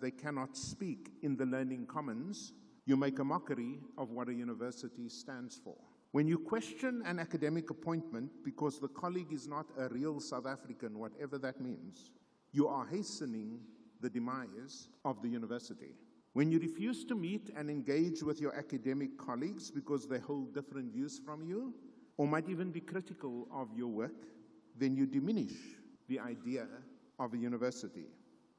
they cannot speak in the learning commons, you make a mockery of what a university stands for. When you question an academic appointment because the colleague is not a real South African, whatever that means, you are hastening the demise of the university. When you refuse to meet and engage with your academic colleagues because they hold different views from you, or might even be critical of your work, then you diminish the idea of a university.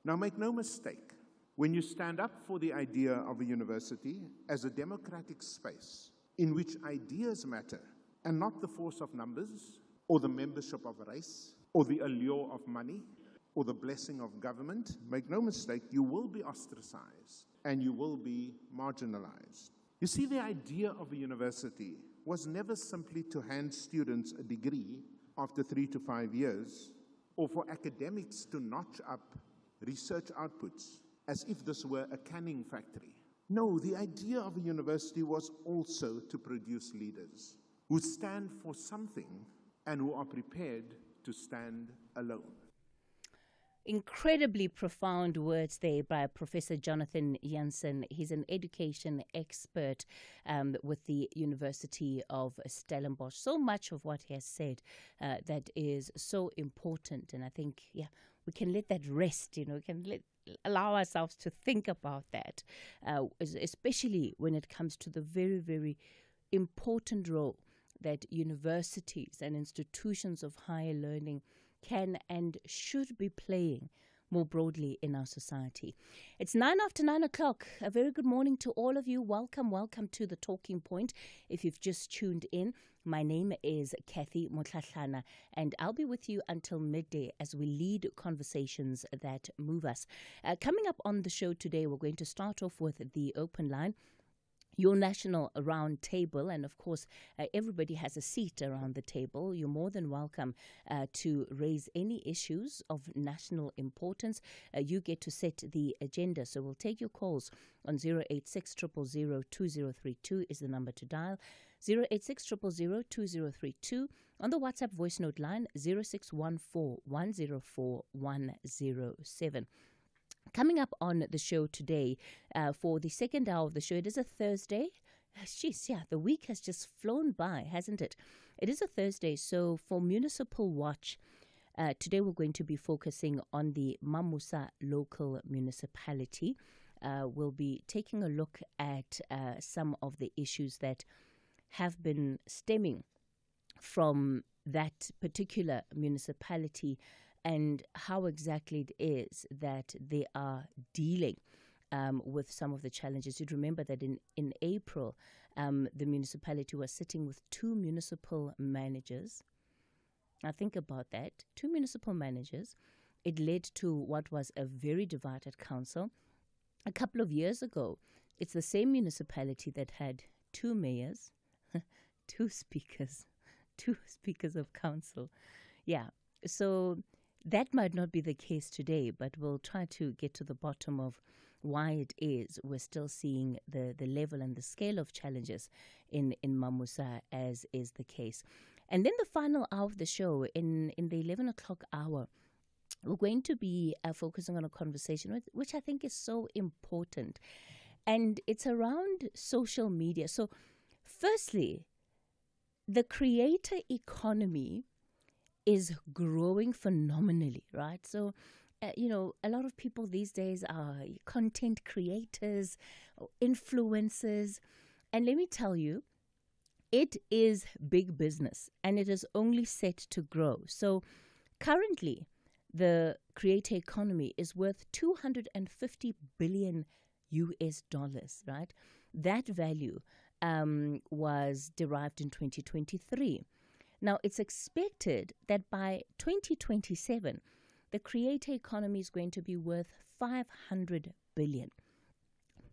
Now, make no mistake, when you stand up for the idea of a university as a democratic space in which ideas matter and not the force of numbers or the membership of a race or the allure of money or the blessing of government, make no mistake, you will be ostracized and you will be marginalized. You see, the idea of a university was never simply to hand students a degree after 3 to 5 years, or for academics to notch up research outputs as if this were a canning factory. No, the idea of a university was also to produce leaders who stand for something and who are prepared to stand alone. Incredibly profound words there by Professor Jonathan Jansen. He's an education expert with the University of Stellenbosch. So much of what he has said that is so important. And I think, we can let that rest, we can allow ourselves to think about that, especially when it comes to the very, very important role that universities and institutions of higher learning can and should be playing more broadly in our society. It's 9:09. A very good morning to all of you. Welcome to the Talking Point. If you've just tuned in, my name is Cathy Mohlahlana, and I'll be with you until midday as we lead conversations that move us. Coming up on the show today, we're going to start off with the open line, your national round table, and of course everybody has a seat around the table. You're more than welcome to raise any issues of national importance. You get to set the agenda, so we'll take your calls on 086 000 2032 is the number to dial, 086 000 2032, on the WhatsApp voice note line 0614 104 107. Coming up on the show today, for the second hour of the show, it is a Thursday. The week has just flown by, hasn't it? It is a Thursday, so for Municipal Watch, today we're going to be focusing on the Mamusa local municipality. We'll be taking a look at some of the issues that have been stemming from that particular municipality and how exactly it is that they are dealing with some of the challenges. You'd remember that in April, the municipality was sitting with 2 municipal managers. Now think about that, 2 municipal managers. It led to what was a very divided council. A couple of years ago, it's the same municipality that had 2 mayors, 2 speakers of council. So that might not be the case today, but we'll try to get to the bottom of why it is we're still seeing the level and the scale of challenges in Mamusa, as is the case. And then the final hour of the show, in the 11 o'clock hour, we're going to be focusing on a conversation which I think is so important. And it's around social media. So firstly, the creator economy is growing phenomenally, right? So, a lot of people these days are content creators, or influencers. And let me tell you, it is big business and it is only set to grow. So currently, the creator economy is worth $250 billion, right? That value was derived in 2023. Now, it's expected that by 2027, the creator economy is going to be worth $500 billion.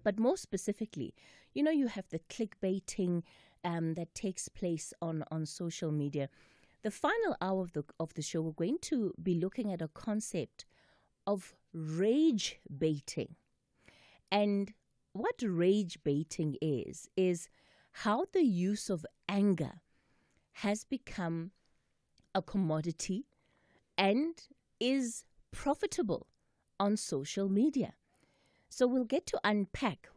But more specifically, you have the clickbaiting that takes place on social media. The final hour of the show, we're going to be looking at a concept of rage baiting. And what rage baiting is how the use of anger has become a commodity and is profitable on social media. So we'll get to unpack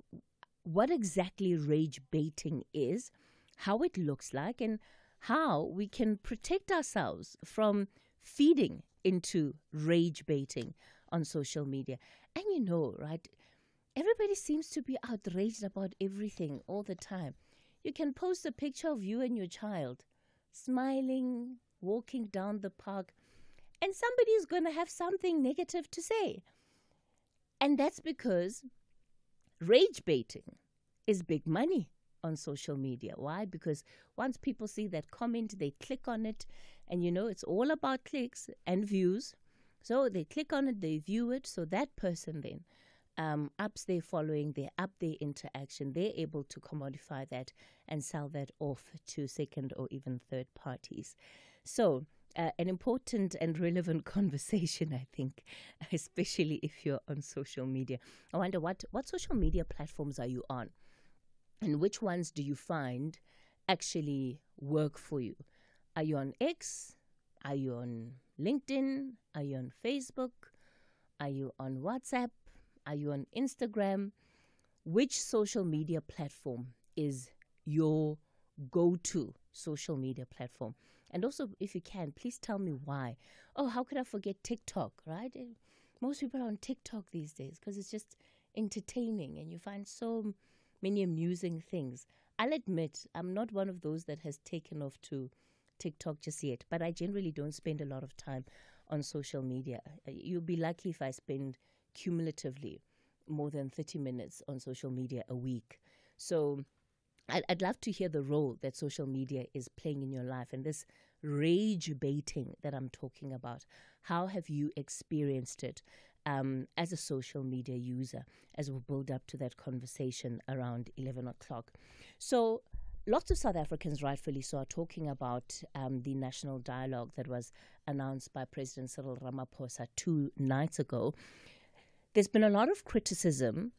what exactly rage baiting is, how it looks like, and how we can protect ourselves from feeding into rage baiting on social media. And right, everybody seems to be outraged about everything all the time. You can post a picture of you and your child smiling, walking down the park, and somebody is going to have something negative to say. And that's because rage baiting is big money on social media. Why? Because once people see that comment, they click on it, and it's all about clicks and views. So they click on it, they view it, so that person then ups their following, they up their interaction, they're able to commodify that and sell that off to second or even third parties. So an important and relevant conversation, I think, especially if you're on social media. I wonder what social media platforms are you on? And which ones do you find actually work for you? Are you on X? Are you on LinkedIn? Are you on Facebook? Are you on WhatsApp? Are you on Instagram? Which social media platform is your go-to social media platform? And also, if you can, please tell me why. Oh, how could I forget TikTok, right? Most people are on TikTok these days because it's just entertaining and you find so many amusing things. I'll admit, I'm not one of those that has taken off to TikTok just yet, but I generally don't spend a lot of time on social media. You'll be lucky if I spend cumulatively more than 30 minutes on social media a week. So I'd love to hear the role that social media is playing in your life and this rage baiting that I'm talking about. How have you experienced it as a social media user as we build up to that conversation around 11 o'clock? So lots of South Africans, rightfully so, are talking about the national dialogue that was announced by President Cyril Ramaphosa 2 nights ago. There's been a lot of criticism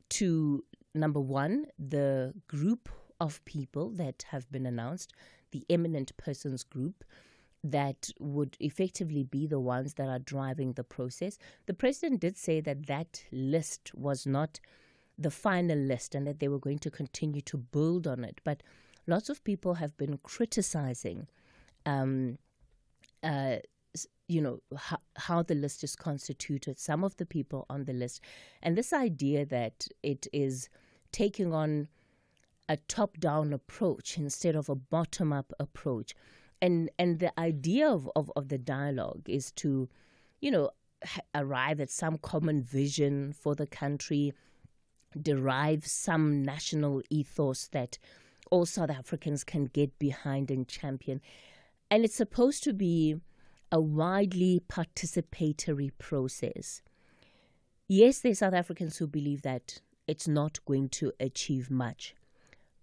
to, number one, the group of people that have been announced, the eminent persons group, that would effectively be the ones that are driving the process. The president did say that that list was not the final list and that they were going to continue to build on it. But lots of people have been criticizing how the list is constituted, some of the people on the list, and this idea that it is taking on a top-down approach instead of a bottom-up approach. And the idea of the dialogue is to, arrive at some common vision for the country, derive some national ethos that all South Africans can get behind and champion. And it's supposed to be a widely participatory process. Yes, there are South Africans who believe that it's not going to achieve much.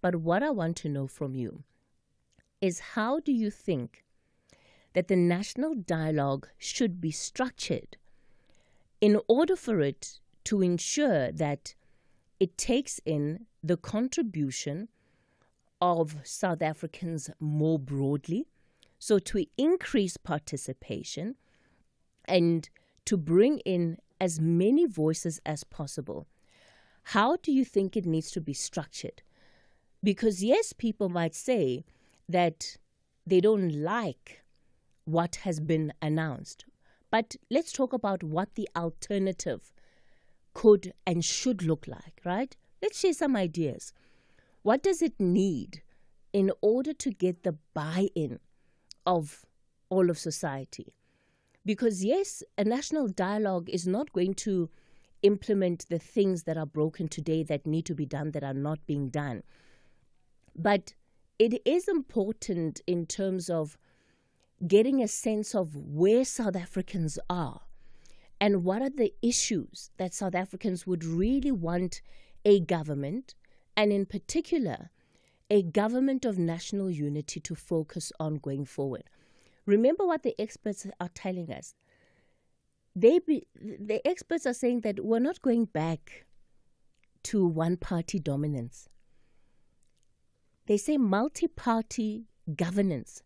But what I want to know from you is, how do you think that the national dialogue should be structured in order for it to ensure that it takes in the contribution of South Africans more broadly, so to increase participation and to bring in as many voices as possible? How do you think it needs to be structured? Because yes, people might say that they don't like what has been announced. But let's talk about what the alternative could and should look like, right? Let's share some ideas. What does it need in order to get the buy-in of all of society? Because yes, a national dialogue is not going to implement the things that are broken today that need to be done that are not being done. But it is important in terms of getting a sense of where South Africans are and what are the issues that South Africans would really want a government, and in particular, a government of national unity, to focus on going forward. Remember what the experts are telling us. The experts are saying that we're not going back to one-party dominance. They say multi-party governance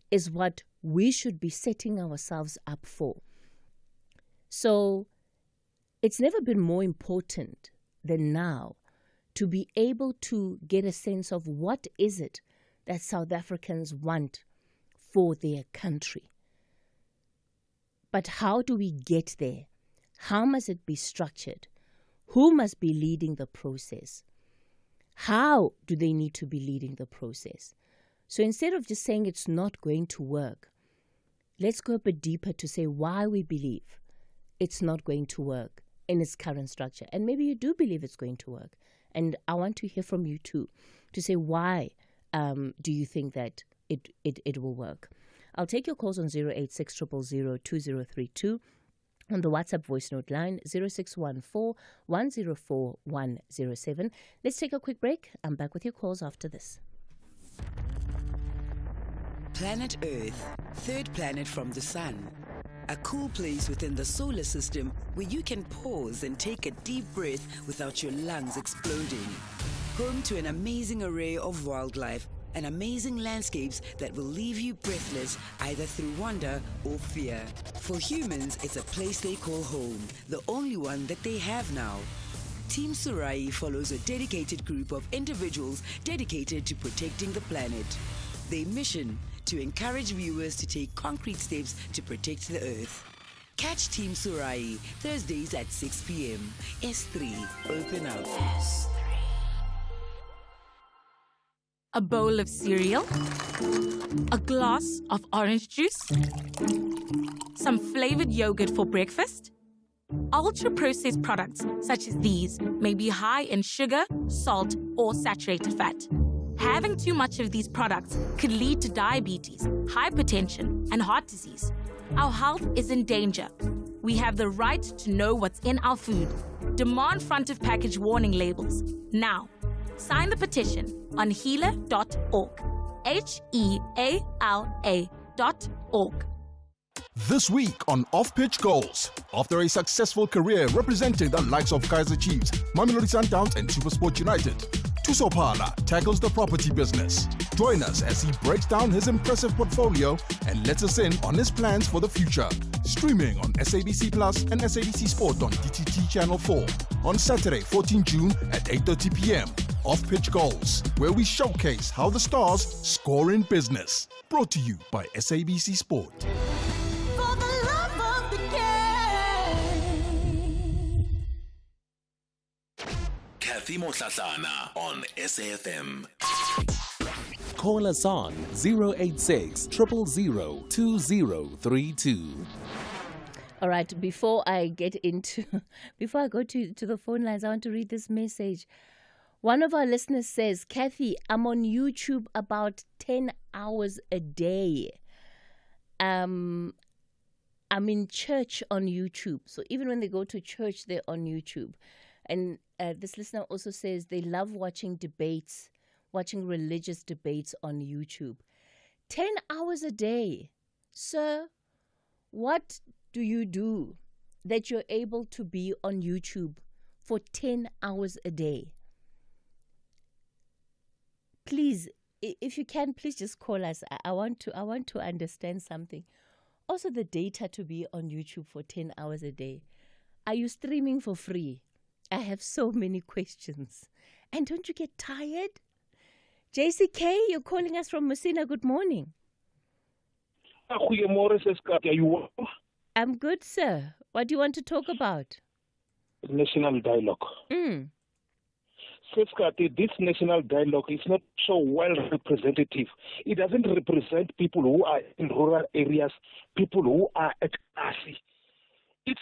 is what we should be setting ourselves up for. So it's never been more important than now to be able to get a sense of what is it that South Africans want for their country. But how do we get there? How must it be structured? Who must be leading the process? How do they need to be leading the process? So instead of just saying it's not going to work, let's go a bit deeper to say why we believe it's not going to work in its current structure. And maybe you do believe it's going to work. And I want to hear from you too, to say why do you think that it will work. I'll take your calls on 086 000 2032, on the WhatsApp voice note line 0614 104 107. Let's take a quick break. I'm back with your calls after this. Planet Earth, third planet from the sun. A cool place within the solar system where you can pause and take a deep breath without your lungs exploding. Home to an amazing array of wildlife and amazing landscapes that will leave you breathless either through wonder or fear. For humans, it's a place they call home, the only one that they have now. Team Surai follows a dedicated group of individuals dedicated to protecting the planet. Their mission: to encourage viewers to take concrete steps to protect the Earth. Catch Team Surai Thursdays at 6 p.m. S3, open up. A bowl of cereal, a glass of orange juice, some flavored yogurt for breakfast. Ultra-processed products such as these may be high in sugar, salt, or saturated fat. Having too much of these products could lead to diabetes, hypertension, and heart disease. Our health is in danger. We have the right to know what's in our food. Demand front of package warning labels now. Sign the petition on healer.org. HEALA.org. This week on Off-Pitch Goals. After a successful career representing the likes of Kaizer Chiefs, Mamelodi Sundowns and SuperSport United, Thuso Phala tackles the property business. Join us as he breaks down his impressive portfolio and lets us in on his plans for the future. Streaming on SABC Plus and SABC Sport on DTT Channel 4 on Saturday, 14 June at 8:30 p.m. Off-Pitch Goals, where we showcase how the stars score in business. Brought to you by SABC Sport. For the love of the game. Cathy Mohlahlana on SAFM. Call us on 086 000 2032. All right, before I go to the phone lines, I want to read this message. One of our listeners says, Cathy, I'm on YouTube about 10 hours a day. I'm in church on YouTube. So even when they go to church, they're on YouTube. And this listener also says they love watching debates, watching religious debates on YouTube. 10 hours a day. Sir, what do you do that you're able to be on YouTube for 10 hours a day? Please, if you can, please just call us. I want to understand something. Also, the data to be on YouTube for 10 hours a day. Are you streaming for free? I have so many questions. And don't you get tired? JCK, you're calling us from Musina. Good morning. I'm good, sir. What do you want to talk about? National dialogue. This national dialogue is not so well representative. It doesn't represent people who are in rural areas, people who are at Kasi. It's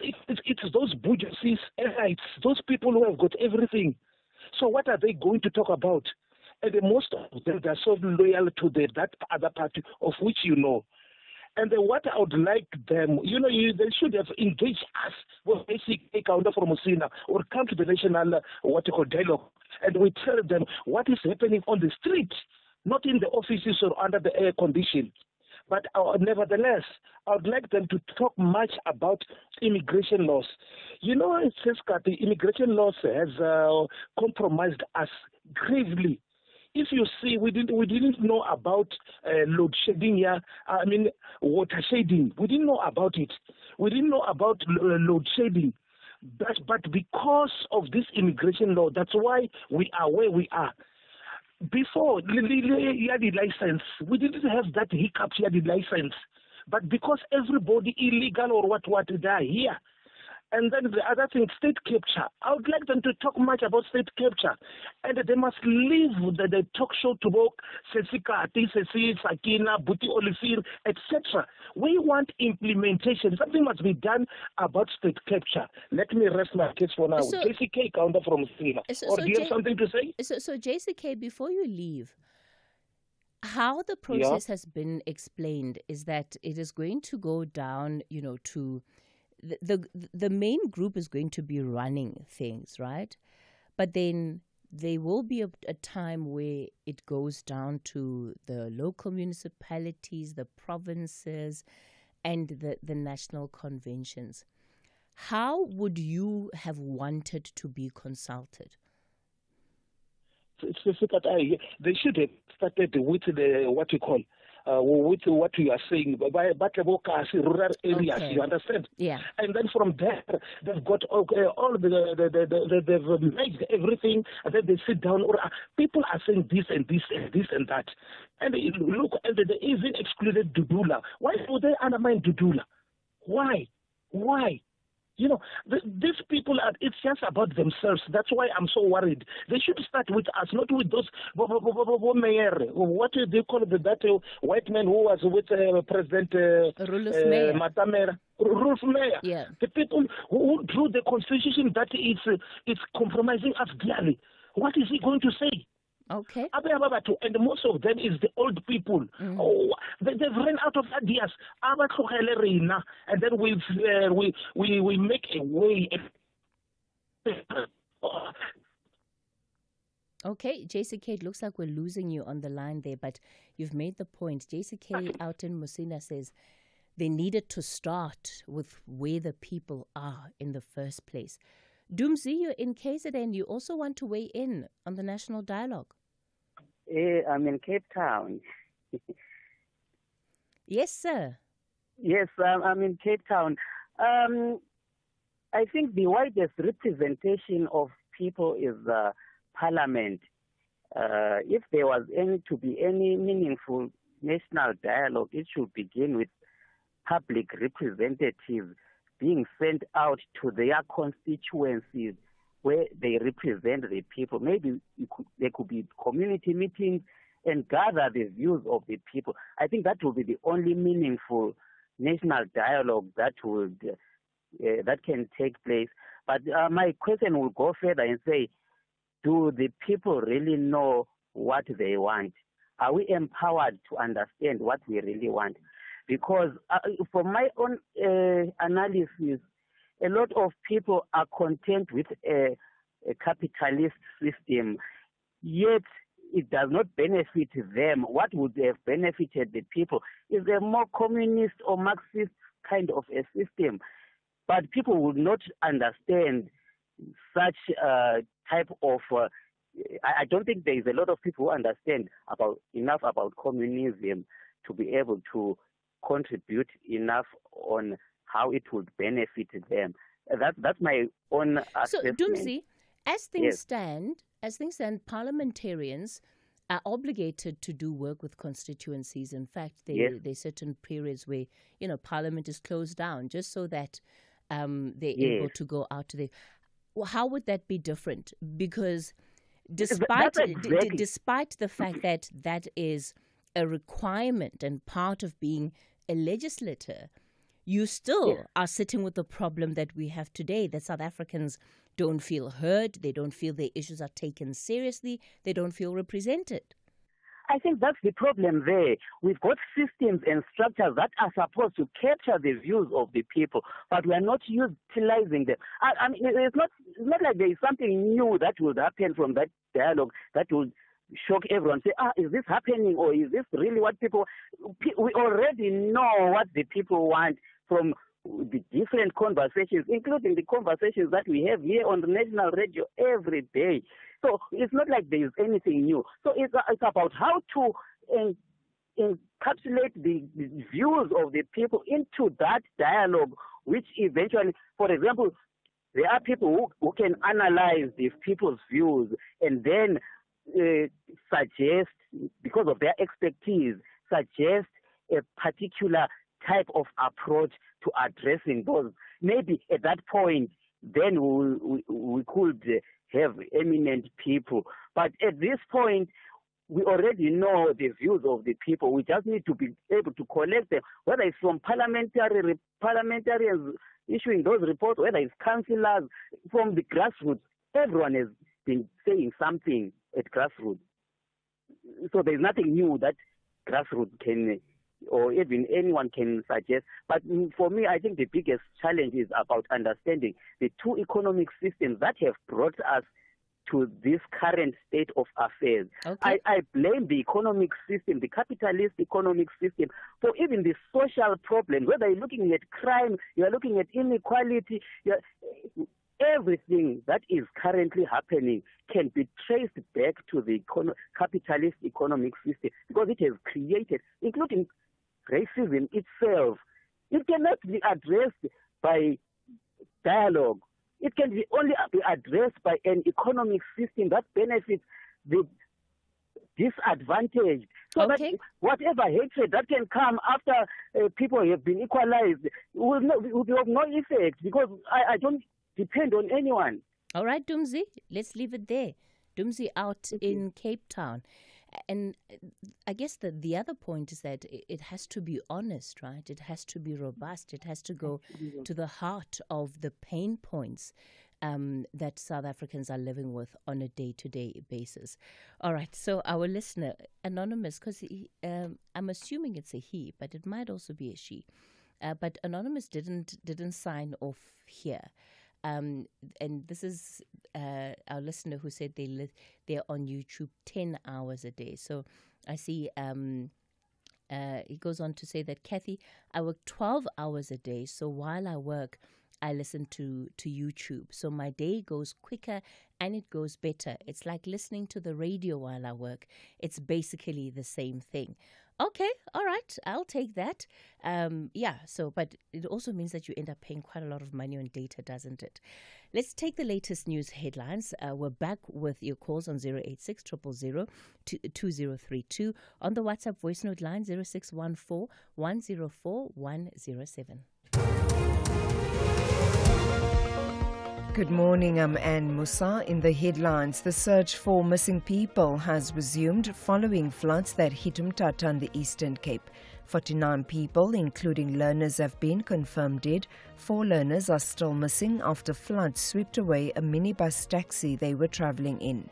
those bourgeoisies, elites, those people who have got everything. So what are they going to talk about? And most of them are so loyal to that other party of which you know. And what I would like them, they should have engaged us with basic counter from Musina or come to the national dialogue. And we tell them what is happening on the street, not in the offices or under the air condition. But nevertheless, I would like them to talk much about immigration laws. It says that the immigration laws has compromised us gravely. If you see, we didn't know about load shedding here. Water shedding. We didn't know about it. We didn't know about load shedding. But because of this immigration law, that's why we are where we are. Before Yadi license, we didn't have that hiccup Yadi license. But because everybody illegal or what they are here. And then the other thing, state capture. I would like them to talk much about state capture. And they must leave the talk show to work, Sesikati, Sesi, Sakina, Buti Olifin, etc. We want implementation. Something must be done about state capture. Let me rest my case for now. So- JCK, counter from Sina. Or do you have something to say? So JCK, before you leave, how the process has been explained is that it is going to go down, to the main group is going to be running things, right? But then there will be a time where it goes down to the local municipalities, the provinces, and the national conventions. How would you have wanted to be consulted? They should have started with what you call with what you are saying, by rural areas. Okay. You understand? Yeah. And then from there, they've got all they've made everything, and then they sit down. Or people are saying this and this and this and that, and look, and they even excluded Dudula. Why do they undermine Dudula? Why? These people it's just about themselves. That's why I'm so worried. They should start with us, not with those mayor. What do they call that white man who was with President Matamera? Rulf Mayor. Yeah. The people who drew the constitution that it's compromising us dearly. What is he going to say? Okay. And most of them is the old people. Oh, they've run out of ideas. And then we make a way. Okay, JCK, it looks like we're losing you on the line there, but you've made the point. JCK out in Musina says they needed to start with where the people are in the first place. Doomsy, you're in KZN. You also want to weigh in on the national dialogue. I'm in Cape Town. Yes, sir. Yes, I'm in Cape Town. I think the widest representation of people is Parliament. If there was to be any meaningful national dialogue, it should begin with public representatives being sent out to their constituencies where they represent the people. Maybe there could be community meetings and gather the views of the people. I think that will be the only meaningful national dialogue that can take place. But my question will go further and say, do the people really know what they want? Are we empowered to understand what we really want? Because from my own analysis, a lot of people are content with a capitalist system, yet it does not benefit them. What would have benefited the people is a more communist or Marxist kind of a system. But people would not understand such type of... I don't think there is a lot of people who understand enough about communism to be able to contribute enough on how it would benefit them. That's my own assessment. So, Doomsy, as things stand, parliamentarians are obligated to do work with constituencies. In fact, there's certain periods where Parliament is closed down just so that they're able to go out to the. Well, how would that be different? Because despite the fact that is a requirement and part of being a legislator, you still are sitting with the problem that we have today, that South Africans don't feel heard, they don't feel their issues are taken seriously, they don't feel represented. I think that's the problem there. We've got systems and structures that are supposed to capture the views of the people, but we are not utilizing them. I mean, it's not like there is something new that will happen from that dialogue that will shock everyone. Say, is this happening, or is this really what people... We already know what the people want from the different conversations, including the conversations that we have here on the national radio every day. So it's not like there is anything new. So it's about how to encapsulate the views of the people into that dialogue, which eventually, for example, There are people who can analyze these people's views and then suggest, because of their expertise, suggest a particular type of approach to addressing those. Maybe at that point, then we could have eminent people. But at this point, we already know the views of the people. We just need to be able to collect them, whether it's from parliamentarians issuing those reports, whether it's councillors, from the grassroots. Everyone has been saying something at grassroots. So there's nothing new that grassroots can, or even anyone can suggest. But for me, I think the biggest challenge is about understanding the two economic systems that have brought us to this current state of affairs. Okay. I blame the economic system, the capitalist economic system, for even the social problems, whether you're looking at crime, you're looking at inequality, everything that is currently happening can be traced back to the capitalist economic system, because it has created, including racism itself. It cannot be addressed by dialogue. It can only be addressed by an economic system that benefits the disadvantaged. So that whatever hatred that can come after people have been equalized will be of no effect, because I don't depend on anyone. All right, Dumzi, let's leave it there. Dumzi out in Cape Town. And I guess the other point is that it has to be honest, right? It has to be robust. It has to go to the heart of the pain points that South Africans are living with on a day-to-day basis. All right, so our listener, Anonymous, because I'm assuming it's a he, but it might also be a she. But Anonymous didn't sign off here. And this is our listener who said they're on YouTube 10 hours a day. So I see he goes on to say that, Cathy, I work 12 hours a day. So while I work, I listen to YouTube. So my day goes quicker and it goes better. It's like listening to the radio while I work. It's basically the same thing. Okay, all right, I'll take that. But it also means that you end up paying quite a lot of money on data, doesn't it? Let's take the latest news headlines. We're back with your calls on 086 000 2032, on the WhatsApp voice note line 0614 104 107. Good morning, I'm Anne Musa. In the headlines, the search for missing people has resumed following floods that hit Umtata and the Eastern Cape. 49 people, including learners, have been confirmed dead. 4 learners are still missing after floods swept away a minibus taxi they were travelling in.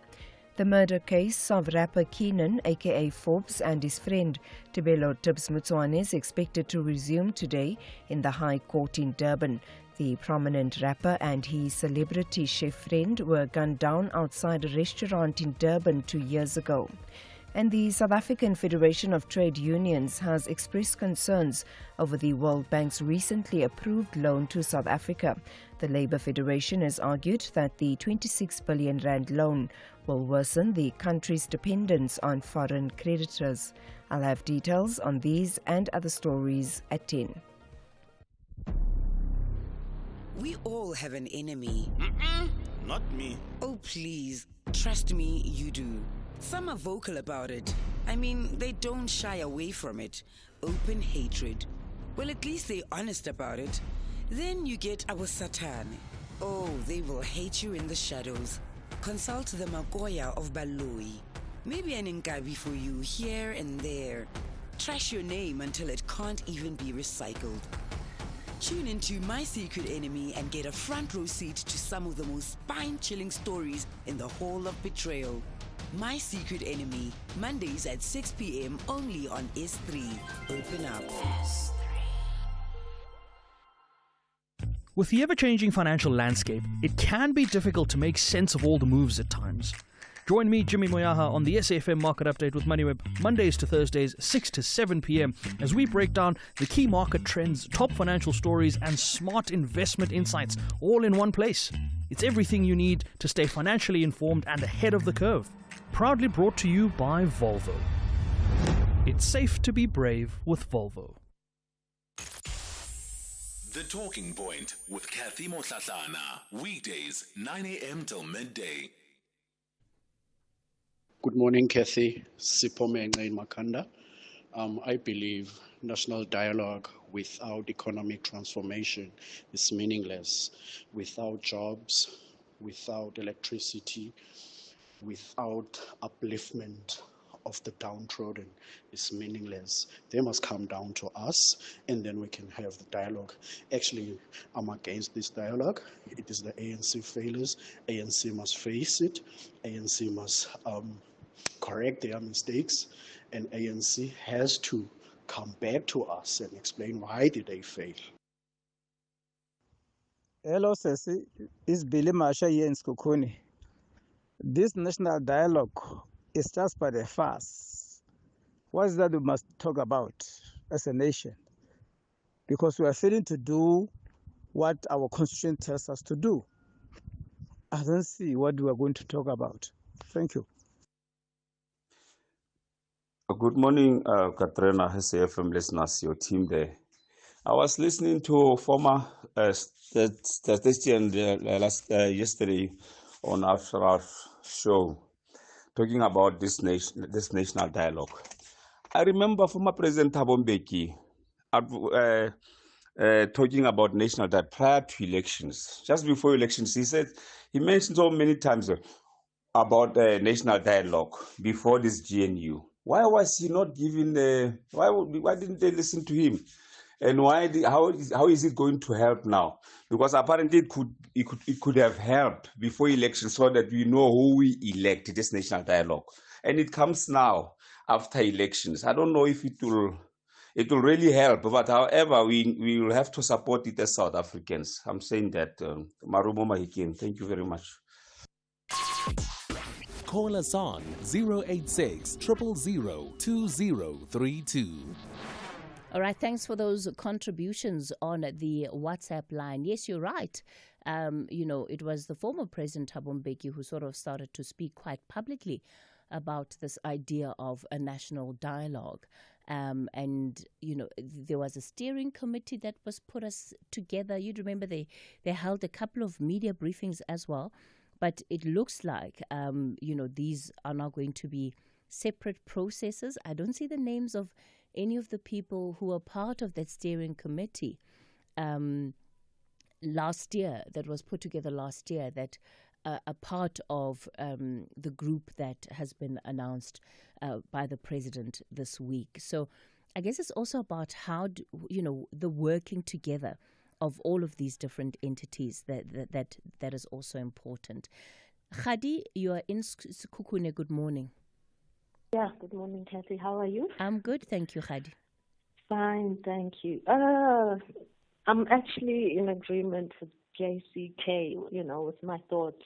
The murder case of rapper Keenan, aka Forbes, and his friend Tebelo Tibbs Mutswane is expected to resume today in the High Court in Durban. The prominent rapper and his celebrity chef friend were gunned down outside a restaurant in Durban 2 years ago. And the South African Federation of Trade Unions has expressed concerns over the World Bank's recently approved loan to South Africa. The Labour Federation has argued that the 26 billion rand loan will worsen the country's dependence on foreign creditors. I'll have details on these and other stories at 10. We all have an enemy. Not me. Oh, please. Trust me, you do. Some are vocal about it. I mean, they don't shy away from it. Open hatred. Well, at least they're honest about it. Then you get our Satan. Oh, they will hate you in the shadows. Consult the Magoya of Baloi. Maybe an Nkabi for you here and there. Trash your name until it can't even be recycled. Tune into My Secret Enemy and get a front row seat to some of the most spine-chilling stories in the Hall of Betrayal. My Secret Enemy, Mondays at 6 p.m. only on S3. Open up. With the ever-changing financial landscape, it can be difficult to make sense of all the moves at times. Join me, Jimmy Moyaha, on the SAFM Market Update with MoneyWeb, Mondays to Thursdays, 6 to 7 p.m, as we break down the key market trends, top financial stories, and smart investment insights, all in one place. It's everything you need to stay financially informed and ahead of the curve. Proudly brought to you by Volvo. It's safe to be brave with Volvo. The Talking Point with Cathy Mohlahlana. Weekdays, 9 a.m. till midday. Good morning, Cathy. Sipome in Makanda. I believe national dialogue without economic transformation is meaningless. Without jobs, without electricity, without upliftment of the downtrodden is meaningless. They must come down to us, and then we can have the dialogue. Actually, I'm against this dialogue. It is the ANC failures. ANC must face it. ANC must correct their mistakes, and ANC has to come back to us and explain why did they fail. Hello, Ceci. It's Billy Marsha here in Skukuni. This national dialogue is just but a farce. What is that we must talk about as a nation? Because we are failing to do what our constitution tells us to do. I don't see what we are going to talk about. Thank you. Good morning, Katrina, SAFM listeners, your team there. I was listening to former statistician yesterday on our show talking about this national dialogue. I remember former President Thabo Mbeki talking about national dialogue prior to elections. Just before elections, he mentioned so many times about national dialogue before this GNU. Why was he not given? Why didn't they listen to him? And how is it going to help now? Because apparently it could have helped before elections so that we know who we elect. This national dialogue, and it comes now after elections. I don't know if it will really help, but however, we will have to support it as South Africans. I'm saying that. Marumo Mahikin, thank you very much. Call us on 086 000 2032. All right, thanks for those contributions on the WhatsApp line. Yes, you're right. It was the former President Thabo Mbeki who sort of started to speak quite publicly about this idea of a national dialogue. There was a steering committee that was put us together. You'd remember they held a couple of media briefings as well. But it looks like, these are now going to be separate processes. I don't see the names of any of the people who are part of that steering committee last year, that was put together last year, that are part of the group that has been announced by the president this week. So I guess it's also about how, the working together of all of these different entities that is also important. Khadi, you are in Sekhukhune. Good morning. Yeah, good morning, Cathy. How are you? I'm good, thank you, Khadi. Fine, thank you. I'm actually in agreement with JCK, with my thoughts.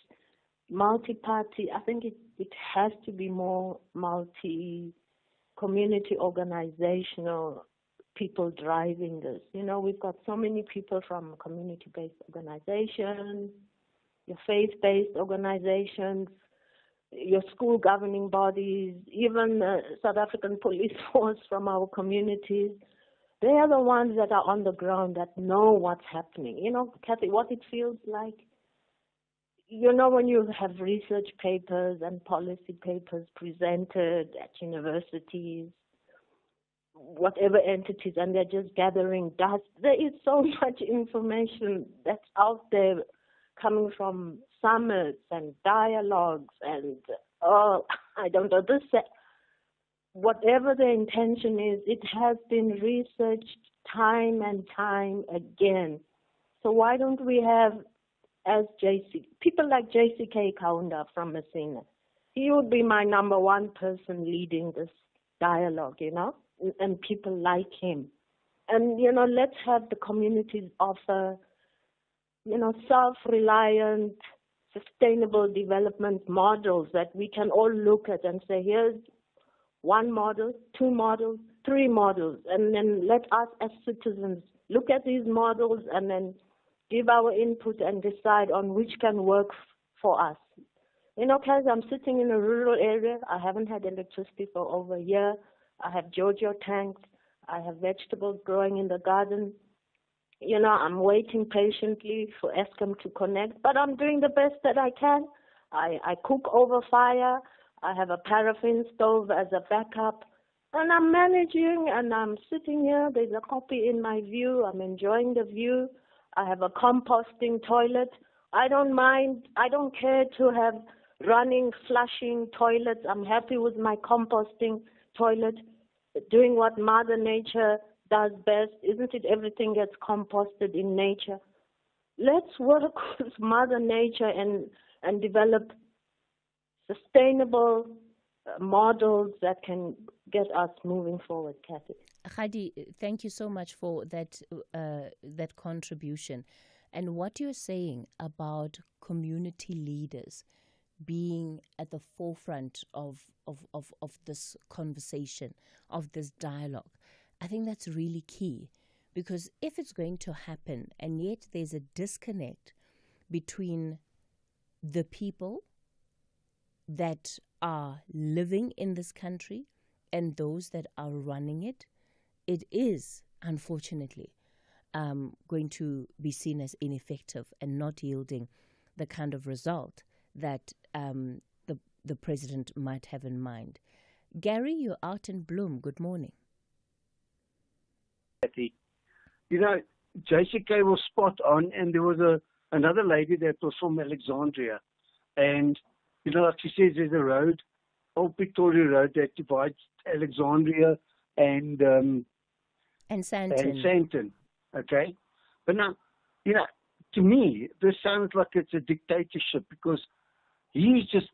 Multi-party, I think it has to be more multi-community organizational people driving this. We've got so many people from community-based organizations, your faith-based organizations, your school governing bodies, even South African police force from our communities. They are the ones that are on the ground that know what's happening. Cathy, what it feels like, when you have research papers and policy papers presented at universities, whatever entities, and they're just gathering dust. There is so much information that's out there coming from summits and dialogues and, I don't know, whatever the intention is, it has been researched time and time again. So why don't we have, as people like JCK Kaunda from Messina, he would be my number one person leading this dialogue, and people like him. And, let's have the communities offer, self-reliant, sustainable development models that we can all look at and say, here's one model, two models, three models, and then let us as citizens look at these models and then give our input and decide on which can work for us. Because I'm sitting in a rural area, I haven't had electricity for over a year. I have Giorgio tanks. I have vegetables growing in the garden. You know, I'm waiting patiently for Eskom to connect, but I'm doing the best that I can. I cook over fire. I have a paraffin stove as a backup. And I'm managing, and I'm sitting here. There's a copy in my view. I'm enjoying the view. I have a composting toilet. I don't mind. I don't care to have running, flushing toilets. I'm happy with my composting toilet, doing what Mother Nature does best. Isn't it everything gets composted in nature? Let's work with Mother Nature and develop sustainable models that can get us moving forward, Cathy. Khadi, thank you so much for that contribution. And what you're saying about community leaders being at the forefront of this conversation, of this dialogue, I think that's really key. Because if it's going to happen and yet there's a disconnect between the people that are living in this country and those that are running it, it is, unfortunately, going to be seen as ineffective and not yielding the kind of result that the president might have in mind. Gary, you're out in Bloom. Good morning. You know, JCK was spot on, and there was another lady that was from Alexandria. And, you know, like she says, there's a road, Old Victoria Road, that divides Alexandria and Sandton. Okay? But now, you know, to me, this sounds like it's a dictatorship, because he's just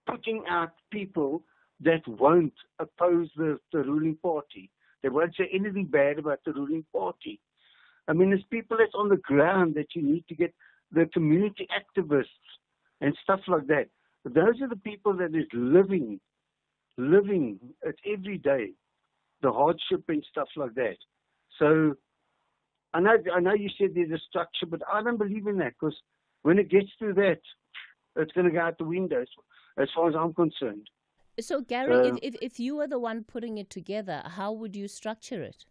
putting out people that won't oppose the ruling party. They won't say anything bad about the ruling party. I mean, there's people that's on the ground that you need to get, the community activists and stuff like that. But those are the people that is living it every day, the hardship and stuff like that. So I know you said there's a structure, but I don't believe in that, because when it gets to that, it's going to go out the window as far as I'm concerned. So, Gary, if you were the one putting it together, how would you structure it?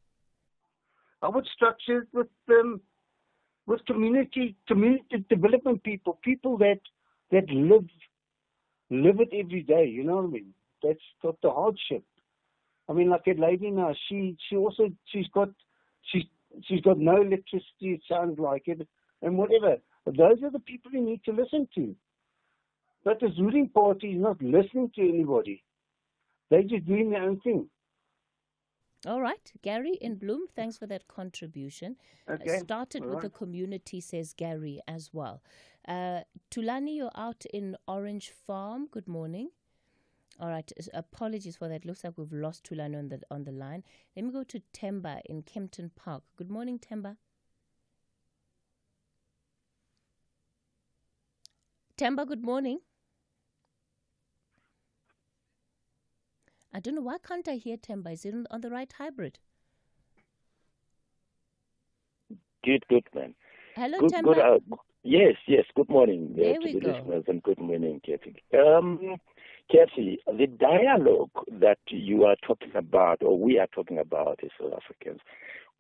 I would structure it with community development people that live it every day. You know what I mean? That's got the hardship. I mean, like a lady now, she's got no electricity. It sounds like it, and whatever. But those are the people you need to listen to. But the ruling party is not listening to anybody. They're just doing their own thing. All right. Gary in Bloom, thanks for that contribution. Okay. Started with the community, says Gary as well. Tulani, you're out in Orange Farm. Good morning. All right. Apologies for that. Looks like we've lost Tulani on the line. Let me go to Temba in Kempton Park. Good morning, Temba. Temba, good morning. I don't know, why can't I hear Temba? Is it on the right hybrid? Good, man. Hello, good, Temba. Good, yes, good morning there to we the go. listeners, and good morning, Cathy. Cathy, the dialogue that you are talking about, or we are talking about as South Africans,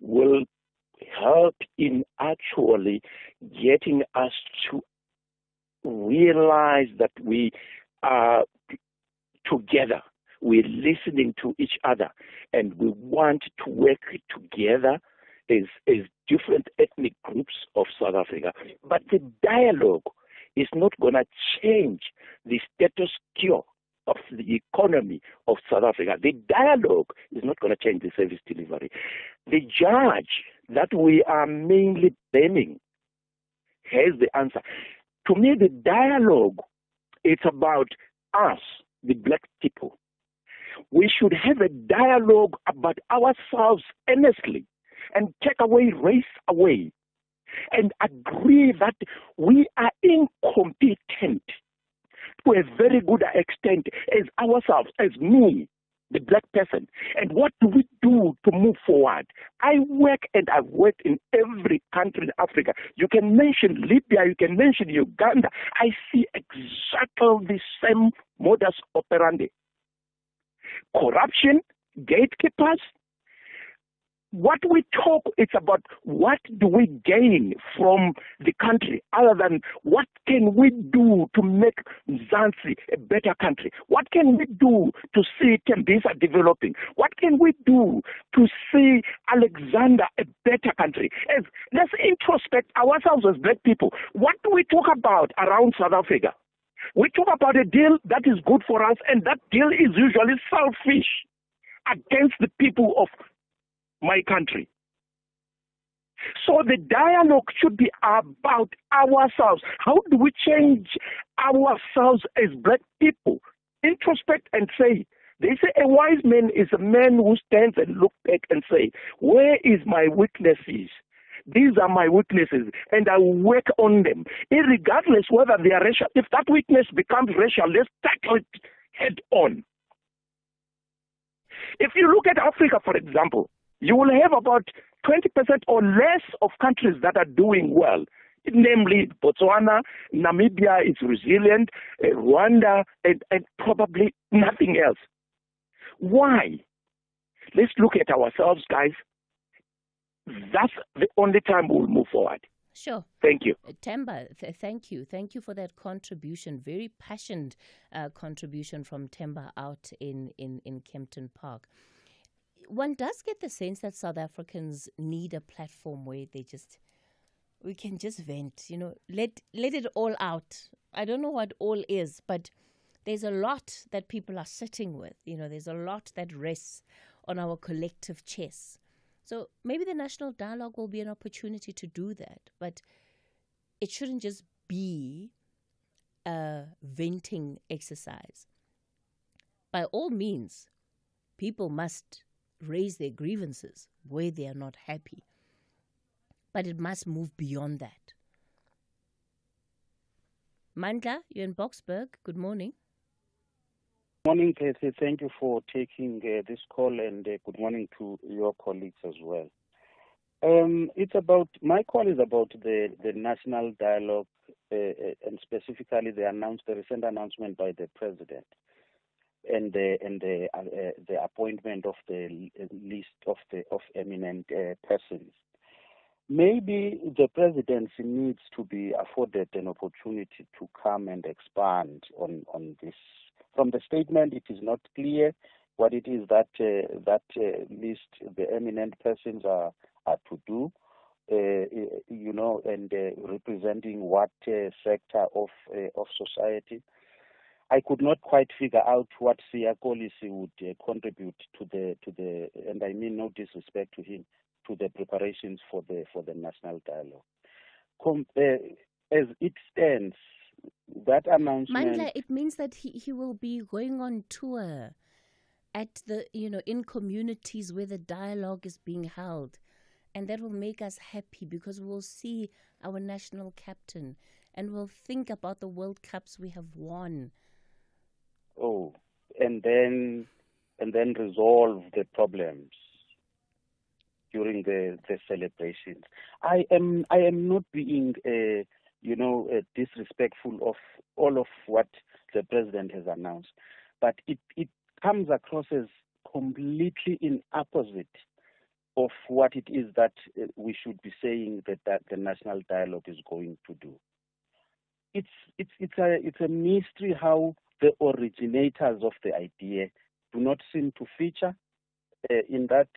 will help in actually getting us to realize that we are together. We're listening to each other, and we want to work together as different ethnic groups of South Africa. But the dialogue is not going to change the status quo of the economy of South Africa. The dialogue is not going to change the service delivery. The judge that we are mainly blaming has the answer. To me, the dialogue, it's about us, the black people. We should have a dialogue about ourselves earnestly and take away race away and agree that we are incompetent to a very good extent as ourselves, as me, the black person. And what do we do to move forward? I work and I've worked in every country in Africa. You can mention Libya, you can mention Uganda. I see exactly the same modus operandi. Corruption, gatekeepers, what we talk, it's about what do we gain from the country other than what can we do to make Mzansi a better country? What can we do to see Tembisa developing? What can we do to see Alexander a better country? Let's introspect ourselves as black people. What do we talk about around South Africa? We talk about a deal that is good for us, and that deal is usually selfish against the people of my country. So the dialogue should be about ourselves. How do we change ourselves as black people? Introspect and say, they say a wise man is a man who stands and looks back and say, where is my weaknesses? These are my weaknesses, and I work on them. Regardless whether they are racial, if that weakness becomes racial, let's tackle it head on. If you look at Africa, for example, you will have about 20% or less of countries that are doing well, namely Botswana, Namibia is resilient, Rwanda, and probably nothing else. Why? Let's look at ourselves, guys. That's the only time we'll move forward. Sure. Thank you. Temba, thank you. Thank you for that contribution. Very passionate contribution from Temba out in Kempton Park. One does get the sense that South Africans need a platform where we can just vent, let it all out. I don't know what all is, but there's a lot that people are sitting with. There's a lot that rests on our collective chests. So maybe the national dialogue will be an opportunity to do that, but it shouldn't just be a venting exercise. By all means, people must raise their grievances where they are not happy, but it must move beyond that. Mandla, you're in Boksburg. Good morning. Morning, Cathy. Thank you for taking this call, and good morning to your colleagues as well. My call is about the national dialogue, and specifically the recent announcement by the president, and the appointment of the list of eminent persons. Maybe the presidency needs to be afforded an opportunity to come and expand on this. From the statement, it is not clear what it is that list the eminent persons are to do, and representing what sector of society. I could not quite figure out what Siyakolisi would contribute to the, and I mean no disrespect to him, to the preparations for the national dialogue. As it stands, that announcement. Mandla, it means that he will be going on tour at in communities where the dialogue is being held, and that will make us happy because we'll see our national captain and we'll think about the World Cups we have won. Oh, and then resolve the problems during the celebrations. I am not being disrespectful of all of what the president has announced, but it comes across as completely in opposite of what it is that we should be saying that the national dialogue is going to do. It's a mystery how the originators of the idea do not seem to feature in that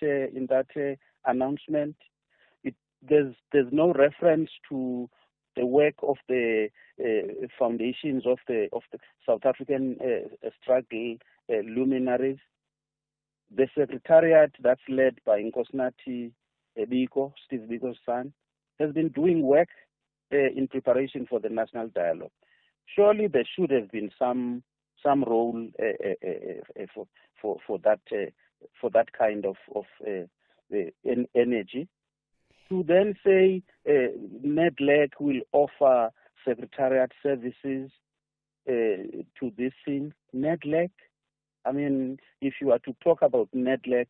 announcement. There's no reference to the work of the foundations of the South African struggle luminaries. The secretariat that's led by Nkosinathi Biko, Steve Biko's son, has been doing work in preparation for the national dialogue. Surely there should have been some role for that kind of energy. To then say NEDLAC will offer secretariat services to this thing. NEDLAC, I mean, if you are to talk about NEDLAC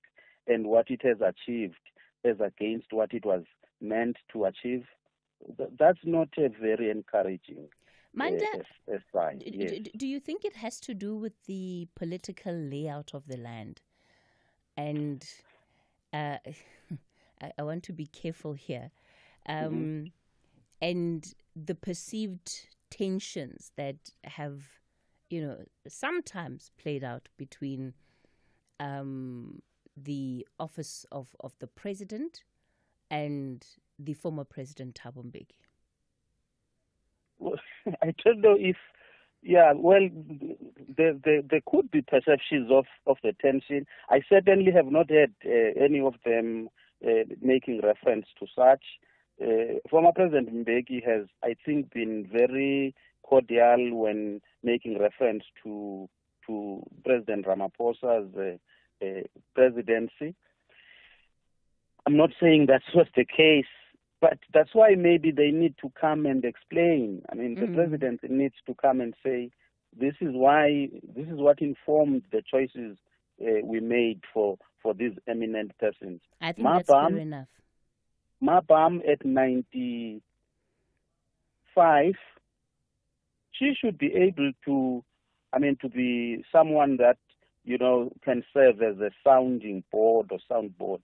and what it has achieved as against what it was meant to achieve, that's not a very encouraging sign. Yes. Do you think it has to do with the political layout of the land? And I want to be careful here. And the perceived tensions that have, sometimes played out between the office of the president and the former president, Thabo Mbeki. Well, I don't know if, there could be perceptions of the tension. I certainly have not heard any of them making reference to such. Former President Mbeki has, I think, been very cordial when making reference to President Ramaphosa's presidency. I'm not saying that was the case, but that's why maybe they need to come and explain. I mean, the president needs to come and say, this is what informed the choices we made for these eminent persons. I think that's fair enough. Mabam at 95, she should be able to be someone that, can serve as a sounding board or soundboard.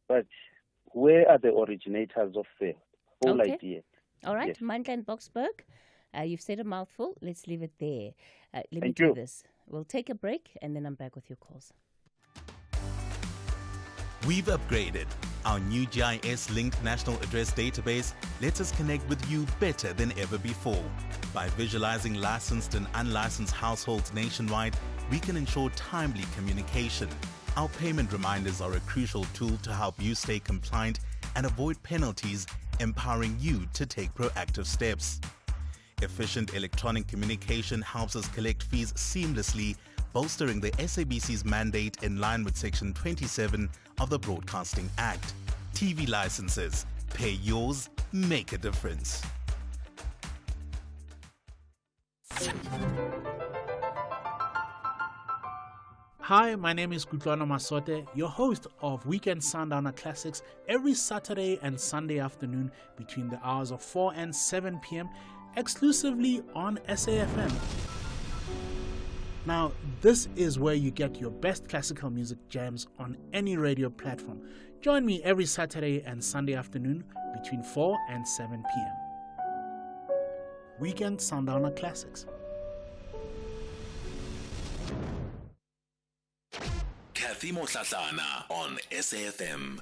But where are the originators of the whole idea? All right, Yes. Mandla and Boksburg, you've said a mouthful. Let's leave it there. Let me Thank do you. this. We'll take a break, and then I'm back with your calls. We've upgraded. Our new GIS-linked national address database lets us connect with you better than ever before. By visualizing licensed and unlicensed households nationwide, we can ensure timely communication. Our payment reminders are a crucial tool to help you stay compliant and avoid penalties, empowering you to take proactive steps. Efficient electronic communication helps us collect fees seamlessly, bolstering the SABC's mandate in line with Section 27 of the Broadcasting Act. TV licenses. Pay yours, make a difference. Hi, my name is Kutlwana Masote, your host of Weekend Sundowner Classics every Saturday and Sunday afternoon between the hours of 4 and 7 p.m. exclusively on SAFM. Now, this is where you get your best classical music jams on any radio platform. Join me every Saturday and Sunday afternoon between 4 and 7 p.m. Weekend Sundowner Classics. Cathy Mohlahlana on SAFM.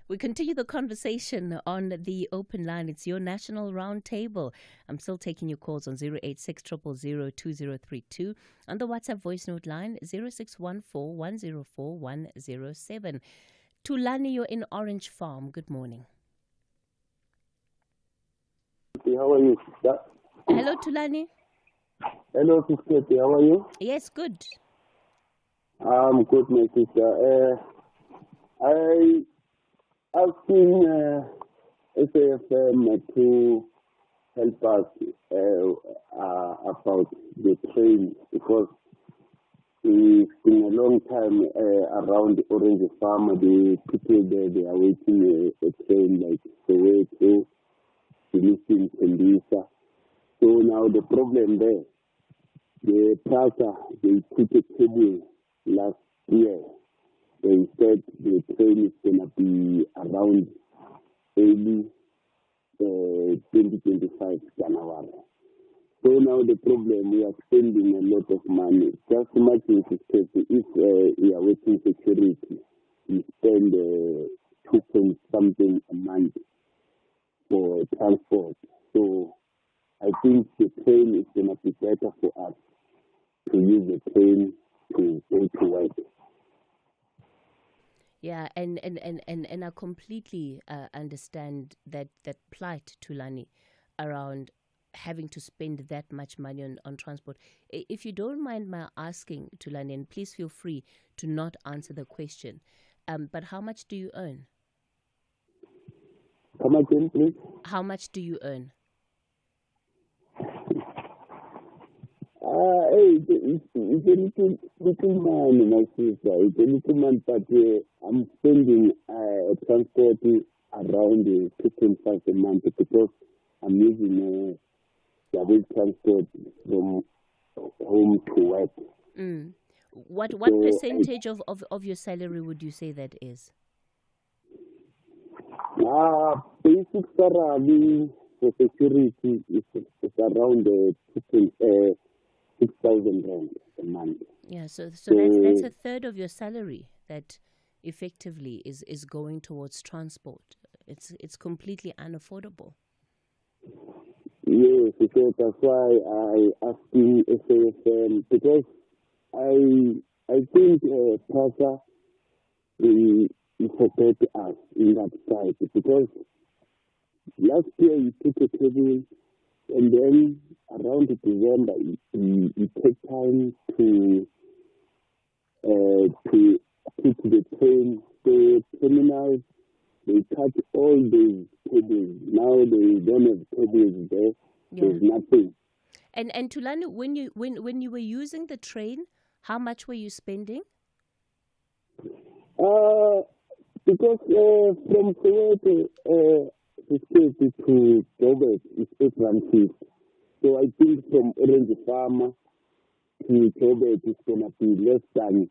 We continue the conversation on the open line. It's your national roundtable. I'm still taking your calls on 086 000 2032. On the WhatsApp voice note line, 0614 104 107. Tulani, you're in Orange Farm. Good morning. How are you? Hello, Tulani. Hello, Sister. How are you? Yes, good. I'm good, my sister. I've seen SAFM to help us about the train because it's been a long time around the Orange Farm. The people there, they are waiting a train like the way to Philippines and Lisa. So now the problem there, the PRASA, they put a table last year. They said the train is going to be around early 2025 January. So now the problem, we are spending a lot of money. Just imagine if we are waiting security, we spend 2 point something a month for transport. So I think the train is going to be better for us to use the train to go to work. Yeah, and I completely understand that plight, Tulani, around having to spend that much money on transport. If you don't mind my asking, Tulani, and please feel free to not answer the question, but how much do you earn? Come again, please. How much do you earn? It's a little money, my sister. It's a little money, but I'm spending transport around 2.5 a month because I'm using double transport from home to work. What So percentage of your salary would you say that is? Basic salary for security is around 6,000 rand a month. Yeah, so that's a third of your salary that effectively is going towards transport. It's completely unaffordable. Yes, so that's why I asking SAFM, because I think PASA will support us in that side, because last year you took a table and then around December you take time to put the train, the terminals. They cut all the tables. Now they don't have tables there. Yeah. There's nothing. And Thulani, when you were using the train, how much were you spending? Because from Soweto to Joburg is 8 So I think from Orange Farmer to Joburg is going to be less than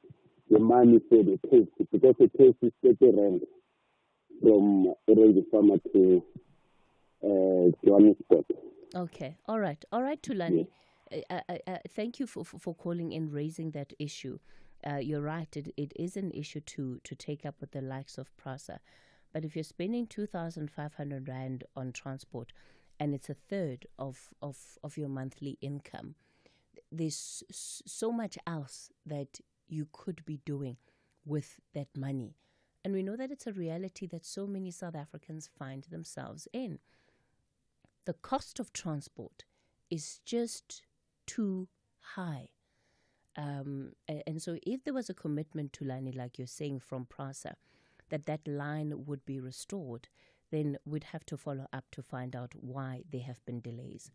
the money for the taste, because the taste is 30 rand from Orange Farmer to Johannesburg. Okay, all right, Thulani. Thank you for calling in, raising that issue. You're right, it is an issue to take up with the likes of PRASA. But if you're spending 2,500 rand on transport and it's a third of your monthly income, there's so much else that you could be doing with that money. And we know that it's a reality that so many South Africans find themselves in. The cost of transport is just too high. And so if there was a commitment to Lani, like you're saying, from PRASA, that line would be restored, then we'd have to follow up to find out why there have been delays.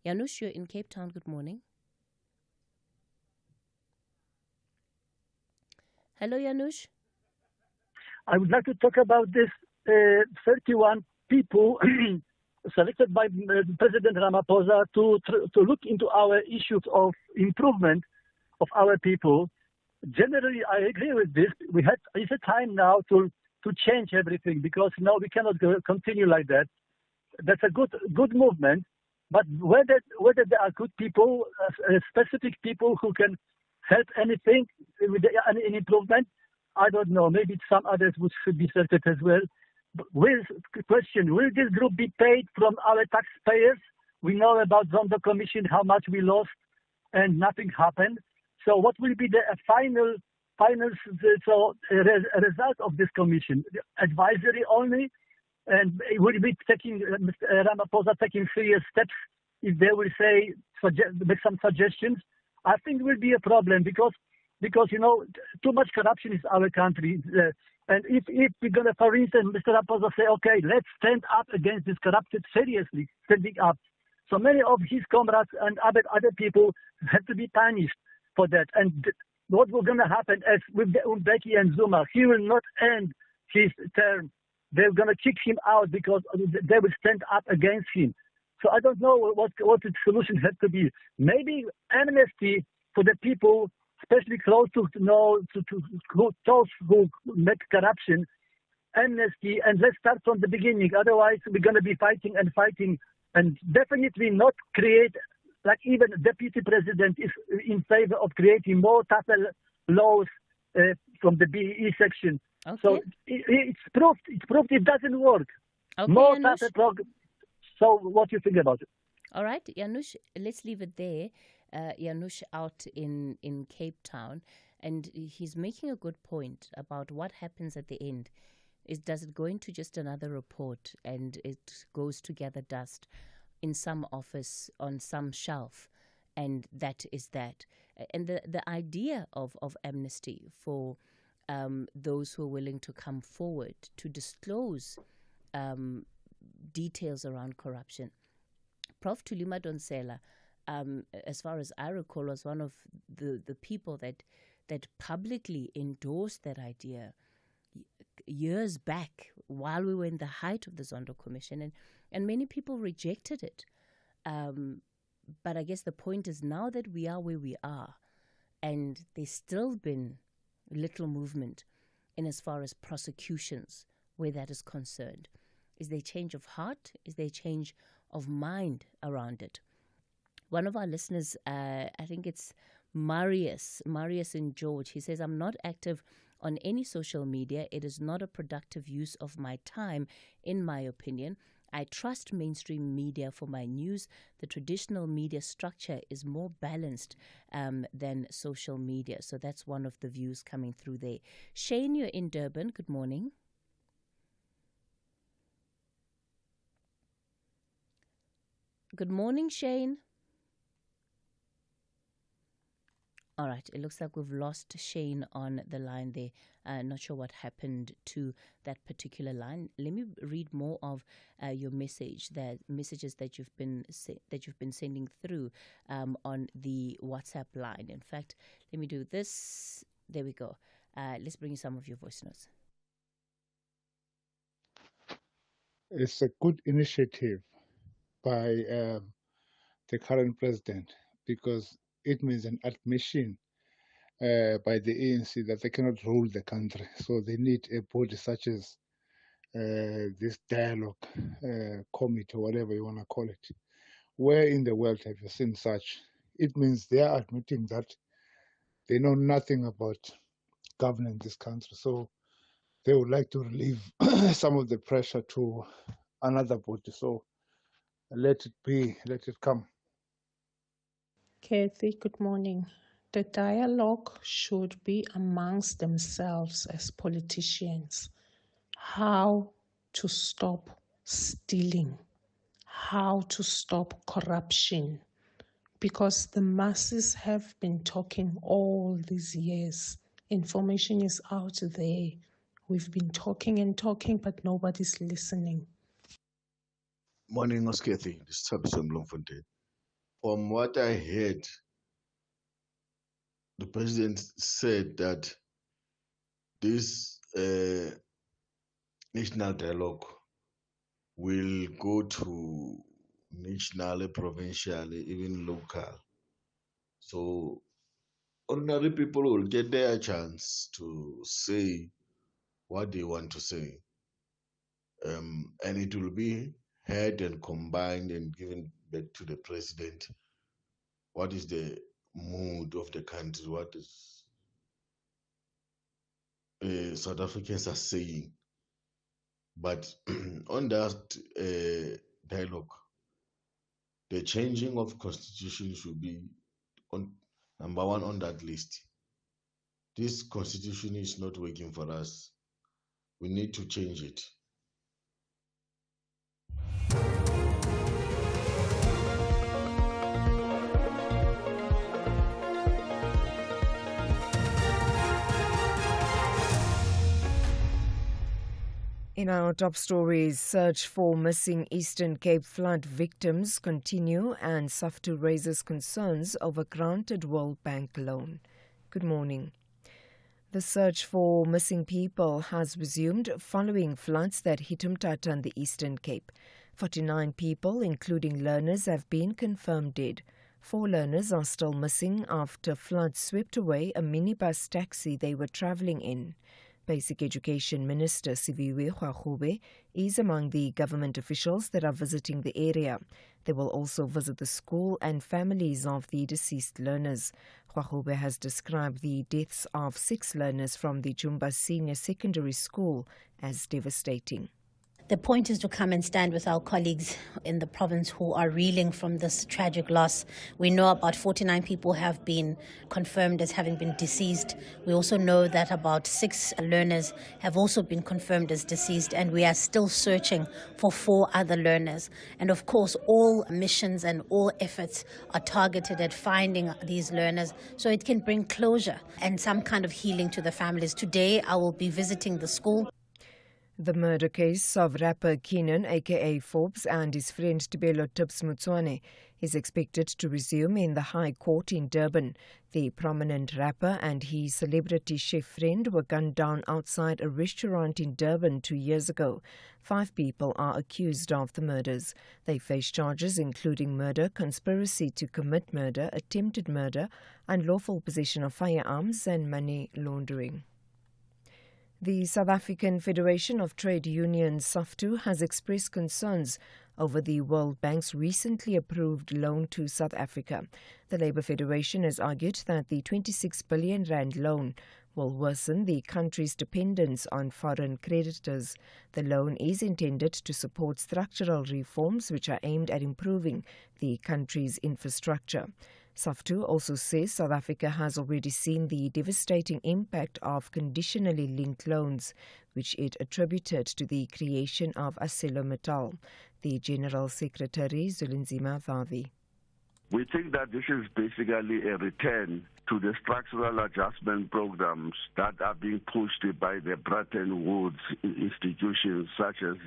Janusz, you're in Cape Town. Good morning. Hello, Janusz. I would like to talk about this 31 people selected by President Ramaphosa to look into our issues of improvement of our people. Generally, I agree with this. It's a time now to change everything, because now we cannot continue like that. That's a good movement, but whether there are good people, specific people who can help anything with any improvement, I don't know. Maybe some others should be selected as well. Will this group be paid from our taxpayers? We know about Zondo Commission, how much we lost, and nothing happened. So what will be the final result of this commission? Advisory only? And will be Ramaphosa taking serious steps if they will make some suggestions? I think it will be a problem because too much corruption is our country. And if we're going to, for instance, Mr. Ramaphosa say, okay, let's stand up against this corruption, seriously, standing up. So many of his comrades and other people have to be punished for that. And what was going to happen as with Mbeki and Zuma, he will not end his term. They're going to kick him out because they will stand up against him. So I don't know what the solution has to be. Maybe amnesty for the people, especially close to those who make corruption, amnesty, and let's start from the beginning. Otherwise, we're going to be fighting, and definitely not create, like even the deputy president is in favor of creating more tougher laws from the BEE section. Okay. So it's proved it doesn't work. Okay, more Janusz. tougher So what do you think about it? All right, Janusz, let's leave it there. Janusz out in Cape Town, and he's making a good point about what happens at the end. Does it go into just another report and it goes to gather dust in some office on some shelf, and that is that? And the idea of amnesty for those who are willing to come forward to disclose details around corruption. Prof. Thulima Donsela, as far as I recall, was one of the people that publicly endorsed that idea years back while we were in the height of the Zondo Commission, and many people rejected it. But I guess the point is now that we are where we are, and there's still been little movement in as far as prosecutions where that is concerned. Is there change of heart? Is there change of mind around it? One of our listeners, I think it's Marius and George, he says, I'm not active on any social media. It is not a productive use of my time, in my opinion. I trust mainstream media for my news. The traditional media structure is more balanced than social media. So that's one of the views coming through there. Shane, you're in Durban. Good morning. Good morning, Shane. All right, it looks like we've lost Shane on the line there. Not sure what happened to that particular line. Let me read more of your messages that you've been sending through on the WhatsApp line. In fact, let me do this. There we go. Let's bring you some of your voice notes. It's a good initiative by the current president, because it means an admission by the ANC that they cannot rule the country. So they need a body such as this dialogue committee, or whatever you want to call it. Where in the world have you seen such? It means they are admitting that they know nothing about governing this country. So they would like to relieve some of the pressure to another body. So let it be, let it come. Cathy, good morning. The dialogue should be amongst themselves as politicians. How to stop stealing, how to stop corruption, because the masses have been talking all these years. Information is out there. We've been talking and talking, but nobody's listening. Morning, Cathy. This is Tabison Blomfontein. From what I heard, the president said that this national dialogue will go to national, provincial, even local. So ordinary people will get their chance to say what they want to say. And it will be heard and combined and given back to the president. What is the mood of the country? What is South Africans are saying? But on that dialogue, the changing of constitution should be on number one on that list. This constitution is not working for us. We need to change it. In our top stories, search for missing Eastern Cape flood victims continue, and SAFTU raises concerns over granted World Bank loan. Good morning. The search for missing people has resumed following floods that hit Umtata and the Eastern Cape. 49 people, including learners, have been confirmed dead. 4 learners are still missing after floods swept away a minibus taxi they were travelling in. Basic Education Minister Siviwe Hwahube is among the government officials that are visiting the area. They will also visit the school and families of the deceased learners. Hwahube has described the deaths of 6 learners from the Jumba Senior Secondary School as devastating. The point is to come and stand with our colleagues in the province who are reeling from this tragic loss. We know about 49 people have been confirmed as having been deceased. We also know that about 6 learners have also been confirmed as deceased, and we are still searching for 4 other learners. And of course, all missions and all efforts are targeted at finding these learners so it can bring closure and some kind of healing to the families. Today, I will be visiting the school. The murder case of rapper Keenan, aka Forbes, and his friend Tibelo Tips Mutswane is expected to resume in the High Court in Durban. The prominent rapper and his celebrity chef friend were gunned down outside a restaurant in Durban 2 years ago. 5 people are accused of the murders. They face charges including murder, conspiracy to commit murder, attempted murder, unlawful possession of firearms, and money laundering. The South African Federation of Trade Unions, SAFTU, has expressed concerns over the World Bank's recently approved loan to South Africa. The Labour Federation has argued that the 26 billion rand loan will worsen the country's dependence on foreign creditors. The loan is intended to support structural reforms which are aimed at improving the country's infrastructure. SAFTU also says South Africa has already seen the devastating impact of conditionally linked loans, which it attributed to the creation of ArcelorMittal. The General Secretary, Zulinzima Vavi. We think that this is basically a return to the structural adjustment programs that are being pushed by the Bretton Woods institutions such as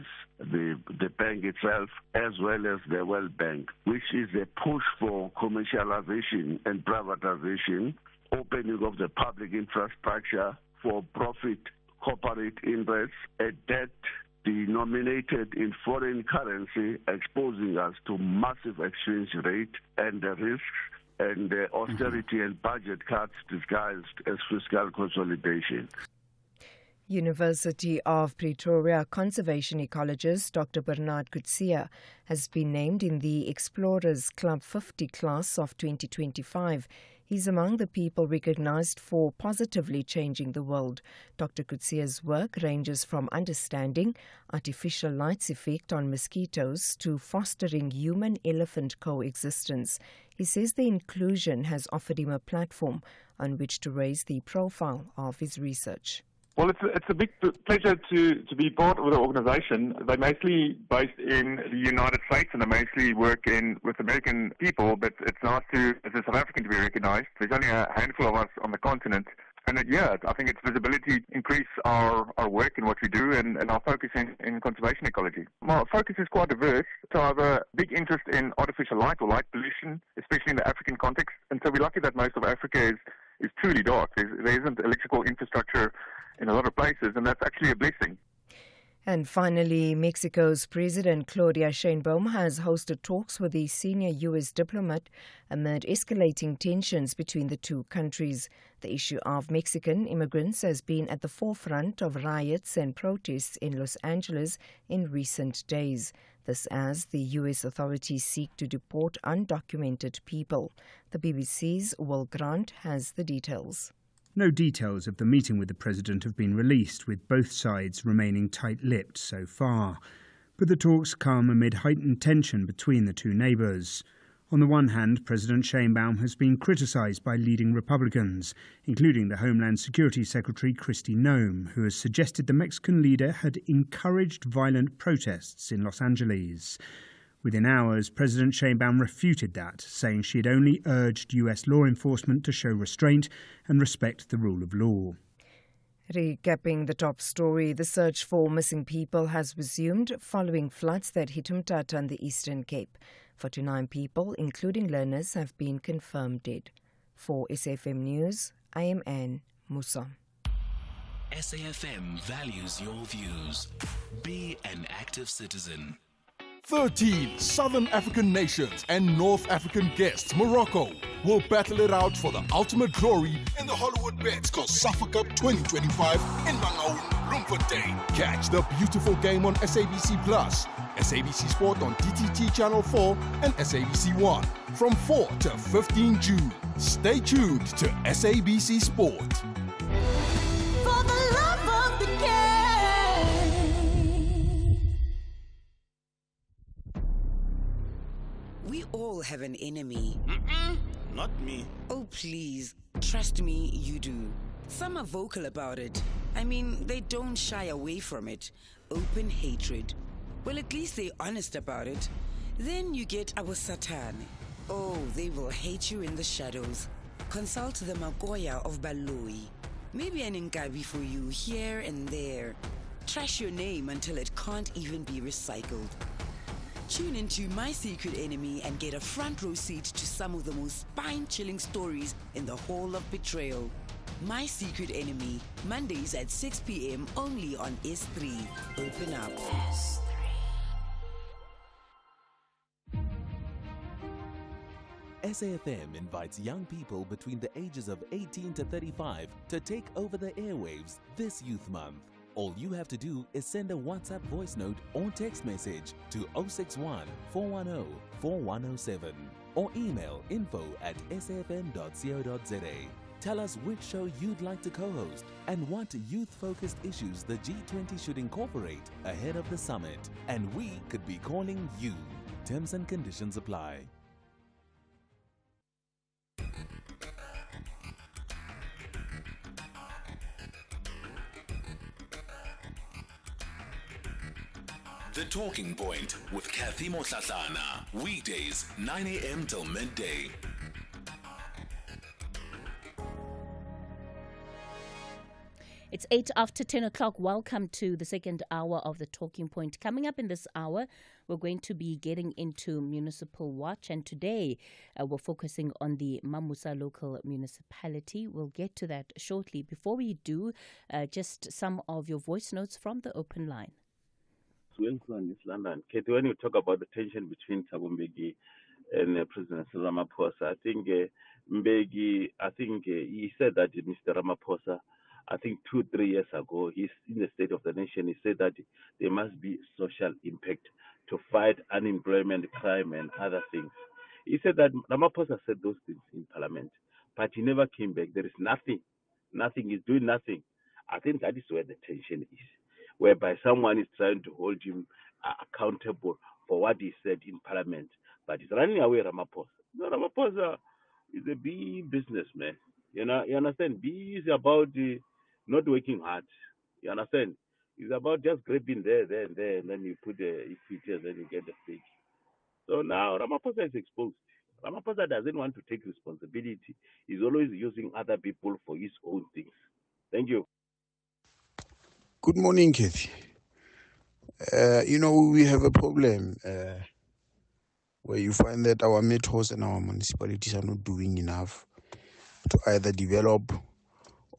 the bank itself as well as the World Bank, which is a push for commercialization and privatization, opening of the public infrastructure for profit corporate interests, a debt denominated in foreign currency, exposing us to massive exchange rate and the risks and austerity and budget cuts disguised as fiscal consolidation. University of Pretoria conservation ecologist Dr. Bernard Coetzee has been named in the Explorers Club 50 class of 2025. He's among the people recognized for positively changing the world. Dr. Coetzee's work ranges from understanding artificial light's effect on mosquitoes to fostering human-elephant coexistence. He says the inclusion has offered him a platform on which to raise the profile of his research. Well, it's a big pleasure to be part of the organization. They're mostly based in the United States and they mostly work with American people, but it's nice as a South African to be recognized. There's only a handful of us on the continent. And I think its visibility increase our work and what we do and our focus in conservation ecology. My focus is quite diverse, so I have a big interest in artificial light or light pollution, especially in the African context. And so we're lucky that most of Africa is truly dark. There isn't electrical infrastructure in a lot of places, and that's actually a blessing. And finally, Mexico's President Claudia Sheinbaum has hosted talks with the senior U.S. diplomat amid escalating tensions between the two countries. The issue of Mexican immigrants has been at the forefront of riots and protests in Los Angeles in recent days. This as the U.S. authorities seek to deport undocumented people. The BBC's Will Grant has the details. No details of the meeting with the president have been released, with both sides remaining tight-lipped so far. But the talks come amid heightened tension between the two neighbours. On the one hand, President Sheinbaum has been criticised by leading Republicans, including the Homeland Security Secretary Kristi Noem, who has suggested the Mexican leader had encouraged violent protests in Los Angeles. Within hours, President Sheinbaum refuted that, saying she had only urged U.S. law enforcement to show restraint and respect the rule of law. Recapping the top story, the search for missing people has resumed following floods that hit Umtata and the Eastern Cape. 49 people, including learners, have been confirmed dead. For SAFM News, I am Anne Musa. SAFM values your views. Be an active citizen. 13 Southern African nations and North African guests, Morocco, will battle it out for the ultimate glory in the Hollywood Bets COSAFA Cup 2025 in Mangaung, Bloemfontein. Catch the beautiful game on SABC Plus, SABC Sport on DTT Channel 4 and SABC 1 from 4 to 15 June. Stay tuned to SABC Sport. For the love of the game. We all have an enemy. Not me. Oh, please. Trust me, you do. Some are vocal about it. I mean, they don't shy away from it. Open hatred. Well, at least they're honest about it. Then you get our Satan. Oh, they will hate you in the shadows. Consult the Magoya of Baloi. Maybe an Nkabi for you here and there. Trash your name until it can't even be recycled. Tune into My Secret Enemy and get a front row seat to some of the most spine-chilling stories in the Hall of Betrayal. My Secret Enemy, Mondays at 6 p.m. only on S3. Open up. SAFM invites young people between the ages of 18 to 35 to take over the airwaves this Youth Month. All you have to do is send a WhatsApp voice note or text message to 061 410 4107 or email info@safm.co.za. Tell us which show you'd like to co-host and what youth-focused issues the G20 should incorporate ahead of the summit. And we could be calling you. Terms and conditions apply. The Talking Point with Cathy Mohlahlana. Weekdays, 9 a.m. till midday. It's 8 after 10 o'clock. Welcome to the second hour of the Talking Point. Coming up in this hour, we're going to be getting into Municipal Watch. And today, we're focusing on the Mamusa local municipality. We'll get to that shortly. Before we do, just some of your voice notes from the open line. In East London. Cathy, when you talk about the tension between Thabo Mbeki and President Ramaphosa, I think Mbeki, he said that Mr. Ramaphosa, I think 2-3 years ago, he's in the State of the Nation, he said that there must be social impact to fight unemployment, crime, and other things. He said that Ramaphosa said those things in Parliament, but he never came back. There is nothing. He's doing nothing. I think that is where the tension is, whereby someone is trying to hold him accountable for what he said in Parliament, but he's running away Ramaphosa. No, Ramaphosa is a big businessman. You understand? B is about not working hard. You understand? It's about just grabbing there, and then you put the equity, and then you get the stake. So now Ramaphosa is exposed. Ramaphosa doesn't want to take responsibility. He's always using other people for his own things. Thank you. Good morning, Cathy. We have a problem where you find that our metros and our municipalities are not doing enough to either develop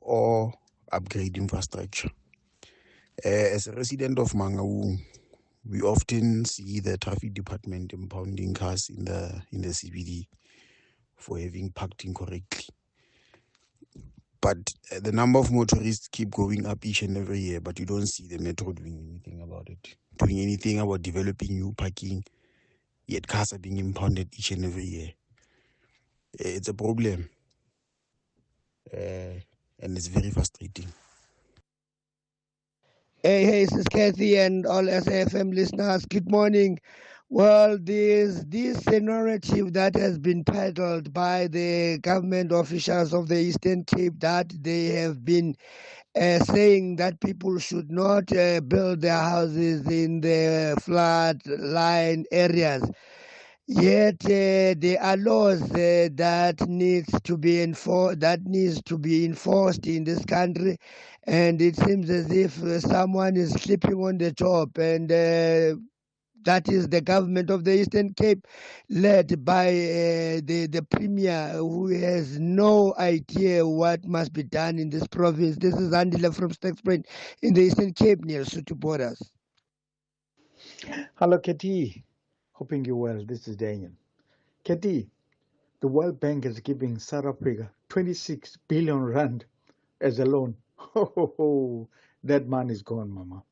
or upgrade infrastructure. As a resident of Mangaung, we often see the traffic department impounding cars in the CBD for having parked incorrectly. But the number of motorists keep going up each and every year, but you don't see the metro doing anything about it, doing anything about developing new parking, yet cars are being impounded each and every year. It's a problem, and it's very frustrating. Hey, this is Cathy and all SAFM listeners. Good morning. Well, this narrative that has been peddled by the government officials of the Eastern Cape, that they have been saying that people should not build their houses in the flood line areas. Yet there are laws that needs to be enforced in this country, and it seems as if someone is sleeping on the job, and that is the government of the Eastern Cape, led by the Premier, who has no idea what must be done in this province. This is Andile from Stagsbrain in the Eastern Cape near Lesotho borders. Hello, Cathy. Hoping you're well. This is Daniel. Cathy, the World Bank is giving South Africa 26 billion rand as a loan. That money is gone, Mama.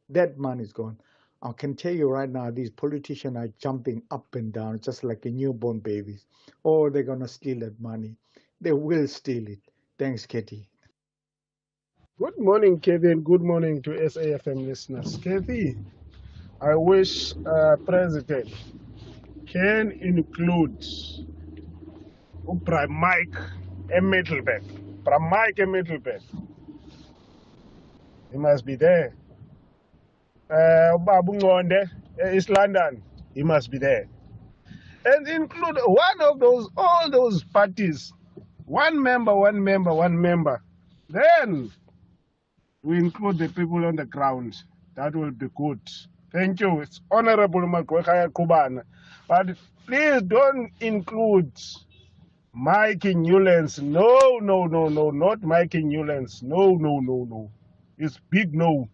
That money is gone. I can tell you right now, these politicians are jumping up and down just like a newborn babies. Oh, they're going to steal that money. They will steal it. Thanks, Cathy. Good morning, Cathy, and good morning to SAFM listeners. Cathy, I wish President can include Prime Mike and Middleburg. Prime Mike and Middleburg. He must be there. Babu Ngonde, East London, he must be there. And include all those parties. One member. Then we include the people on the ground. That will be good. Thank you. It's Honorable Makwekaya Kubana. But please don't include Mike Newlands. No, not Mike Newlands. No. It's big no.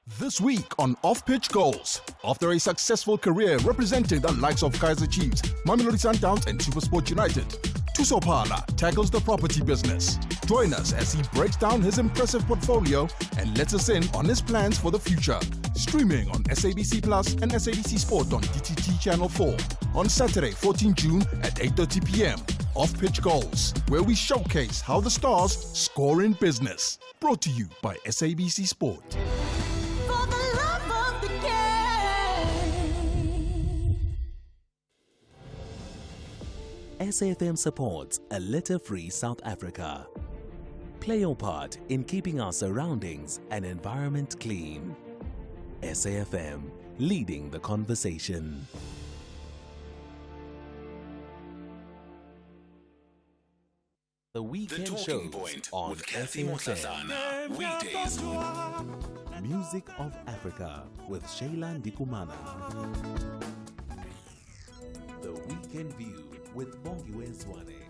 This week on Off Pitch Goals, after a successful career representing the likes of Kaizer Chiefs, Mamelodi Sundowns and SuperSport United, Tusopala tackles the property business. Join us as he breaks down his impressive portfolio and lets us in on his plans for the future. Streaming on SABC Plus and SABC Sport on DTT Channel 4 on Saturday, 14 June at 8:30 p.m. Off Pitch Goals, where we showcase how the stars score in business. Brought to you by SABC Sport. SAFM supports a litter-free South Africa. Play your part in keeping our surroundings and environment clean. SAFM, leading the conversation. The Weekend Talking Shows Point on with Cathy SAFM. Mohlahlana. Weekdays. Music of Africa with Shayla Ndikumana. The Weekend View with Bongiwe Zwane.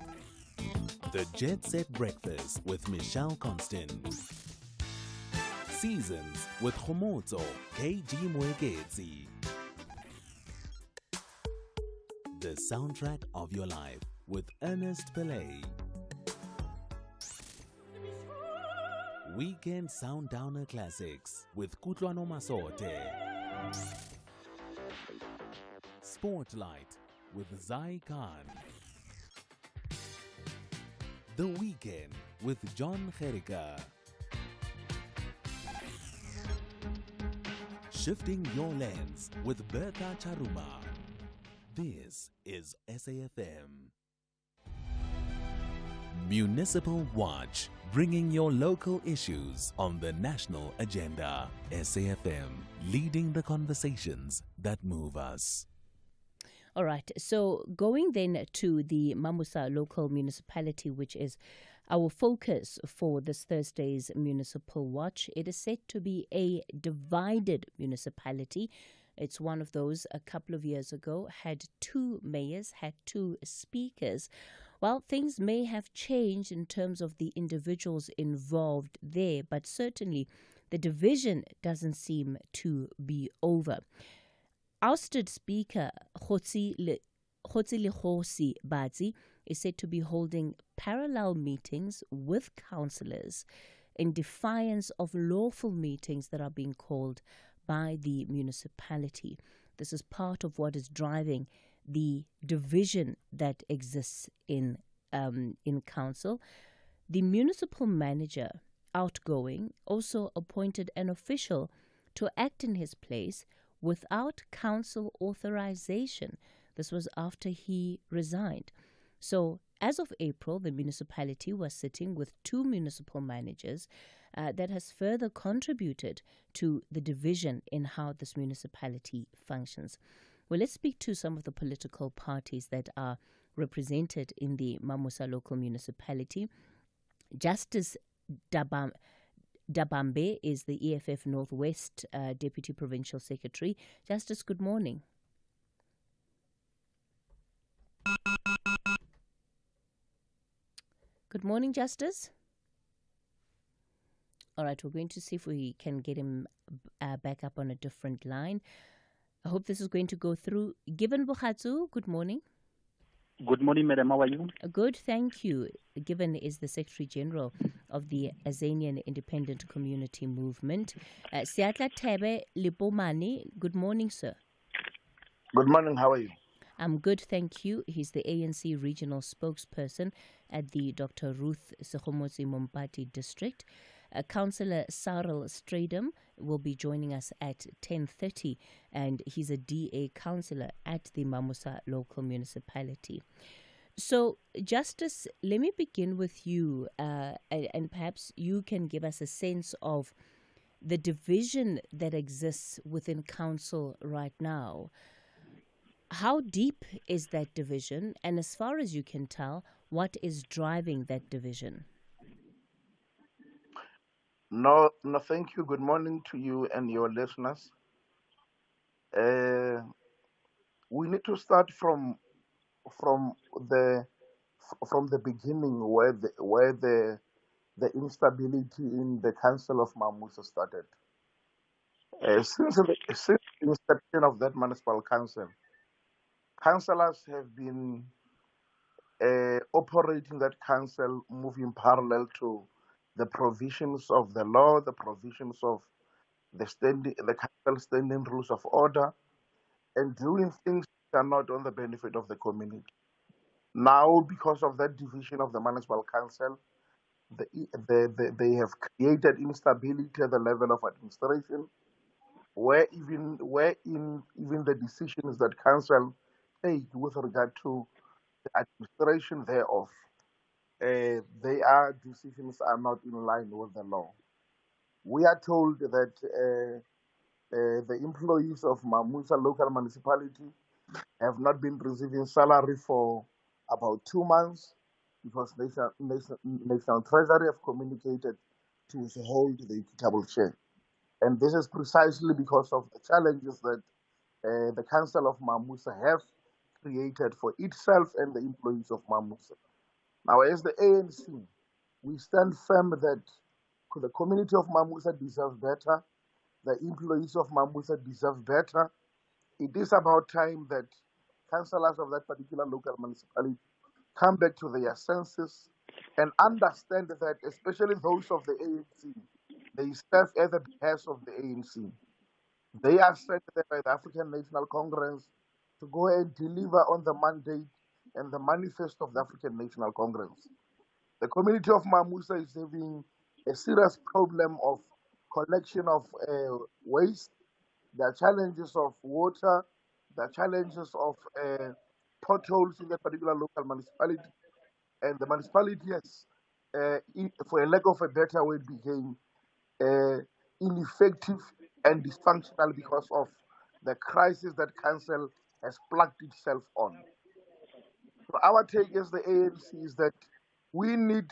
The Jet Set Breakfast with Michelle Constant. Seasons with Khomotso KG Mwekezi. The Soundtrack of Your Life with Ernest Pillay. Weekend Soundowner Classics with Kutlwano Masote. Spotlight with Zai Khan. The Weekend with John Gerika. Shifting Your Lens with Bertha Charuma. This is SAFM. Municipal Watch, bringing your local issues on the national agenda. SAFM, leading the conversations that move us. All right, so going then to the Mamusa local municipality, which is our focus for this Thursday's Municipal Watch. It is said to be a divided municipality. It's one of those a couple of years ago had two mayors, had two speakers. Well, things may have changed in terms of the individuals involved there, but certainly the division doesn't seem to be over. Ousted Speaker Khotsi Lekgosi Batsi is said to be holding parallel meetings with councillors in defiance of lawful meetings that are being called by the municipality. This is part of what is driving the division that exists in council. The municipal manager, outgoing, also appointed an official to act in his place without council authorization. This was after he resigned. So as of April, the municipality was sitting with two municipal managers. That has further contributed to the division in how this municipality functions. Well, let's speak to some of the political parties that are represented in the Mamusa local municipality. Justice Dabambe is the EFF Northwest Deputy Provincial Secretary. Justice, good morning. Good morning, Justice. All right, we're going to see if we can get him back up on a different line. I hope this is going to go through. Given Bukhatsu, good morning. Good morning, madam. How are you? Good, thank you. Given is the Secretary General of the Azanian Independent Community Movement. Siatla Tebe Lipomani, good morning, sir. Good morning, how are you? I'm good, thank you. He's the ANC regional spokesperson at the Dr. Ruth Sekgomotsi Mompati district. Councillor Cyril Stradum will be joining us at 10:30, and he's a DA councillor at the Mamusa local municipality. So, Justice, let me begin with you, and perhaps you can give us a sense of the division that exists within council right now. How deep is that division, and as far as you can tell, what is driving that division? No, thank you. Good morning to you and your listeners. We need to start from the beginning, where the instability in the Council of Mamusa started. Since the inception of that municipal council, councillors have been operating that council, moving parallel to the provisions of the law, the provisions of the council standing rules of order, and doing things that are not on the benefit of the community. Now, because of that division of the municipal council, they have created instability at the level of administration, where even the decisions that council take with regard to the administration thereof, decisions are not in line with the law. We are told that the employees of Mamusa local municipality have not been receiving salary for about 2 months because National Treasury have communicated to withhold the equitable share. And this is precisely because of the challenges that the Council of Mamusa have created for itself and the employees of Mamusa. Now, as the ANC, we stand firm that the community of Mamusa deserves better, the employees of Mamusa deserve better. It is about time that councillors of that particular local municipality come back to their senses and understand that, especially those of the ANC, they serve at the behest of the ANC. They are sent there by the African National Congress to go and deliver on the mandate and the manifesto of the African National Congress. The community of Mamusa is having a serious problem of collection of waste. There are challenges of water, there are challenges of potholes in that particular local municipality. And the municipality, yes, for a lack of a better word, became ineffective and dysfunctional because of the crisis that council has plugged itself on. So our take as the ANC is that we need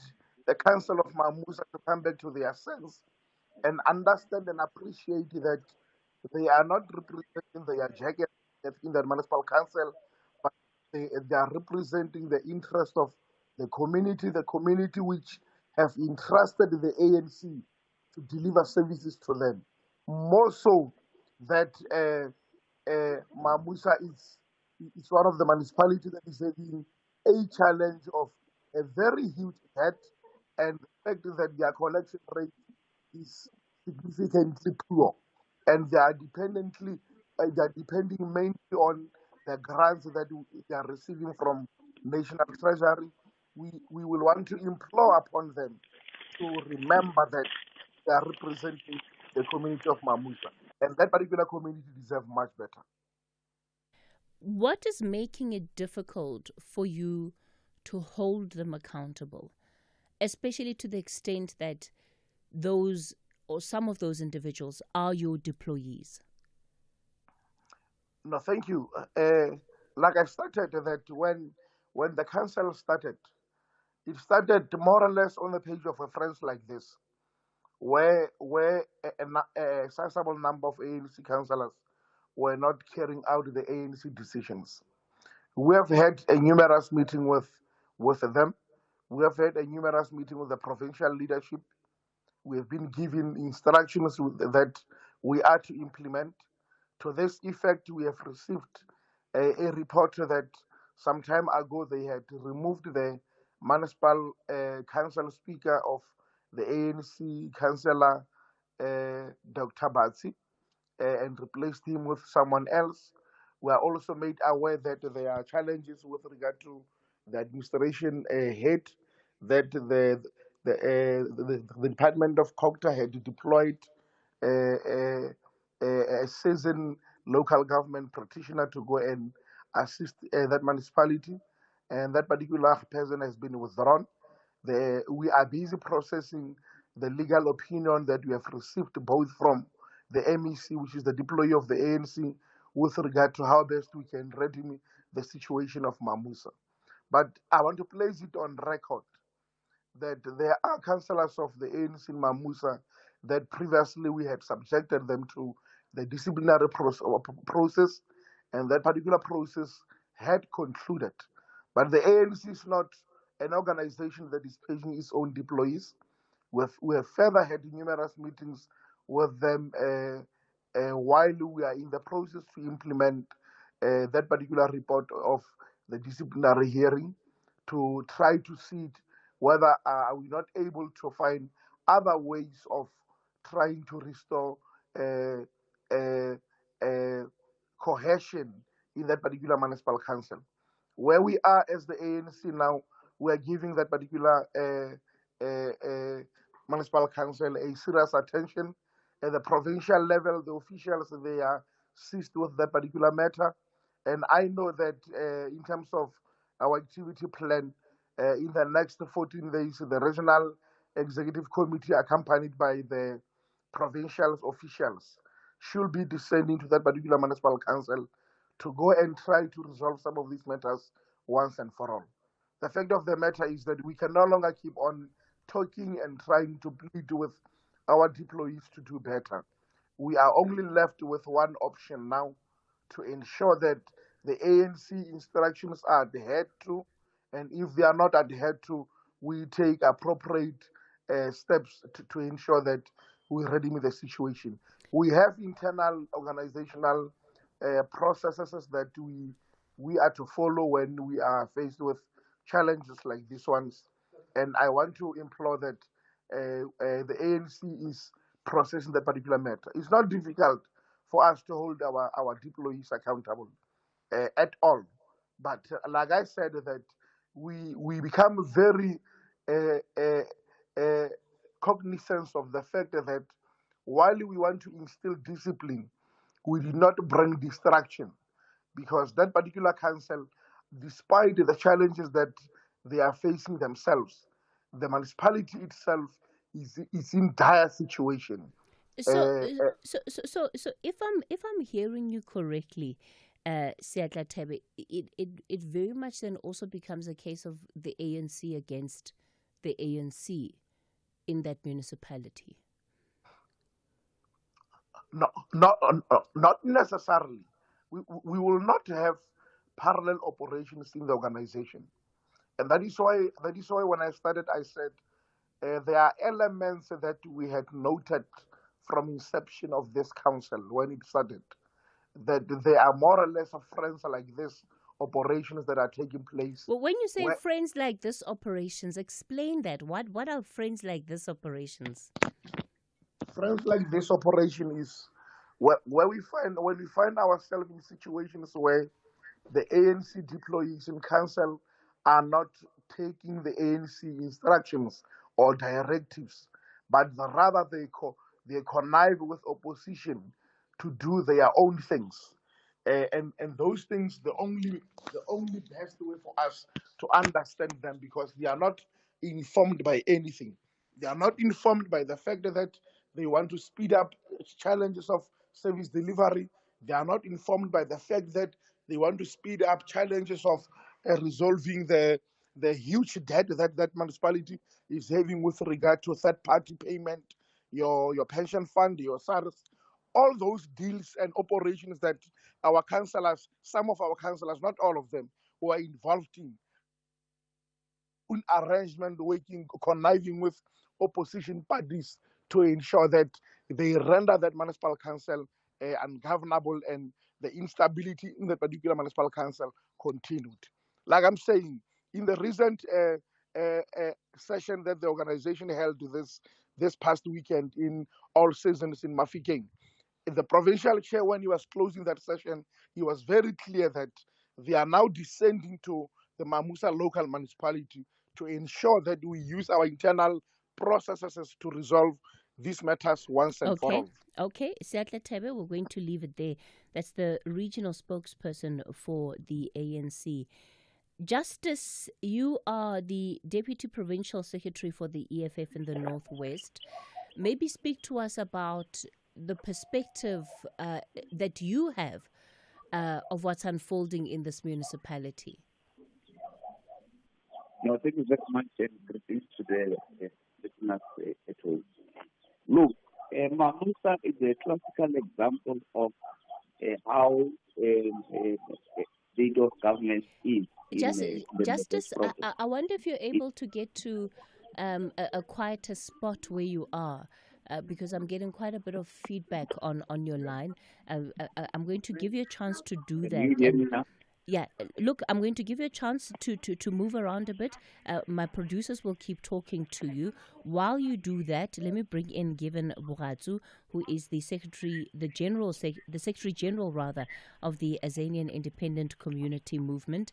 the Council of Mamusa to come back to their sense and understand and appreciate that they are not representing their jacket in the municipal council, but they are representing the interest of the community which have entrusted the ANC to deliver services to them. More so that Mamusa is one of the municipalities that is having a challenge of a very huge debt, and the fact that their collection rate is significantly poor, and they are depending mainly on the grants that they are receiving from National Treasury. We will want to implore upon them to remember that they are representing the community of Mamusa, and that particular community deserves much better. What is making it difficult for you to hold them accountable, especially to the extent that those or some of those individuals are your deployees? No, thank you. Like I started that when the council started, it started more or less on the page of a friends like this, where a sizable number of ANC councillors were not carrying out the ANC decisions. We have had a numerous meeting with them. We have had a numerous meeting with the provincial leadership. We have been given instructions that we are to implement. To this effect, we have received a report that some time ago they had removed the municipal council speaker of the ANC councillor, Dr. Batsi, and replaced him with someone else. We are also made aware that there are challenges with regard to the administration head, that the Department of Cocta had deployed a seasoned local government practitioner to go and assist that municipality, and that particular person has been withdrawn. We are busy processing the legal opinion that we have received both from the MEC, which is the deployee of the ANC, with regard to how best we can redeem the situation of Mamusa. But I want to place it on record that there are councillors of the ANC in Mamusa that previously we had subjected them to the disciplinary process, and that particular process had concluded. But the ANC is not an organization that is paying its own deployees. We have further had numerous meetings with them while we are in the process to implement that particular report of the disciplinary hearing, to try to see whether are we not able to find other ways of trying to restore cohesion in that particular municipal council. Where we are as the ANC now, we are giving that particular municipal council a serious attention. At the provincial level, the officials, they are seized with that particular matter. And I know that in terms of our activity plan, in the next 14 days, the regional executive committee, accompanied by the provincial officials, should be descending to that particular municipal council to go and try to resolve some of these matters once and for all. The fact of the matter is that we can no longer keep on talking and trying to plead with our deployees to do better. We are only left with one option now, to ensure that the ANC instructions are adhered to, and if they are not adhered to, we take appropriate steps to ensure that we redeem the situation. We have internal organizational processes that we are to follow when we are faced with challenges like these ones. And I want to implore that the ANC is processing that particular matter. It's not difficult for us to hold our deployees accountable at all. But like I said, that we become very cognizant of the fact that while we want to instill discipline, we did not bring distraction, because that particular council, despite the challenges that they are facing themselves, the municipality itself is in dire situation. So if I'm hearing you correctly, Seatla Tebe, it very much then also becomes a case of the ANC against the ANC in that municipality. No, not necessarily. We will not have parallel operations in the organization, and that is why when I started, I said there are elements that we had noted from inception of this council when it started, that there are more or less of friends like this operations that are taking place. Well, when you say friends like this operations, explain that. What are friends like this operations? Friends like this operation is when we find ourselves in situations where the ANC deployees in council are not taking the ANC instructions or directives, but rather they connive with opposition to do their own things. And those things, the only best way for us to understand them, because they are not informed by anything. They are not informed by the fact that they want to speed up challenges of service delivery. They are not informed by the fact that they want to speed up challenges of resolving the huge debt that municipality is having with regard to third-party payment, your pension fund, your SARS, all those deals and operations that our councillors, some of our councillors, not all of them, who are involved in arrangement, working, conniving with opposition parties to ensure that they render that municipal council ungovernable and the instability in the particular municipal council continued. Like I'm saying, in the recent session that the organization held this past weekend in All Seasons in Mafikeng, the provincial chair, when he was closing that session, he was very clear that they are now descending to the Mamusa local municipality to ensure that we use our internal processes to resolve these matters once and for all. Okay, Seatla Tebe, we're going to leave it there. That's the regional spokesperson for the ANC. Justice, you are the Deputy Provincial Secretary for the EFF in the Northwest. Maybe speak to us about the perspective that you have of what's unfolding in this municipality. No, thank you very much, and greetings to the listeners at home. Look, Mamusa is a classical example of how state of government is. Justice, I wonder if you're able to get to a quieter spot where you are. because I'm getting quite a bit of feedback on your line. I'm going to give you a chance to do that. Can you hear me now? Yeah, look, I'm going to give you a chance to move around a bit. My producers will keep talking to you. While you do that, let me bring in Given Boratsu, who is the Secretary General of the Azanian Independent Community Movement.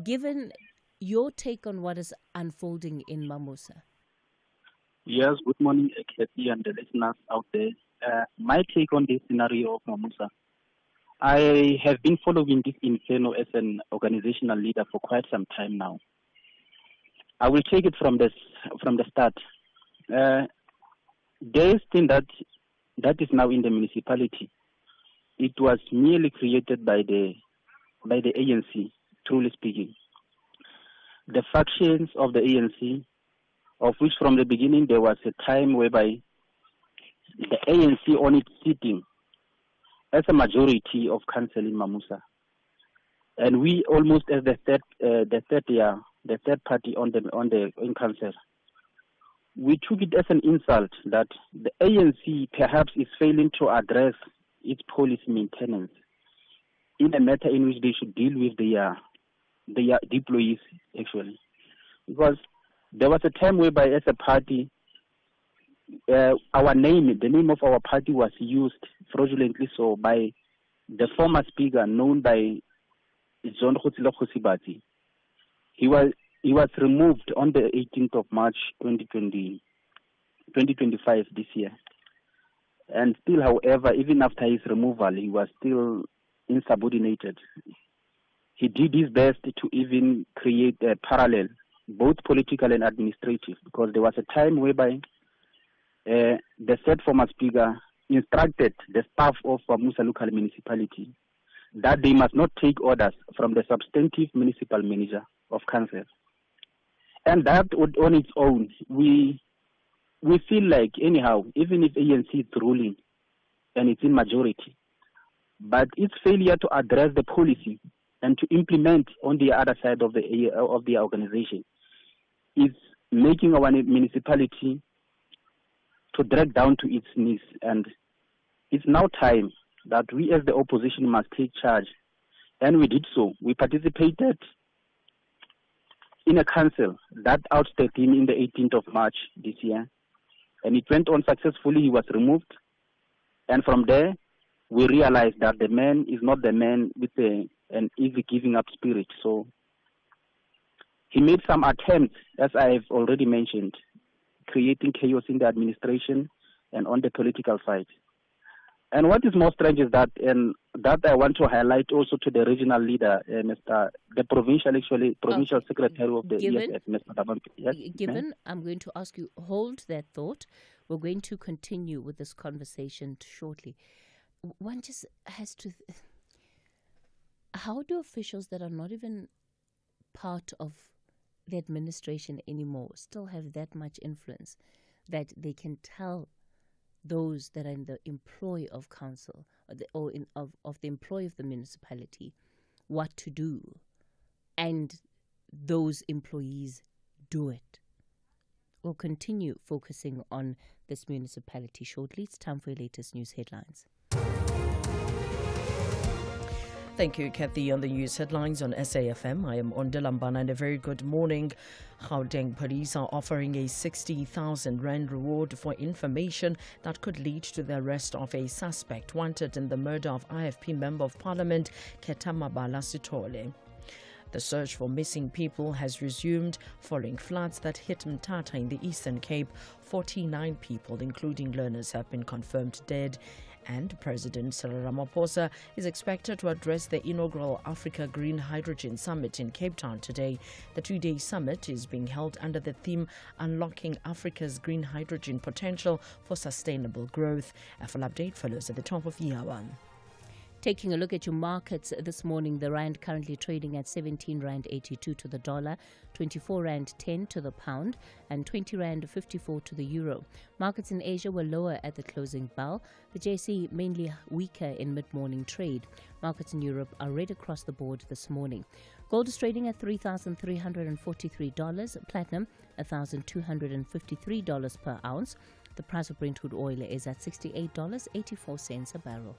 Given your take on what is unfolding in Mamusa. Yes, good morning, Cathy and the listeners out there. My take on this scenario of Mamusa. I have been following this inferno as an organizational leader for quite some time now. I will take it from the start. There is thing that is now in the municipality. It was merely created by the ANC, truly speaking. The factions of the ANC, of which from the beginning there was a time whereby the ANC on its sitting as a majority of council in Mamusa, and we almost as the third party in council. We took it as an insult that the ANC perhaps is failing to address its policy maintenance in a matter in which they should deal with their deployees actually, because there was a time whereby as a party, the name of our party was used fraudulently so by the former speaker known by John Khosibati. He was removed on the 18th of March 2025 this year. And still, however, even after his removal, he was still insubordinated. He did his best to even create a parallel, both political and administrative, because there was a time whereby the said former speaker instructed the staff of Mamusa local municipality that they must not take orders from the substantive municipal manager of council. And that on its own, we feel like anyhow, even if ANC is ruling and it's in majority, but its failure to address the policy and to implement on the other side of the organization is making our municipality to drag down to its knees. And it's now time that we as the opposition must take charge. And we did so. We participated in a council that ousted him in the 18th of March this year. And it went on successfully. He was removed. And from there, we realized that the man is not the man with an easy giving up spirit. So he made some attempts, as I have already mentioned, creating chaos in the administration and on the political side. And what is more strange is that, and that I want to highlight also to the regional leader, the provincial secretary of the EFF, Mr. Dabampi. Yes, Given, I'm going to ask you, hold that thought. We're going to continue with this conversation shortly. One just has to... How do officials that are not even part of the administration anymore still have that much influence that they can tell those that are in the employ of council of the employ of the municipality what to do, and those employees do it? We'll continue focusing on this municipality shortly. It's time for your latest news headlines. Thank you, Cathy. On the news headlines on SAFM, I am Ondilambana, and a very good morning. Gauteng police are offering a 60,000 rand reward for information that could lead to the arrest of a suspect wanted in the murder of IFP Member of Parliament Cathy Mohlahlana. The search for missing people has resumed following floods that hit Mthatha in the Eastern Cape. 49 people, including learners, have been confirmed dead. And President Cyril Ramaphosa is expected to address the inaugural Africa Green Hydrogen Summit in Cape Town today. The two-day summit is being held under the theme Unlocking Africa's Green Hydrogen Potential for Sustainable Growth. A full update follows at the top of the hour. Taking a look at your markets this morning, the rand currently trading at 17 rand 82 to the dollar, 24 rand 10 to the pound, and 20 rand 54 to the euro. Markets in Asia were lower at the closing bell. The JSE mainly weaker in mid-morning trade. Markets in Europe are red across the board this morning. Gold is trading at $3,343, platinum $1,253 per ounce. The price of Brentwood oil is at $68.84 a barrel.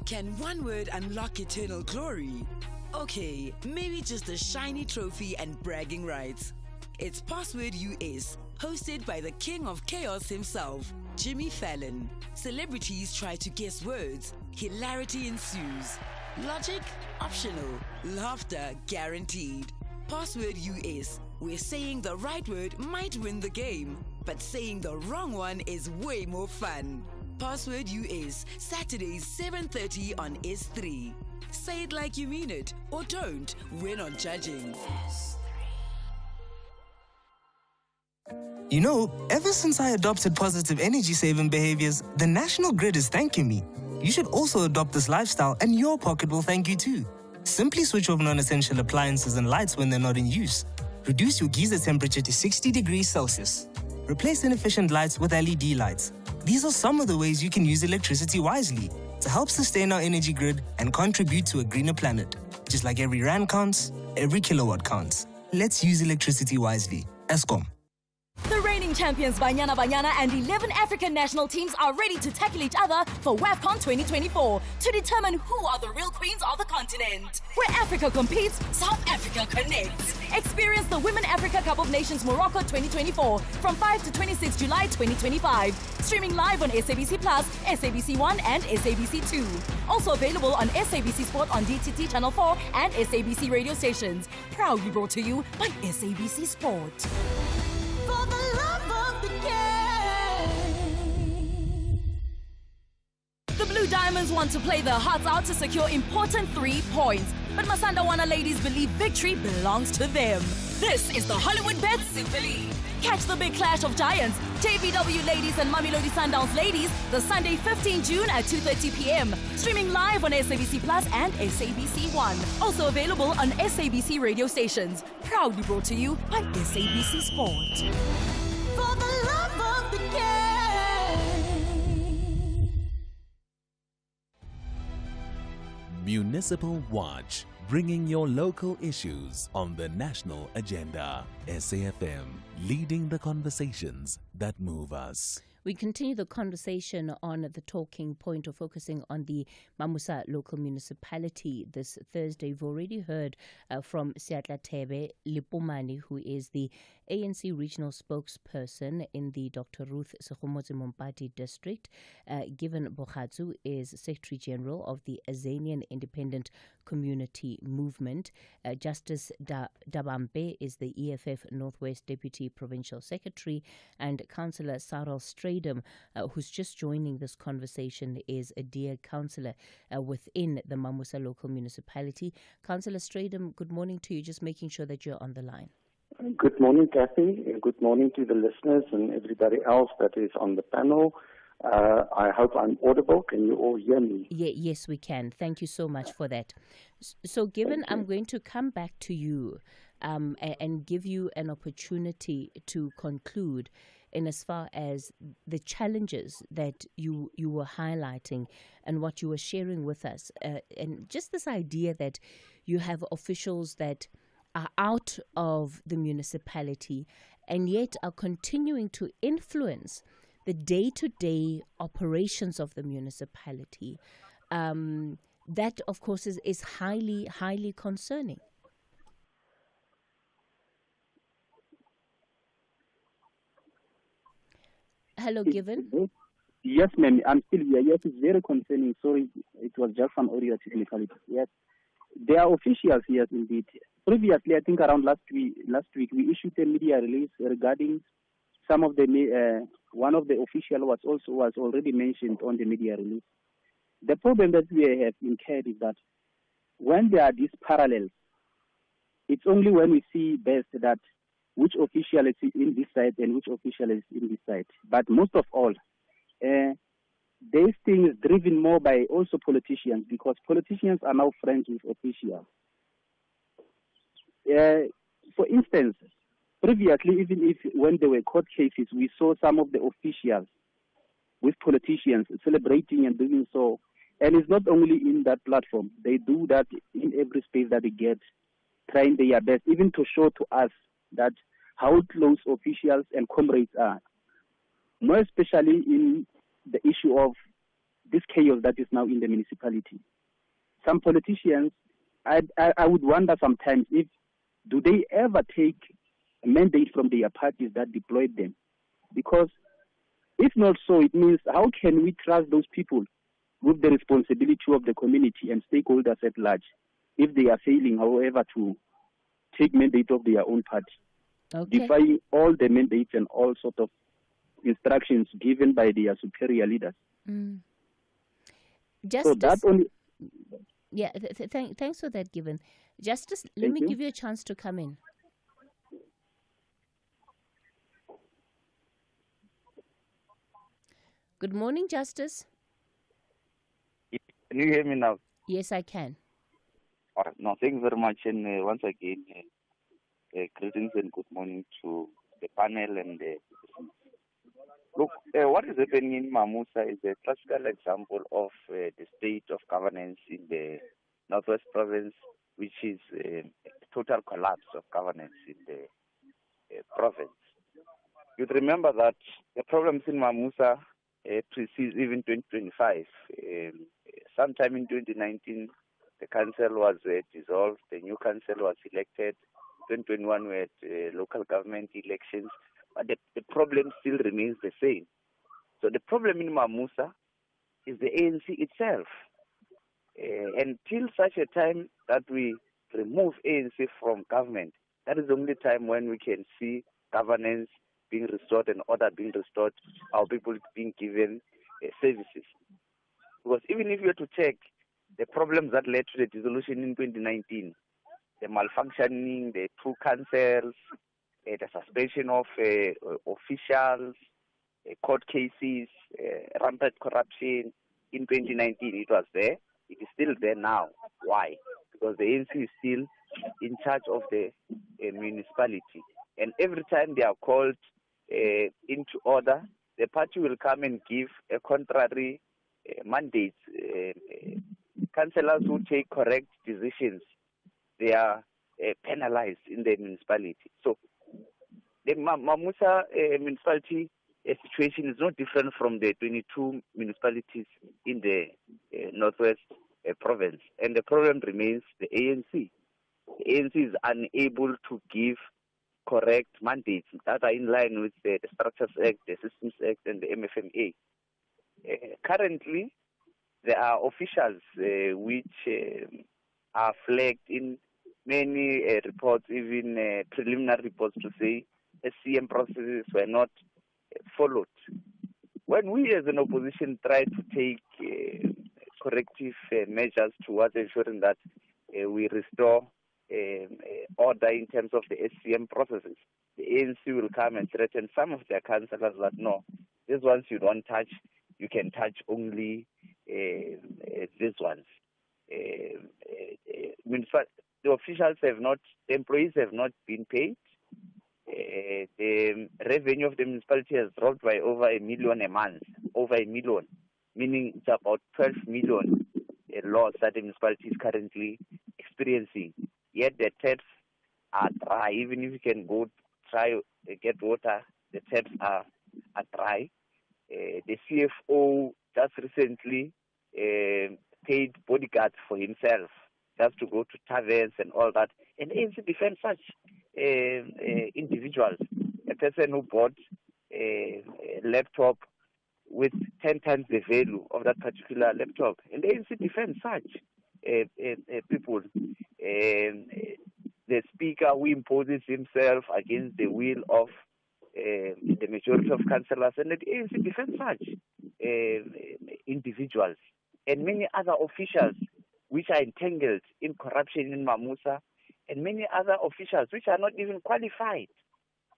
Can one word unlock eternal glory? Okay, maybe just a shiny trophy and bragging rights. It's Password US, hosted by the king of chaos himself, Jimmy Fallon. Celebrities try to guess words. Hilarity ensues. Logic? Optional. Laughter guaranteed. Password US, where saying the right word might win the game, but saying the wrong one is way more fun. Password US, Saturdays 7:30 on S3. Say it like you mean it, or don't. We're not judging. You know, ever since I adopted positive energy-saving behaviors, the National Grid is thanking me. You should also adopt this lifestyle, and your pocket will thank you too. Simply switch off non-essential appliances and lights when they're not in use. Reduce your geyser temperature to 60 degrees Celsius. Replace inefficient lights with LED lights. These are some of the ways you can use electricity wisely to help sustain our energy grid and contribute to a greener planet. Just like every rand counts, every kilowatt counts. Let's use electricity wisely. Eskom. The reigning champions Banyana Banyana and 11 African national teams are ready to tackle each other for WAFCON 2024 to determine who are the real queens of the continent. Where Africa competes, South Africa connects. Experience the Women Africa Cup of Nations Morocco 2024 from 5 to 26 July 2025. Streaming live on SABC Plus, SABC 1 and SABC 2. Also available on SABC Sport on DTT Channel 4 and SABC radio stations. Proudly brought to you by SABC Sport. For the love of the game. The Blue Diamonds want to play their hearts out to secure important 3 points. But Masandawana ladies believe victory belongs to them. This is the Hollywood Bet Super League. Catch the big clash of giants, JVW ladies and Mamelodi Sundowns ladies, the Sunday 15 June at 2:30 p.m. Streaming live on SABC Plus and SABC 1. Also available on SABC radio stations. Proudly brought to you by SABC Sport. For the love of the game. Municipal Watch, bringing your local issues on the national agenda. SAFM, leading the conversations that move us. We continue the conversation on the talking point of focusing on the Mamusa local municipality this Thursday. We've already heard from Siatla Tebe Lipumani, who is the ANC regional spokesperson in the Dr. Ruth Sekgomotse Mompati district. Given Bogatsu is Secretary General of the Azanian Independent Community Movement. Justice Dabambe is the EFF Northwest Deputy Provincial Secretary, and Councillor Sarel Stradum, who's just joining this conversation, is a dear councillor within the Mamusa local municipality. Councillor Stradum, good morning to you, just making sure that you're on the line. Good morning, Cathy, and good morning to the listeners and everybody else that is on the panel. I hope I'm audible. Can you all hear me? Yes, we can. Thank you so much for that. So given I'm going to come back to you and give you an opportunity to conclude in as far as the challenges that you were highlighting and what you were sharing with us, and just this idea that you have officials that are out of the municipality and yet are continuing to influence the day-to-day operations of the municipality. That, of course, is highly, highly concerning. Hello, Given? Yes, ma'am. I'm still here. Yes, it's very concerning. Sorry, it was just some audio technicality. Yes, there are officials, yes, indeed. Previously, I think around last week, we issued a media release regarding some of the one of the officials was already mentioned on the media release. The problem that we have incurred is that when there are these parallels, it's only when we see best that which official is in this side and which official is in this side. But most of all, this thing is driven more by also politicians, because politicians are now friends with officials. For instance, previously, even if when there were court cases, we saw some of the officials with politicians celebrating and doing so. And it's not only in that platform. They do that in every space that they get, trying their best, even to show to us that how close officials and comrades are. more especially in the issue of this chaos that is now in the municipality. Some politicians, I would wonder sometimes if do they ever take a mandate from their parties that deployed them? Because if not so, it means how can we trust those people with the responsibility of the community and stakeholders at large if they are failing, however, to take mandate of their own party, defying all the mandates and all sort of instructions given by their superior leaders. Justice, so that only. Yeah, thanks for that, Given. Justice, let me give you a chance to come in. Good morning, Justice. Can you hear me now? Yes, I can. All right. No, thank you very much. And once again, greetings and good morning to the panel and the look, what is happening in Mamusa is a classical example of the state of governance in the Northwest Province, which is a total collapse of governance in the province. You'd remember that the problems in Mamusa precedes even 2025. Sometime in 2019, the council was dissolved, the new council was elected. 2021, we had local government elections. But the problem still remains the same. So the problem in Mamusa is the ANC itself. Until such a time that we remove ANC from government, that is the only time when we can see governance being restored and order being restored, our people being given services. Because even if you were to check the problems that led to the dissolution in 2019, the malfunctioning, the two councils, the suspension of officials, court cases, rampant corruption in 2019, it was there. It is still there now. Why? Because the ANC is still in charge of the municipality. And every time they are called into order, the party will come and give a contrary mandate. Councillors who take correct decisions, they are penalized in the municipality. So the Mamusa municipality situation is not different from the 22 municipalities in the Northwest province. And the problem remains the ANC. The ANC is unable to give correct mandates that are in line with the Structures Act, the Systems Act, and the MFMA. Currently, there are officials which are flagged in many reports, even preliminary reports, to say SCM processes were not followed. When we as an opposition try to take corrective measures towards ensuring that we restore order in terms of the SCM processes, the ANC will come and threaten some of their councillors that no, these ones you don't touch, you can touch only these ones. The officials have not, the employees have not been paid. The revenue of the municipality has dropped by over 1 million a month, over 1 million, meaning it's about 12 million loss that the municipality is currently experiencing. Yet the taps are dry. Even if you can go try get water, the taps are dry. The CFO just recently paid bodyguards for himself just to go to taverns and all that. And ANC defends such individuals. A person who bought a laptop with 10 times the value of that particular laptop. And the ANC defends such people. The speaker who imposes himself against the will of the majority of councillors, and the ANC defends such individuals. And many other officials which are entangled in corruption in Mamusa, and many other officials which are not even qualified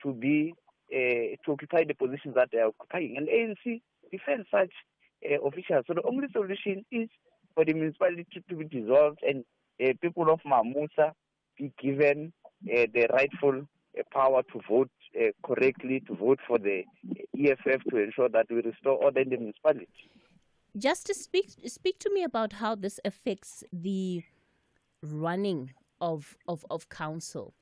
to be to occupy the positions that they are occupying. And ANC defends such officials. So the only solution is for the municipality to be dissolved and people of Mamusa be given the rightful power to vote correctly, to vote for the EFF to ensure that we restore order in the municipality. Just to speak to me about how this affects the running of council,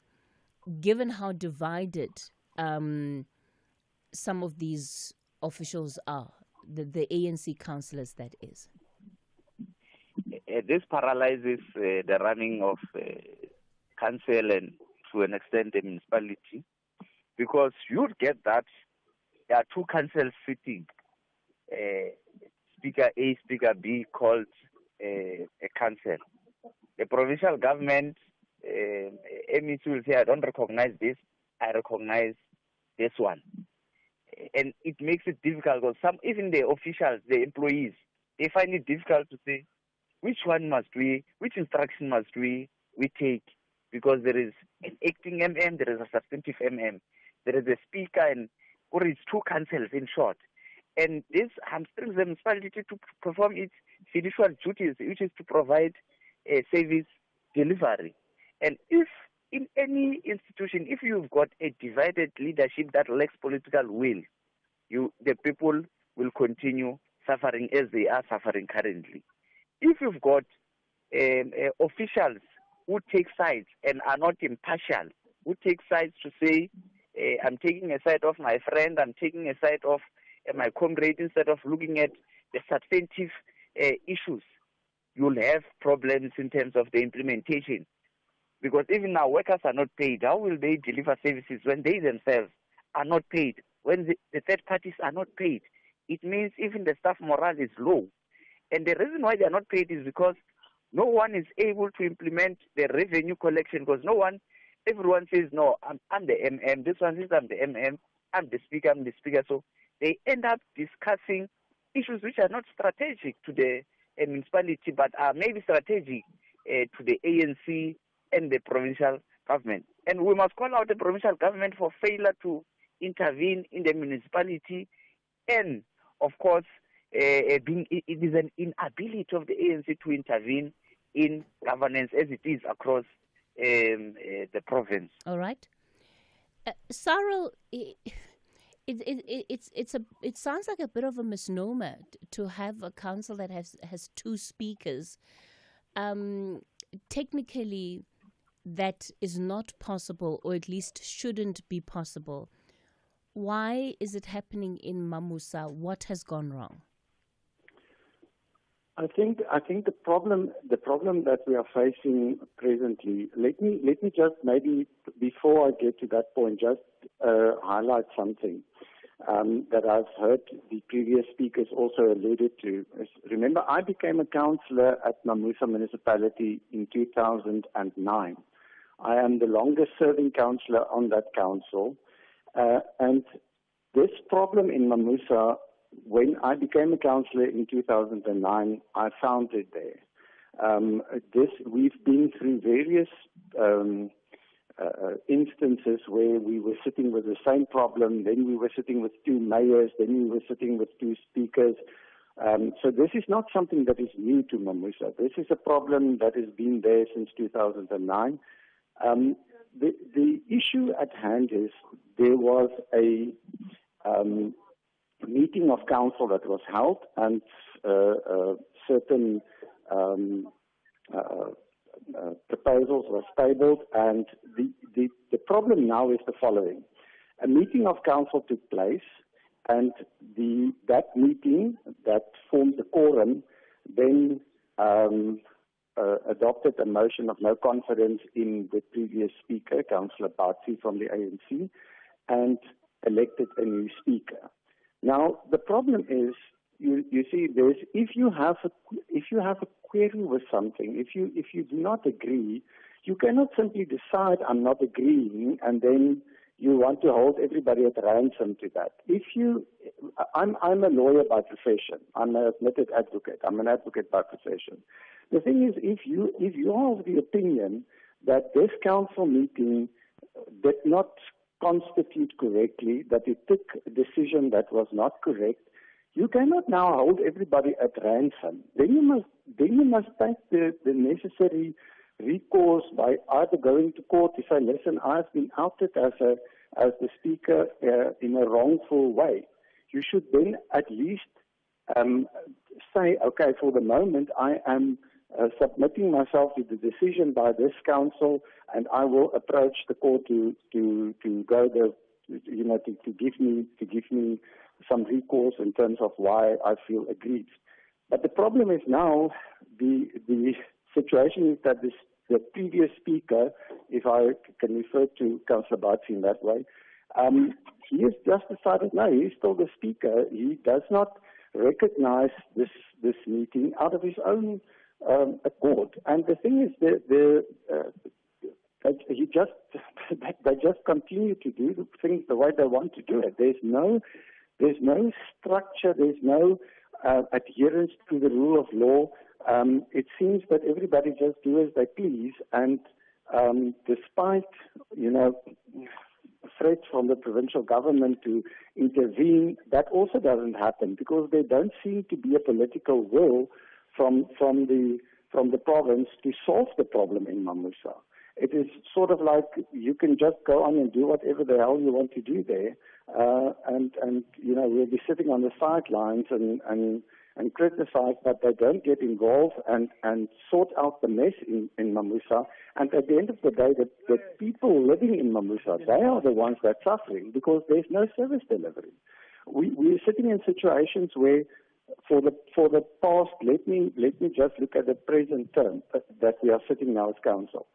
given how divided some of these officials are, the ANC councillors, that is? This paralyzes the running of council and to an extent the municipality, because you'd get that there are two councils sitting, Speaker A, Speaker B, called a council. The provincial government, MEC will say, I don't recognize this, I recognize this one. And it makes it difficult because even the officials, the employees, they find it difficult to say, which instruction must we take? Because there is an acting MM, there is a substantive MM, there is a speaker, or it's two councils in short. And this hamstrings the municipality to perform its fiduciary duties, which is to provide a service delivery. And if in any institution, if you've got a divided leadership that lacks political will, the people will continue suffering as they are suffering currently. If you've got officials who take sides and are not impartial, who take sides to say, I'm taking a side of my friend, I'm taking a side of my comrade, instead of looking at the substantive issues, you'll have problems in terms of the implementation. Because even now, workers are not paid. How will they deliver services when they themselves are not paid? When the third parties are not paid? It means even the staff morale is low. And the reason why they are not paid is because no one is able to implement the revenue collection, because everyone says, no, I'm the MM, this one says I'm the MM, I'm the speaker. So they end up discussing issues which are not strategic to the municipality, but are maybe strategic to the ANC and the provincial government. And we must call out the provincial government for failure to intervene in the municipality, and of course, it is an inability of the ANC to intervene in governance as it is across the province. All right. Cyril, it sounds like a bit of a misnomer to have a council that has two speakers. Technically, that is not possible, or at least shouldn't be possible. Why is it happening in Mamusa? What has gone wrong? I think the problem that we are facing presently. Let me just maybe before I get to that point, just highlight something that I've heard the previous speakers also alluded to. Remember, I became a councillor at Mamusa municipality in 2009. I am the longest serving councillor on that council, and this problem in Mamusa, when I became a councillor in 2009, I found it there. We've been through various instances where we were sitting with the same problem, then we were sitting with two mayors, then we were sitting with two speakers. So this is not something that is new to Mamusa. This is a problem that has been there since 2009. The issue at hand is there was a meeting of council that was held, and certain proposals were tabled, and the problem now is the following. A meeting of council took place, and that meeting that formed the quorum then adopted a motion of no confidence in the previous speaker, Councillor Batsi from the ANC, and elected a new speaker. Now, the problem is, you see, if you have a query with something, if you do not agree, you cannot simply decide I'm not agreeing, and then you want to hold everybody at ransom to that. I'm a lawyer by profession. I'm an admitted advocate. I'm an advocate by profession. The thing is, if you are of the opinion that this council meeting did not constitute correctly, that it took a decision that was not correct, you cannot now hold everybody at ransom. Then you must take the necessary recourse by either going to court to say, listen, I've been outed as the speaker in a wrongful way. You should then at least say, okay, for the moment I am submitting myself to the decision by this council, and I will approach the court to go to give me some recourse in terms of why I feel aggrieved. But the problem is now the situation is that the previous speaker, if I can refer to Councillor Batsi in that way, he has just decided, no, he's still the speaker. He does not recognize this meeting out of his own accord. And the thing is, they just continue to do the things the way they want to do it. There's no structure. There's no adherence to the rule of law. It seems that everybody just do as they please, and despite threats from the provincial government to intervene, that also doesn't happen because there don't seem to be a political will from the province to solve the problem in Mamusa. It is sort of like you can just go on and do whatever the hell you want to do there, and we'll be sitting on the sidelines and criticize, but they don't get involved and sort out the mess in Mamusa. And at the end of the day, the people living in Mamusa, they are the ones that are suffering because there's no service delivery. We're sitting in situations where, for the past, let me just look at the present term that we are sitting now as council.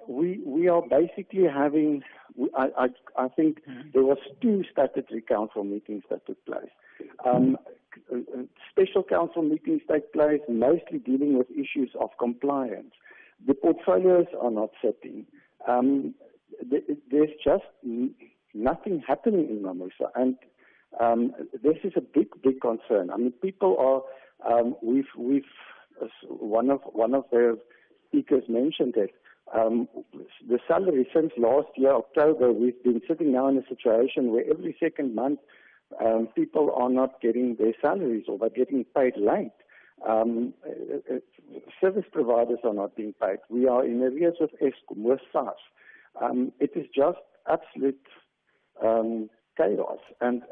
We are basically having, I think there was 2 statutory council meetings that took place. Special council meetings take place, mostly dealing with issues of compliance. The portfolios are not sitting. There's just nothing happening in Mamusa, and this is a big concern. I mean, people are. One of the speakers mentioned it. The salary since last year, October, we've been sitting now in a situation where every second month people are not getting their salaries or they're getting paid late. Service providers are not being paid. We are in arrears with Eskom, with SARS. It is just absolute chaos, and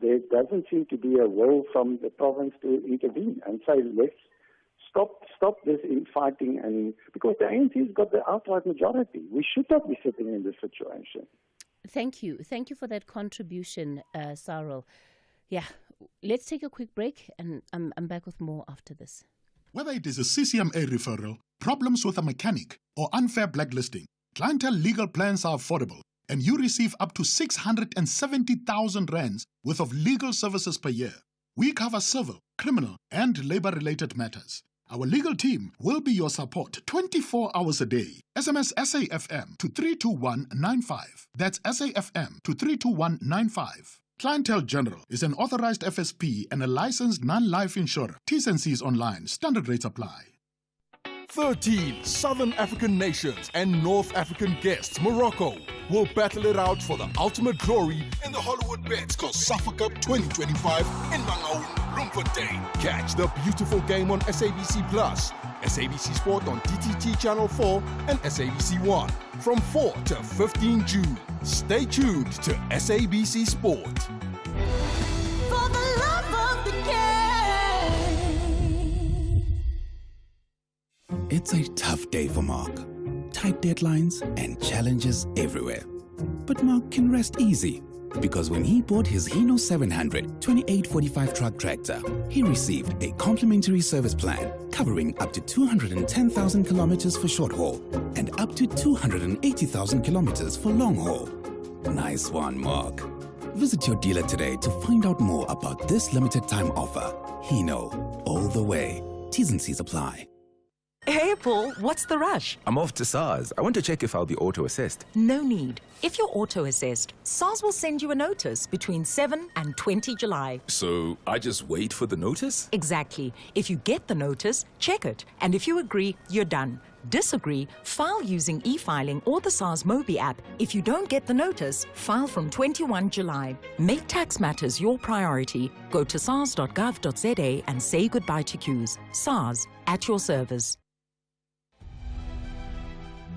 there doesn't seem to be a will from the province to intervene and say, let's stop this infighting, and because the ANC's got the outright majority. We should not be sitting in this situation. Thank you for that contribution, Cyril. Yeah, let's take a quick break, and I'm back with more after this. Whether it is a CCMA referral, problems with a mechanic, or unfair blacklisting, Clientele legal plans are affordable, and you receive up to 670,000 rands worth of legal services per year. We cover civil, criminal, and labor-related matters. Our legal team will be your support 24 hours a day. SMS SAFM to 32195. That's SAFM to 32195. Clientele General is an authorized FSP and a licensed non-life insurer. T's and C's online. Standard rates apply. 13 Southern African nations and North African guests, Morocco, will battle it out for the ultimate glory in the Hollywood Bets COSAFA Cup 2025 in Mangaung, Bloemfontein. Catch the beautiful game on SABC Plus, SABC Sport on TTT Channel 4 and SABC 1 from 4 to 15 June. Stay tuned to SABC Sport. For the love of the game. It's a tough day for Mark. Tight deadlines and challenges everywhere. But Mark can rest easy because when he bought his Hino 700 2845 truck tractor, he received a complimentary service plan covering up to 210,000 kilometers for short haul and up to 280,000 kilometers for long haul. Nice one, Mark. Visit your dealer today to find out more about this limited time offer. Hino, all the way. T's and C's apply. Hey, Paul, what's the rush? I'm off to SARS. I want to check if I'll be auto-assessed. No need. If you're auto-assessed, SARS will send you a notice between 7 and 20 July. So I just wait for the notice? Exactly. If you get the notice, check it. And if you agree, you're done. Disagree, file using e-filing or the SARS Mobi app. If you don't get the notice, file from 21 July. Make tax matters your priority. Go to sars.gov.za and say goodbye to queues. SARS, at your service.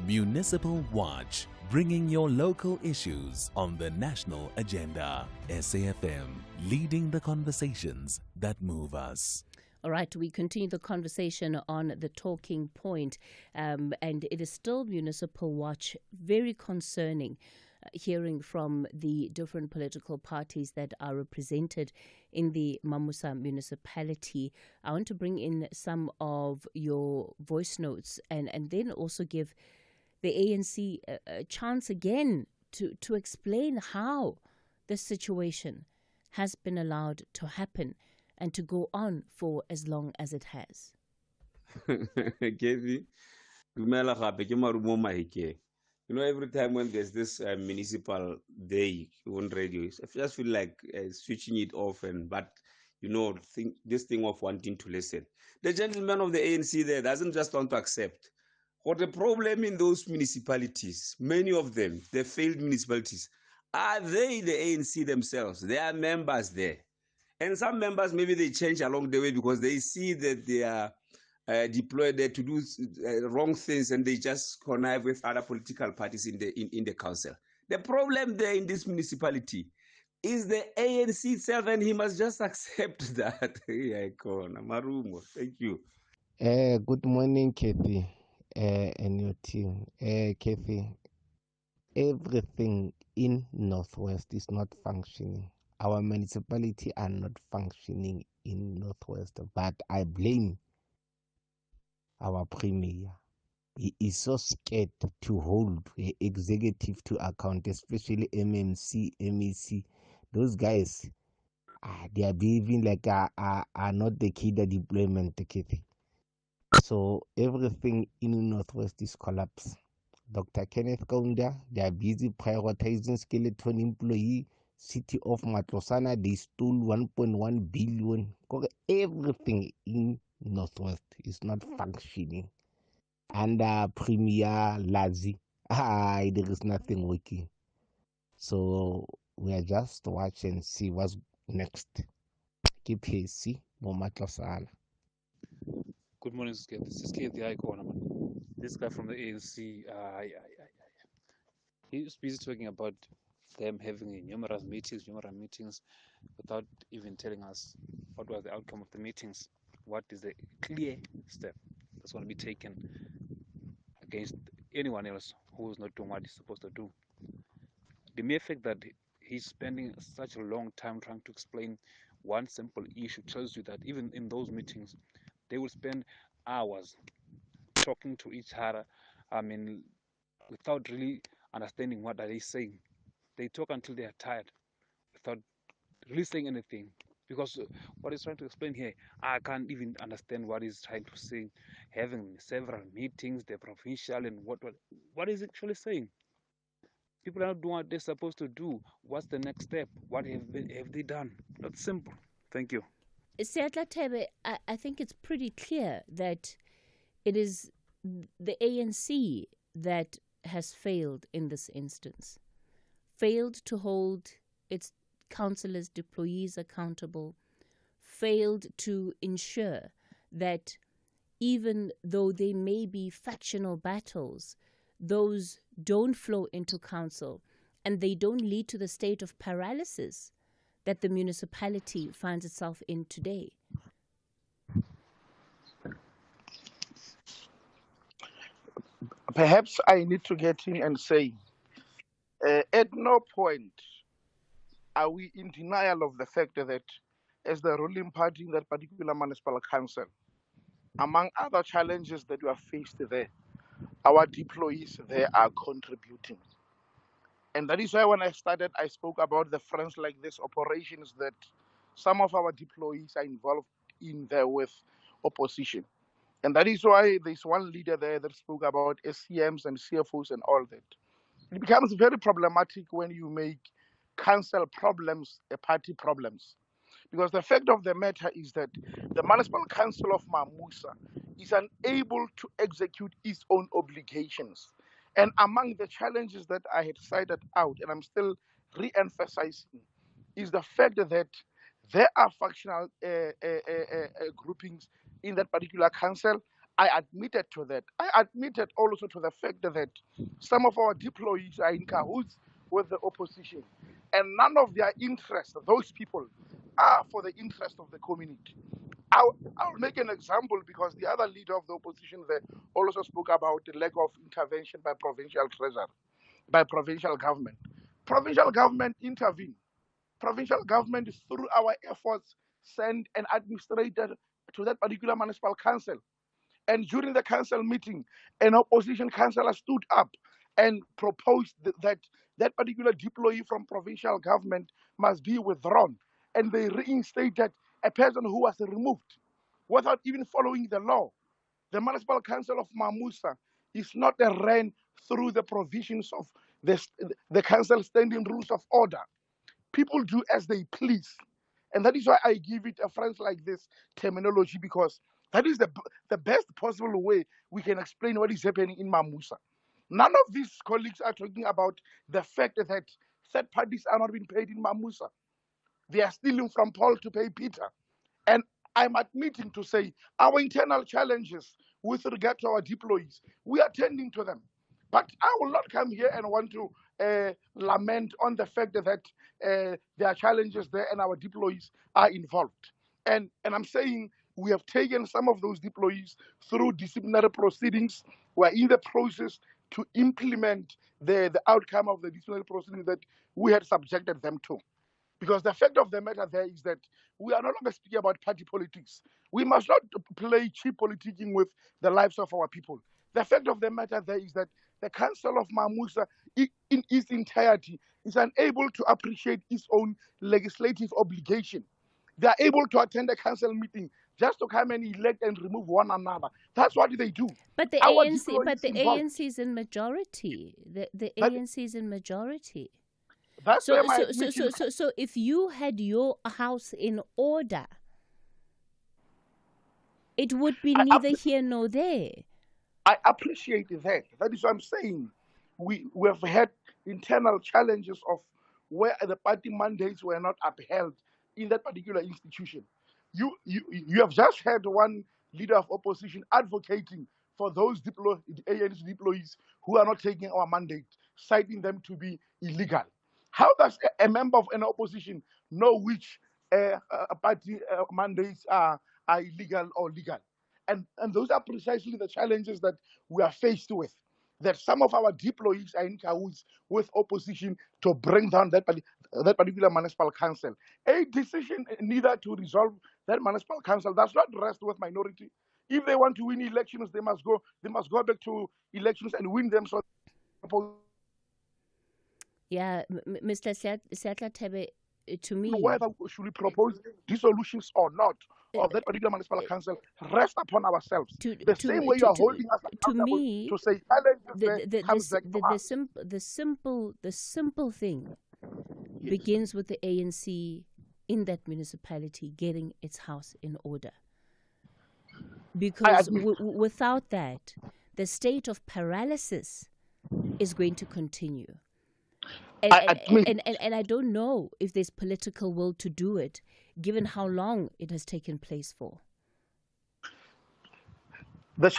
Municipal Watch, bringing your local issues on the national agenda. SAFM, leading the conversations that move us. All right, we continue the conversation on the talking point, and it is still Municipal Watch, very concerning. hearing from the different political parties that are represented in the Mamusa municipality. I want to bring in some of your voice notes and then also give the ANC a chance again to explain how this situation has been allowed to happen and to go on for as long as it has. Kathy, dumela gape ke marumo Mahikeng. You know, every time when there's this municipal day on radio, I just feel like switching it off but this thing of wanting to listen. The gentleman of the ANC there doesn't just want to accept. What the problem in those municipalities, many of them, the failed municipalities, are they the ANC themselves? They are members there. And some members, maybe they change along the way because they see that they are deployed there to do wrong things and they just connive with other political parties in the council. The problem there in this municipality is the ANC itself, and he must just accept that. Marumo, thank you. Good morning, Kathy, and your team. Kathy, everything in Northwest is not functioning. Our municipality are not functioning in Northwest, but I blame our premier. He is so scared to hold the executive to account, especially MMC, MEC. Those guys, they are behaving like are not the key deployment, Kathy. So everything in Northwest is collapsed. Dr. Kenneth Kaunda, they are busy prioritizing skeleton employee. City of Matlosana, they stole 1.1 billion. Everything in Northwest is not functioning. And Premier Lazi, there is nothing working. So we are just watching and see what's next. Keep see Matlosana. Good morning, Skip. This is Cathy Mohlahlana. This guy from the ANC, he's busy talking about them having numerous meetings, without even telling us what was the outcome of the meetings. What is the clear step that's going to be taken against anyone else who is not doing what he's supposed to do? The mere fact that he's spending such a long time trying to explain one simple issue tells you that even in those meetings, they will spend hours talking to each other, without really understanding what are they saying. They talk until they are tired without really saying anything. Because what he's trying to explain here, I can't even understand what he's trying to say. Having several meetings, the provincial and what is he actually saying? People are not doing what they're supposed to do. What's the next step? What have they done? That's simple. Thank you. Siatla Tebe, I think it's pretty clear that it is the ANC that has failed in this instance. Failed to hold its councillors, deployees accountable. Failed to ensure that even though there may be factional battles, those don't flow into council and they don't lead to the state of paralysis that the municipality finds itself in today. Perhaps I need to get in and say, at no point are we in denial of the fact that as the ruling party in that particular municipal council, among other challenges that we are faced there, our deployees there are contributing. And that is why when I started, I spoke about the friends like this operations that some of our deployees are involved in there with opposition. And that is why there's one leader there that spoke about SCMs and CFOs and all that. It becomes very problematic when you make council problems a party problems. Because the fact of the matter is that the Municipal Council of Mamusa is unable to execute its own obligations. And among the challenges that I had cited out, and I'm still re-emphasizing, is the fact that there are factional groupings in that particular council. I admitted to that. I admitted also to the fact that some of our deployees are in cahoots with the opposition. And none of their interests, those people, are for the interest of the community. I'll make an example because the other leader of the opposition there also spoke about the lack of intervention by provincial treasury, by provincial government. Provincial government intervene. Provincial government, through our efforts, send an administrator to that particular municipal council. And during the council meeting, an opposition councillor stood up and proposed that that particular deployee from provincial government must be withdrawn. And they reinstated a person who was removed without even following the law. The municipal council of Mamusa is not ran through the provisions of the council standing rules of order. People do as they please. And that is why I give it a phrase like this terminology, because that is the best possible way we can explain what is happening in Mamusa. None of these colleagues are talking about the fact that third parties are not being paid in Mamusa. They are stealing from Paul to pay Peter. And I'm admitting to say our internal challenges with regard to our deployees, we are tending to them. But I will not come here and want to lament on the fact that there are challenges there and our deployees are involved. And I'm saying we have taken some of those deployees through disciplinary proceedings. We're in the process to implement the outcome of the disciplinary proceedings that we had subjected them to. Because the fact of the matter there is that we are no longer speaking about party politics. We must not play cheap politicking with the lives of our people. The fact of the matter there is that the Council of Mamusa in its entirety is unable to appreciate its own legislative obligation. They are able to attend a council meeting just to come and elect and remove one another. That's what they do. But the ANC is in majority. The ANC is in majority. That's so if you had your house in order, it would be neither here nor there. I appreciate that. That is what I'm saying. We have had internal challenges of where the party mandates were not upheld in that particular institution. You have just had one leader of opposition advocating for those ANC deployees who are not taking our mandate, citing them to be illegal. How does a member of an opposition know which party mandates are illegal or legal? And those are precisely the challenges that we are faced with. That some of our deployees are in cahoots with opposition to bring down that particular municipal council. A decision neither to resolve that municipal council does not rest with minority. If they want to win elections, they must go back to elections and win them. So, yeah, Mr. Seatla Tebe, to me, whether should we propose dissolutions or not of that particular municipal council rest upon ourselves. The same way you are holding us accountable to say the simple thing begins with the ANC in that municipality getting its house in order. Because without that, the state of paralysis is going to continue. And I don't know if there's political will to do it, given how long it has taken place for. The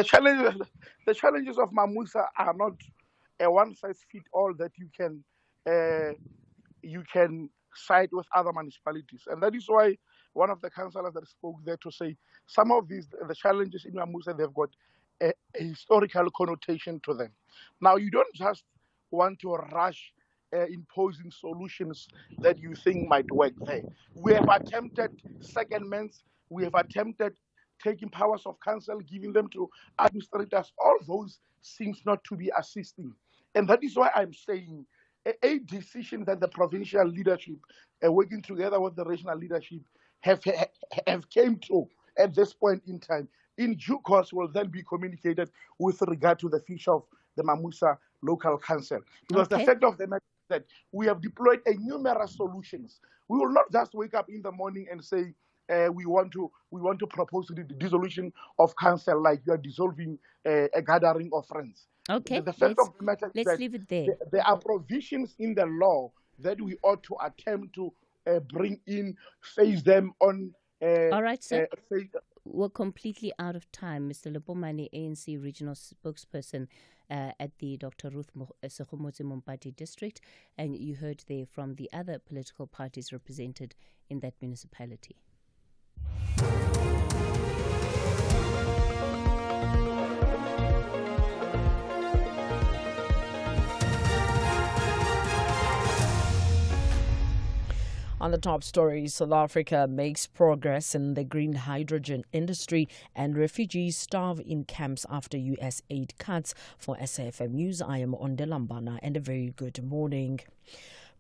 challenges of Mamusa are not a one-size-fits-all that you can side with other municipalities, and that is why one of the councillors that spoke there to say some of the challenges in Mamusa, they've got a historical connotation to them. Now, you don't just want to rush imposing solutions that you think might work there. We have attempted secondments. We have attempted taking powers of council, giving them to administrators. All those seems not to be assisting. And that is why I'm saying a decision that the provincial leadership, working together with the regional leadership, have came to at this point in time, in due course will then be communicated with regard to the future of the Mamusa local council. Because the fact of the matter is that we have deployed numerous solutions. We will not just wake up in the morning and say we want to propose the dissolution of council like you are dissolving a gathering of friends. Okay. The fact of the matter is that leave it there. There are provisions in the law that we ought to attempt to bring in, face them on. All right, sir. We're completely out of time. Mr. Lepomane, ANC regional spokesperson at the Dr. Ruth Sekgomotse Mompati district, and you heard there from the other political parties represented in that municipality. On the top story, South Africa makes progress in the green hydrogen industry and refugees starve in camps after U.S. aid cuts. For SAFM News, I am Ondelambana and a very good morning.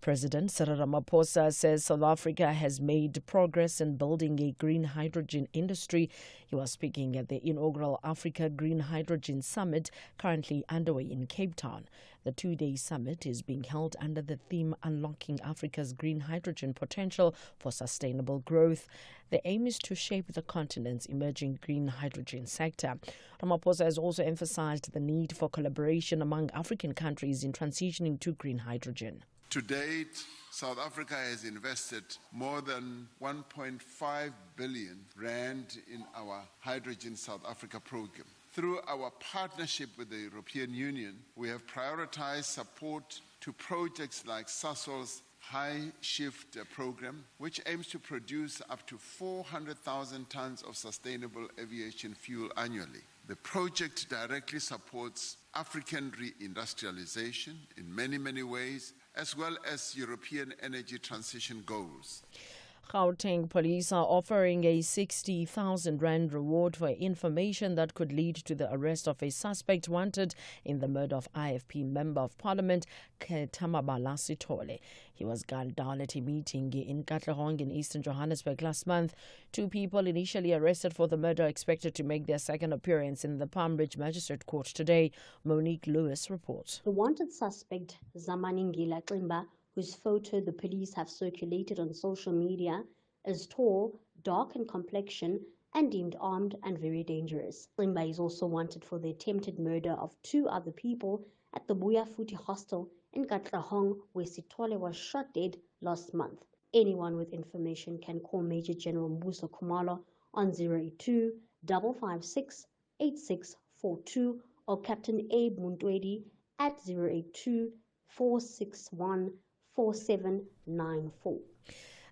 President Cyril Ramaphosa says South Africa has made progress in building a green hydrogen industry. He was speaking at the inaugural Africa Green Hydrogen Summit currently underway in Cape Town. The two-day summit is being held under the theme Unlocking Africa's Green Hydrogen Potential for Sustainable Growth. The aim is to shape the continent's emerging green hydrogen sector. Ramaphosa has also emphasized the need for collaboration among African countries in transitioning to green hydrogen. To date, South Africa has invested more than 1.5 billion rand in our Hydrogen South Africa program. Through our partnership with the European Union, we have prioritized support to projects like Sasol's High Shift program, which aims to produce up to 400,000 tons of sustainable aviation fuel annually. The project directly supports African reindustrialization in many ways, as well as European energy transition goals. Gauteng police are offering a 60,000 rand reward for information that could lead to the arrest of a suspect wanted in the murder of IFP Member of Parliament Ketamabala Sithole. He was gunned down at a meeting in Katlehong in eastern Johannesburg last month. Two people initially arrested for the murder are expected to make their second appearance in the Palm Ridge Magistrate Court today. Monique Lewis reports. The wanted suspect, Zamani Ngila Klimba, whose photo the police have circulated on social media, is tall, dark in complexion, and deemed armed and very dangerous. Klimba is also wanted for the attempted murder of two other people at the Buyafuti hostel in Katlehong, where Sithole was shot dead last month. Anyone with information can call Major General Mbuso Khumalo on 082 556 8642 or Captain Abe Muntwedi at 082 461 4794.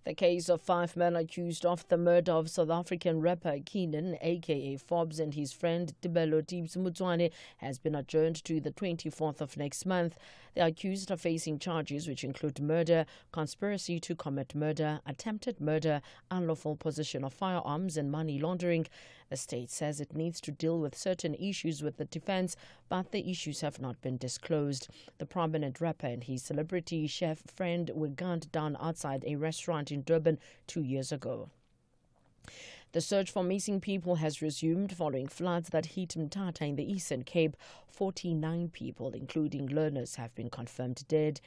The case of 5 men accused of the murder of South African rapper Keenan, aka Forbes, and his friend Tibelo Tibbs Mutswane has been adjourned to the 24th of next month. The accused are facing charges which include murder, conspiracy to commit murder, attempted murder, unlawful possession of firearms, and money laundering. The state says it needs to deal with certain issues with the defense, but the issues have not been disclosed. The prominent rapper and his celebrity chef friend were gunned down outside a restaurant in Durban 2 years ago. The search for missing people has resumed following floods that hit Mthatha in the Eastern Cape. 49 people, including learners, have been confirmed dead.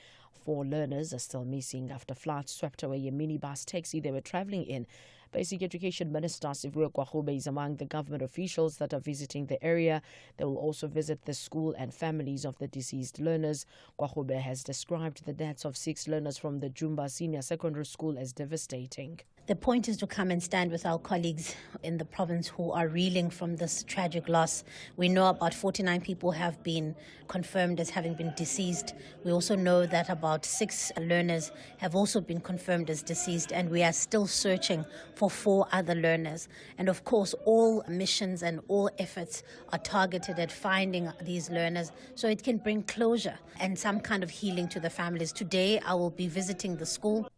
4 learners are still missing after floods swept away a minibus taxi they were travelling in. Basic Education Minister Sivuyo Kwahube is among the government officials that are visiting the area. They will also visit the school and families of the deceased learners. Kwahube has described the deaths of 6 learners from the Jumba Senior Secondary School as devastating. The point is to come and stand with our colleagues in the province who are reeling from this tragic loss. We know about 49 people have been confirmed as having been deceased. We also know that about 6 learners have also been confirmed as deceased, and we are still searching for 4 other learners. And of course, all missions and all efforts are targeted at finding these learners so it can bring closure and some kind of healing to the families. Today, I will be visiting the school.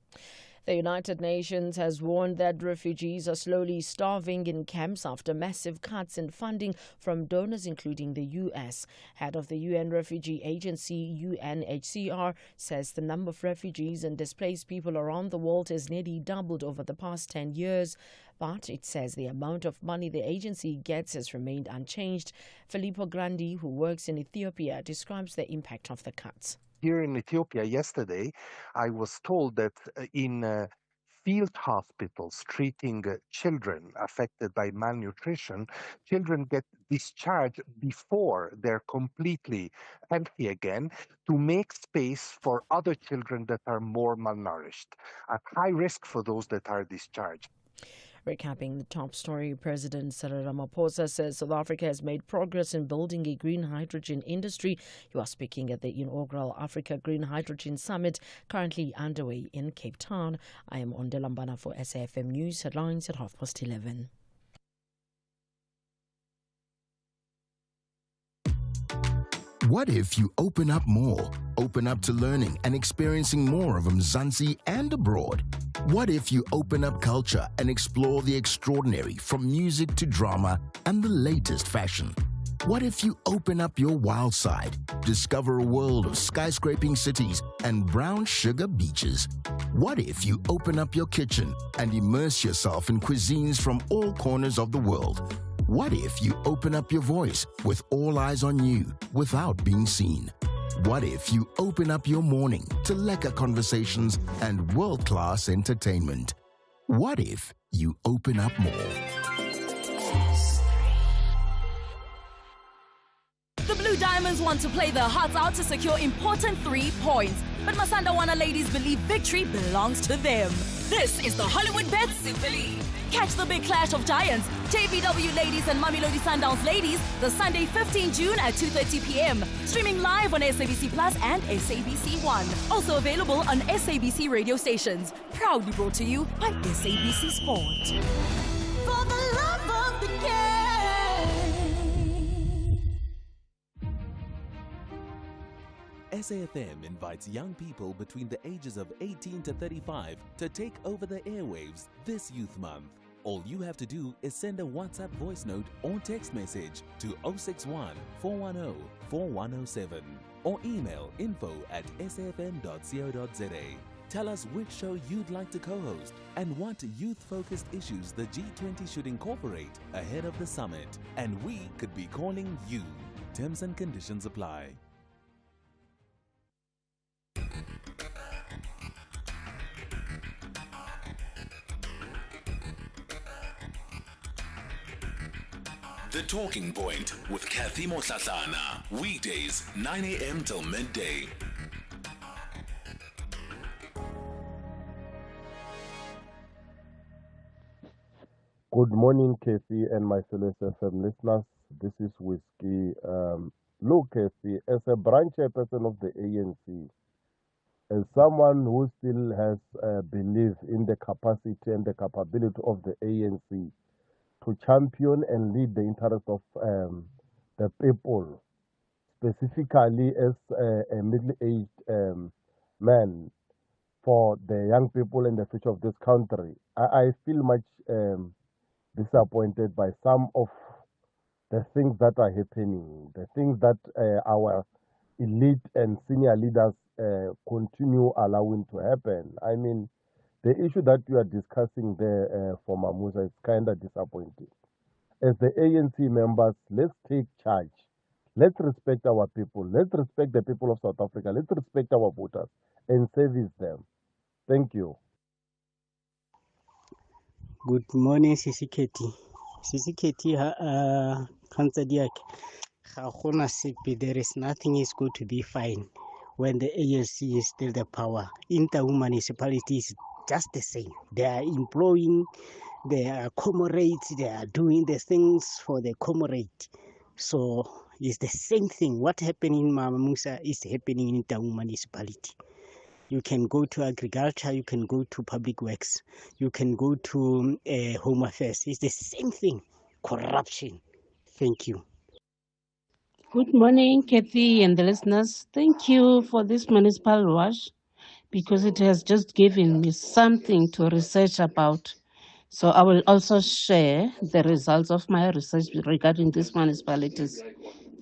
The United Nations has warned that refugees are slowly starving in camps after massive cuts in funding from donors, including the U.S. Head of the UN Refugee Agency, UNHCR, says the number of refugees and displaced people around the world has nearly doubled over the past 10 years. But it says the amount of money the agency gets has remained unchanged. Filippo Grandi, who works in Ethiopia, describes the impact of the cuts. Here in Ethiopia yesterday, I was told that in field hospitals treating children affected by malnutrition, children get discharged before they're completely empty again to make space for other children that are more malnourished, at high risk for those that are discharged. Recapping the top story, President Cyril Ramaphosa says South Africa has made progress in building a green hydrogen industry. He was speaking at the inaugural Africa Green Hydrogen Summit, currently underway in Cape Town. I am Ondelambana for SAFM News, headlines at 11:30. What if you open up more? Open up to learning and experiencing more of Mzansi and abroad. What if you open up culture and explore the extraordinary from music to drama and the latest fashion? What if you open up your wild side, discover a world of skyscraping cities and brown sugar beaches? What if you open up your kitchen and immerse yourself in cuisines from all corners of the world? What if you open up your voice with all eyes on you without being seen? What if you open up your morning to lekker conversations and world-class entertainment? What if you open up more? The Blue Diamonds want to play their hearts out to secure important 3 points. But Masandawana ladies believe victory belongs to them. This is the Hollywood Bets Super League. Catch the big clash of giants, JVW ladies and Mamelodi Sundowns ladies, the Sunday 15 June at 2:30 p.m. Streaming live on SABC Plus and SABC One. Also available on SABC radio stations. Proudly brought to you by SABC Sport. For the love of the game. SAFM invites young people between the ages of 18 to 35 to take over the airwaves this Youth Month. All you have to do is send a WhatsApp voice note or text message to 061 410 4107 or email info@safm.co.za. Tell us which show you'd like to co-host and what youth-focused issues the G20 should incorporate ahead of the summit. And we could be calling you. Terms and conditions apply. The Talking Point with Cathy Mohlahlana. Weekdays, 9 a.m. till midday. Good morning, Cathy and my fellow SFM listeners. This is Whiskey. Look, Cathy, as a branch chairperson of the ANC, as someone who still has belief in the capacity and the capability of the ANC to champion and lead the interest of the people, specifically as a middle-aged man for the young people and the future of this country, I feel much disappointed by some of the things that are happening, the things that our elite and senior leaders continue allowing to happen. I mean, the issue that you are discussing there for Mamusa is kind of disappointing. As the ANC members, let's take charge. Let's respect our people. Let's respect the people of South Africa. Let's respect our voters and service them. Thank you. Good morning, Sisi Cathy. Sisi Cathy, there is nothing is going to be fine when the ANC is still the power. Inter municipalities just the same. They are employing their comrades, they are doing the things for the comrade. So it's the same thing. What happened in Mamamusa is happening in Inter municipality. You can go to agriculture, you can go to public works, you can go to home affairs. It's the same thing. Corruption. Thank you. Good morning, Cathy and the listeners. Thank you for this municipal wash because it has just given me something to research about. So I will also share the results of my research regarding these municipalities.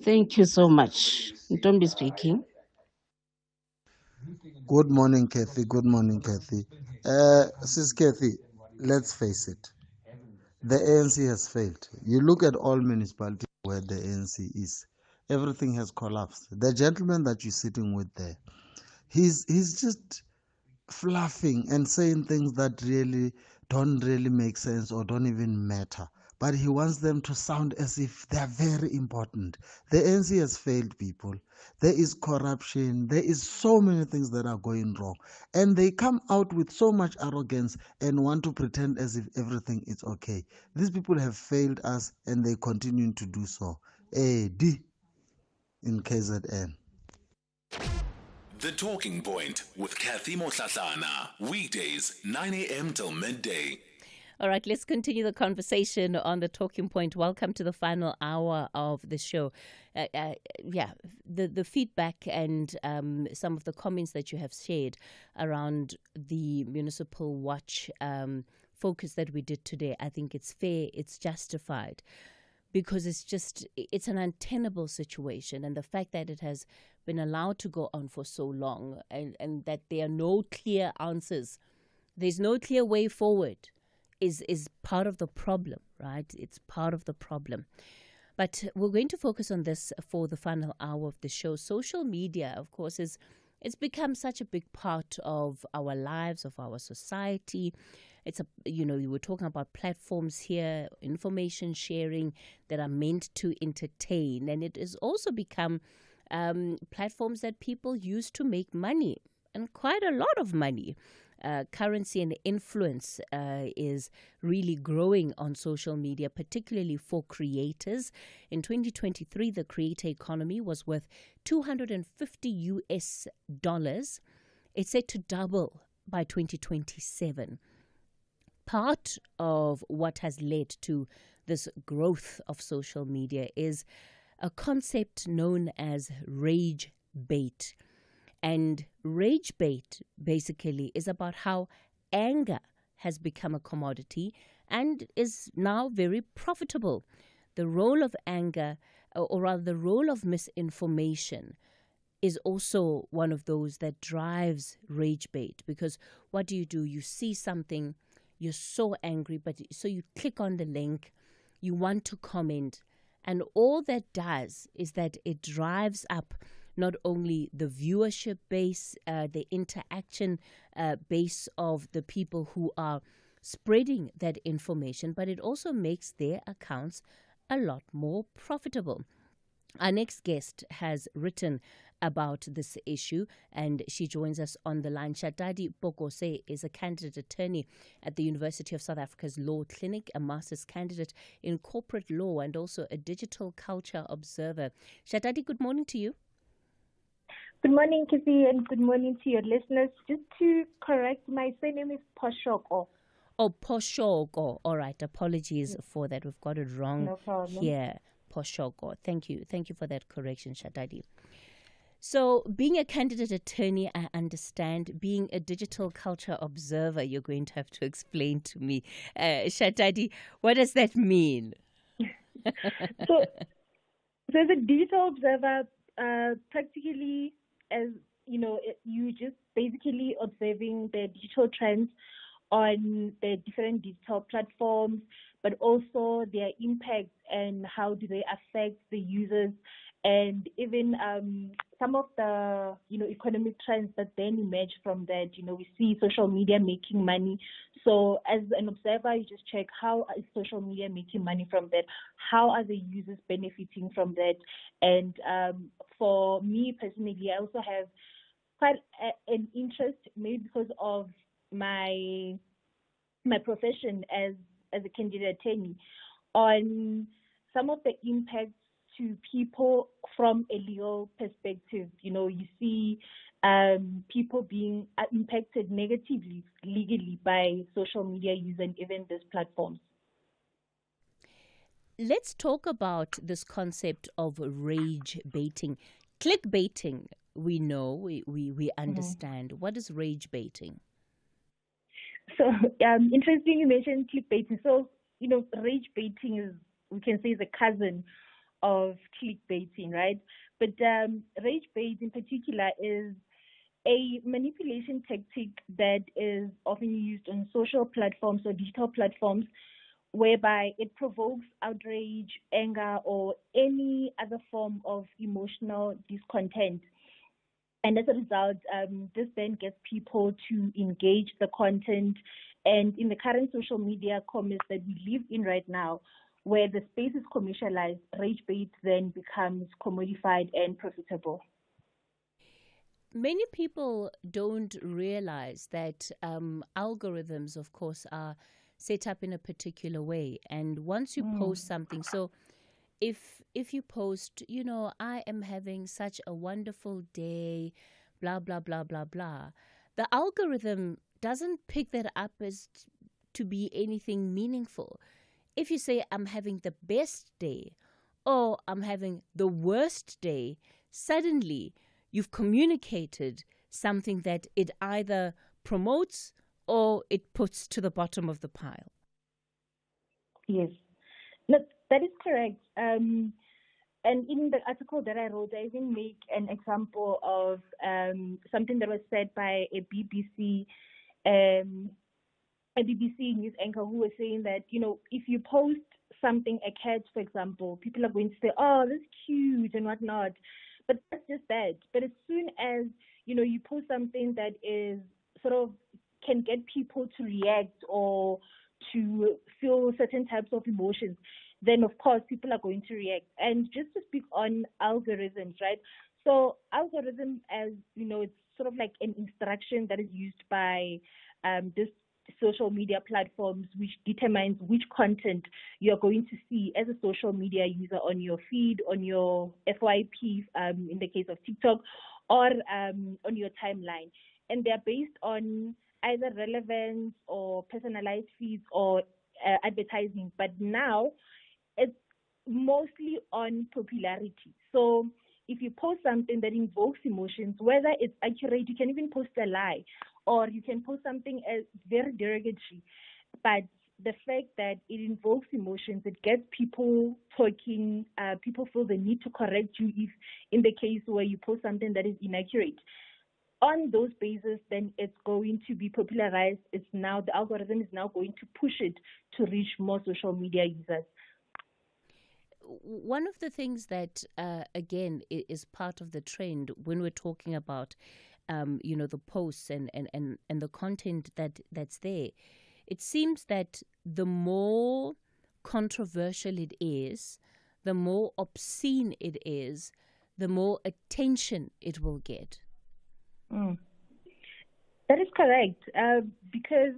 Thank you so much. Don't be speaking. Good morning, Cathy. Good morning, Cathy. Sis Cathy, let's face it. The ANC has failed. You look at all municipalities where the ANC is. Everything has collapsed. The gentleman that you're sitting with there, he's just fluffing and saying things that really don't really make sense or don't even matter. But he wants them to sound as if they're very important. The ANC has failed, people. There is corruption. There is so many things that are going wrong. And they come out with so much arrogance and want to pretend as if everything is okay. These people have failed us and they continue to do so. AD in KZN. The Talking Point with Cathy Mohlahlana. Weekdays, 9 a.m. till midday. All right, let's continue the conversation on the talking point. Welcome to the final hour of the show. The feedback and some of the comments that you have shared around the Municipal Watch focus that we did today, I think it's fair, it's justified, because it's an untenable situation, and the fact that it has been allowed to go on for so long, and that there are no clear answers, there's no clear way forward, is part of the problem, right? It's part of the problem. But we're going to focus on this for the final hour of the show. Social media, of course, it's become such a big part of our lives, of our society. You were talking about platforms here, information sharing that are meant to entertain, and it has also become platforms that people use to make money, and quite a lot of money. Currency and influence is really growing on social media, particularly for creators. In 2023, the creator economy was worth $250. It's set to double by 2027. Part of what has led to this growth of social media is a concept known as rage bait. And rage bait basically is about how anger has become a commodity and is now very profitable. The role of anger, or rather the role of misinformation, is also one of those that drives rage bait, because what do? You see something, you're so angry, so you click on the link, you want to comment, and all that does is that it drives up not only the viewership base, the interaction base of the people who are spreading that information, but it also makes their accounts a lot more profitable. Our next guest has written about this issue, and she joins us on the line. Shadadi Bokose is a candidate attorney at the University of South Africa's Law Clinic, a master's candidate in corporate law, and also a digital culture observer. Shadadi, good morning to you. Good morning, Cathy, and good morning to your listeners. Just to correct, my surname is Poshoko. Oh, Poshoko. All right. Apologies for that. We've got it wrong No problem. here. Poshoko. Thank you. Thank you for that correction, Shadadi. So being a candidate attorney, I understand. Being a digital culture observer, you're going to have to explain to me. Shadadi, what does that mean? So as a digital observer, practically, as you know, you just basically observing the digital trends on the different digital platforms, but also their impact and how do they affect the users, and even some of the economic trends that then emerge from that. We see social media making money. So as an observer, you just check how is social media making money from that? How are the users benefiting from that? And for me personally, I also have quite an interest, maybe because of my profession as a candidate attorney, on some of the impacts to people from a legal perspective. You see people being impacted negatively legally by social media use and even these platforms. Let's talk about this concept of rage baiting. Clickbaiting, we know, we understand. What is rage baiting? So interesting you mentioned clickbaiting. So, rage baiting is, we can say, is a cousin of clickbaiting, right? But rage bait in particular is a manipulation tactic that is often used on social platforms or digital platforms, whereby it provokes outrage, anger, or any other form of emotional discontent. And as a result, this then gets people to engage the content. And in the current social media commerce that we live in right now, where the space is commercialized, rage bait then becomes commodified and profitable. Many people don't realize that algorithms, of course, are set up in a particular way. And once you post something, so if you post, I am having such a wonderful day, blah, blah, blah, blah, blah, the algorithm doesn't pick that up as to be anything meaningful. If you say, I'm having the best day or I'm having the worst day, suddenly you've communicated something that it either promotes or it puts to the bottom of the pile. Yes, no, that is correct. And in the article that I wrote, I even make an example of something that was said by a BBC news anchor who was saying that, if you post something, a cat, for example, people are going to say, oh, that's cute and whatnot. But that's just that. But as soon as, you post something that is sort of can get people to react or to feel certain types of emotions, then of course people are going to react. And just to speak on algorithms, right? So algorithm, as it's sort of like an instruction that is used by this social media platforms, which determines which content you're going to see as a social media user on your feed, on your FYP, in the case of TikTok, or on your timeline. And they're based on either relevance or personalized feeds or advertising. But now it's mostly on popularity. So if you post something that invokes emotions, whether it's accurate, you can even post a lie, or you can post something as very derogatory. But the fact that it invokes emotions, it gets people talking, people feel the need to correct you if in the case where you post something that is inaccurate. On those bases, then it's going to be popularized. The algorithm is now going to push it to reach more social media users. One of the things that, again, is part of the trend when we're talking about, the posts and the content that's there, it seems that the more controversial it is, the more obscene it is, the more attention it will get. That is correct, because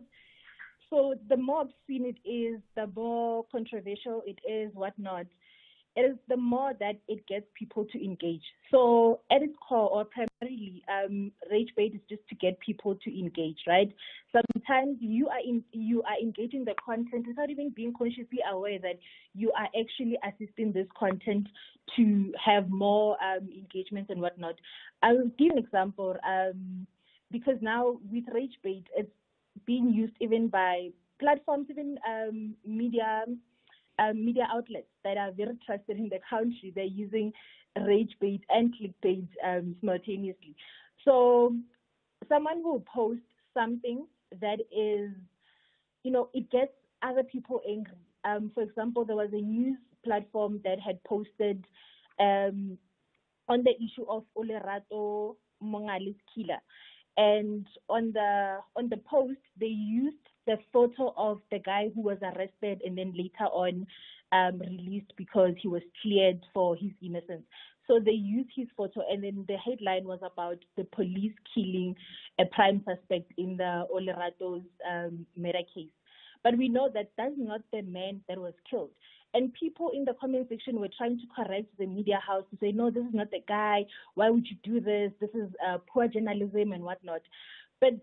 so the more obscene it is, the more controversial it is, whatnot, it is the more that it gets people to engage. So at its core, or primarily, rage bait is just to get people to engage, right? Sometimes you are engaging the content without even being consciously aware that you are actually assisting this content to have more engagement and whatnot. I will give an example, because now with rage bait, it's being used even by platforms, even media outlets that are very trusted in the country. They're using rage bait and clickbait simultaneously. So someone will post something that is, it gets other people angry. For example, there was a news platform that had posted on the issue of Olerato Mongale's killer. And on the post, they used the photo of the guy who was arrested and then later on released because he was cleared for his innocence. So they used his photo, and then the headline was about the police killing a prime suspect in the Olerato's murder case. But we know that that's not the man that was killed. And people in the comment section were trying to correct the media house to say, no, this is not the guy. Why would you do this? This is poor journalism and whatnot. But,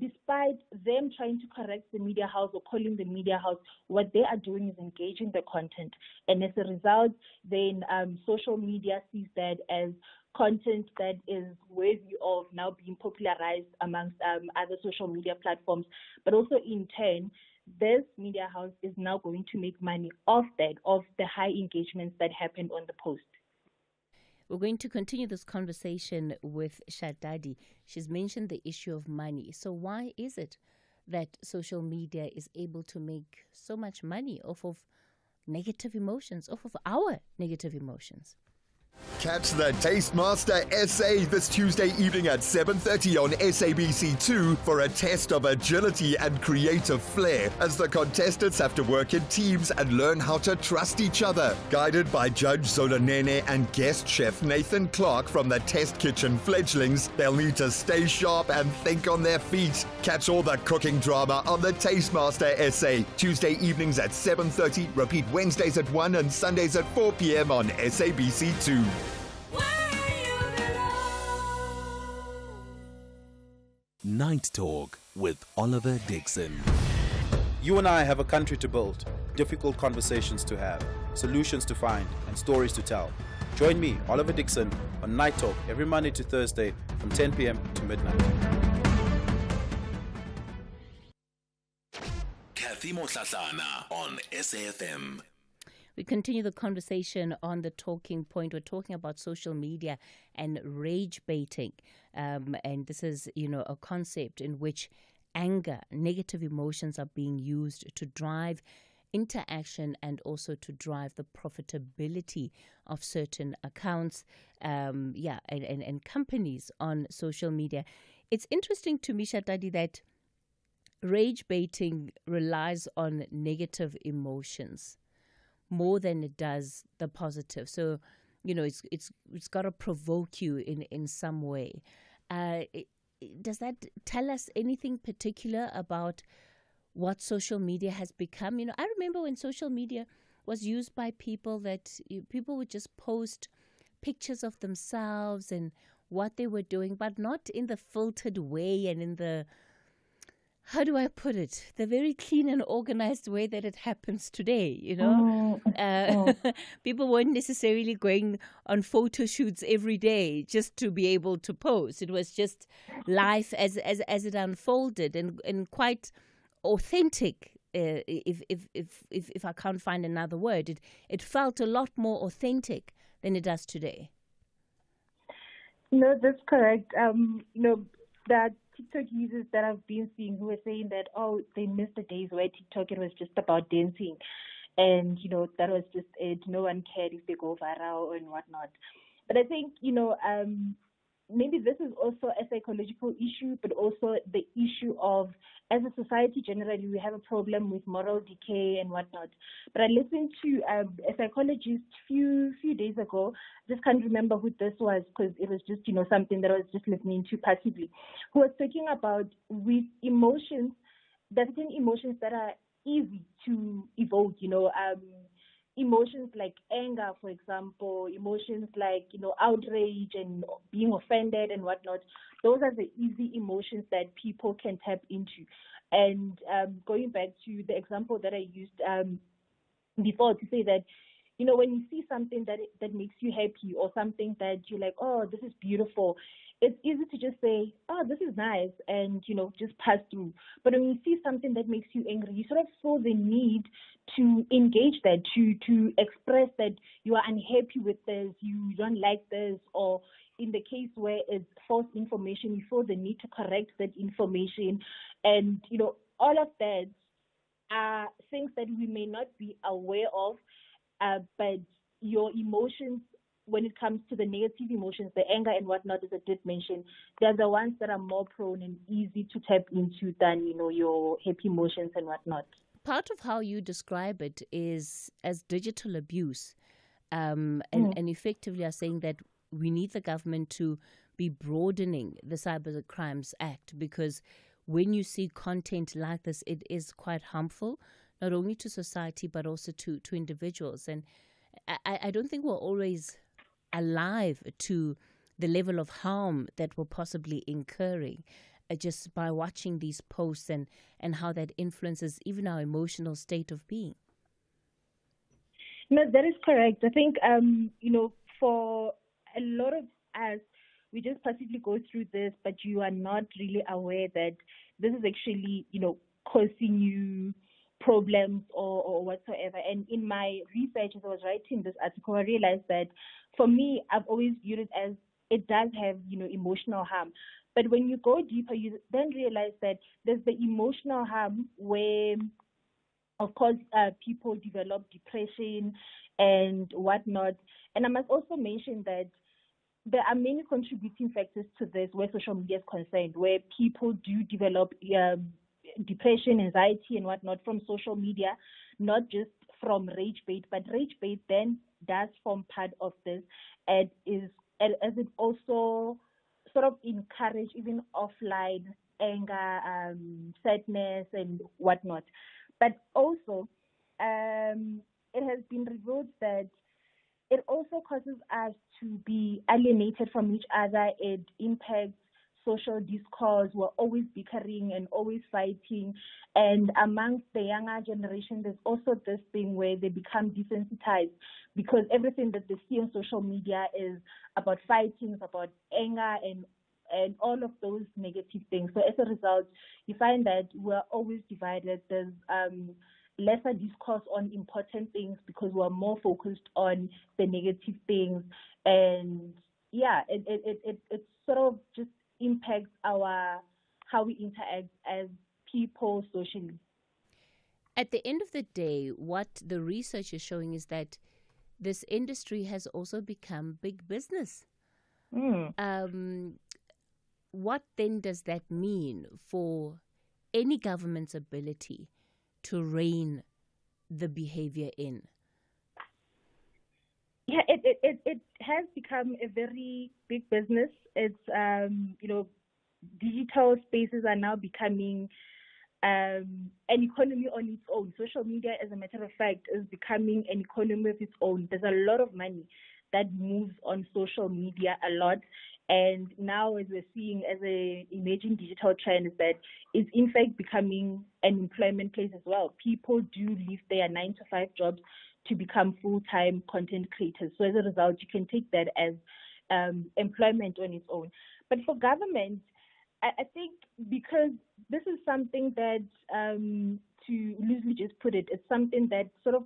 despite them trying to correct the media house or calling the media house, what they are doing is engaging the content. And as a result, then social media sees that as content that is worthy of now being popularized amongst other social media platforms. But also in turn, this media house is now going to make money off that, of the high engagements that happened on the post. We're going to continue this conversation with Shadadi. She's mentioned the issue of money. So why is it that social media is able to make so much money off of negative emotions, off of our negative emotions? Catch the Tastemaster SA this Tuesday evening at 7:30 on SABC2 for a test of agility and creative flair as the contestants have to work in teams and learn how to trust each other. Guided by Judge Zolanene and guest chef Nathan Clark from the Test Kitchen fledglings, they'll need to stay sharp and think on their feet. Catch all the cooking drama on the Tastemaster SA. Tuesday evenings at 7:30, repeat Wednesdays at 1 and Sundays at 4 p.m. on SABC2. Night Talk with Oliver Dixon. You and I have a country to build, difficult conversations to have, solutions to find, and stories to tell. Join me, Oliver Dixon, on Night Talk every Monday to Thursday from 10 p.m. to midnight. Cathy Mohlahlana on SAFM. We continue the conversation on the talking point. We're talking about social media and rage baiting. And this is, a concept in which anger, negative emotions are being used to drive interaction and also to drive the profitability of certain accounts, and companies on social media. It's interesting to me, Shatadi, that rage baiting relies on negative emotions more than it does the positive. So, it's got to provoke you in some way. Does that tell us anything particular about what social media has become? I remember when social media was used by people, that people would just post pictures of themselves and what they were doing, but not in the filtered way and in the, how do I put it, the very clean and organized way that it happens today, People weren't necessarily going on photo shoots every day just to be able to post. It was just life as it unfolded and quite authentic, if I can't find another word. It felt a lot more authentic than it does today. No, that's correct. That TikTok users that I've been seeing who are saying that, they missed the days where TikTok, it was just about dancing. And, that was just it. No one cared if they go viral and whatnot. But I think, maybe this is also a psychological issue, but also the issue of, as a society generally, we have a problem with moral decay and whatnot. But I listened to a psychologist few days ago. Just can't remember who this was because it was just, something that I was just listening to passively, who was talking about with emotions, there are certain emotions that are easy to evoke, emotions like anger, for example, emotions like, outrage and being offended and whatnot. Those are the easy emotions that people can tap into. And going back to the example that I used before to say that, when you see something that makes you happy or something that you're like, this is beautiful, it's easy to just say, this is nice, and, just pass through. But when you see something that makes you angry, you sort of feel the need to engage that, to express that you are unhappy with this, you don't like this, or in the case where it's false information, you feel the need to correct that information. And, all of that are things that we may not be aware of, but your emotions, when it comes to the negative emotions, the anger and whatnot, as I did mention, they're the ones that are more prone and easy to tap into than, your happy emotions and whatnot. Part of how you describe it is as digital abuse, and effectively are saying that we need the government to be broadening the Cyber Crimes Act, because when you see content like this, it is quite harmful, not only to society but also to individuals. And I don't think we're always alive to the level of harm that we're possibly incurring just by watching these posts and how that influences even our emotional state of being. No, that is correct. I think, for a lot of us, we just passively go through this, but you are not really aware that this is actually, causing you problems or whatsoever. And in my research, as I was writing this article, I realized that for me, I've always viewed it as it does have, emotional harm. But when you go deeper, you then realize that there's the emotional harm where, of course, people develop depression and whatnot. And I must also mention that there are many contributing factors to this where social media is concerned, where people do develop depression, anxiety, and whatnot from social media, not just from rage bait, but rage bait then does form part of this, and as it also sort of encourage even offline anger, sadness, and whatnot. But also, it has been revealed that it also causes us to be alienated from each other. It impacts social discourse. We're always bickering and always fighting. And amongst the younger generation, there's also this thing where they become desensitized because everything that they see on social media is about fighting, it's about anger and all of those negative things. So as a result, you find that we're always divided. There's lesser discourse on important things because we're more focused on the negative things. And yeah, it sort of just impacts how we interact as people socially. At the end of the day, what the research is showing is that this industry has also become big business. What then does that mean for any government's ability to rein the behavior in? Yeah, it has become a very big business. It's digital spaces are now becoming an economy on its own. Social media, as a matter of fact, is becoming an economy of its own. There's a lot of money that moves on social media a lot. And now, as we're seeing as an emerging digital trend, is that it's in fact becoming an employment place as well. People do leave their 9-to-5 jobs to become full-time content creators. So as a result, you can take that as employment on its own. But for government, I think because this is something that, to loosely just put it, it's something that sort of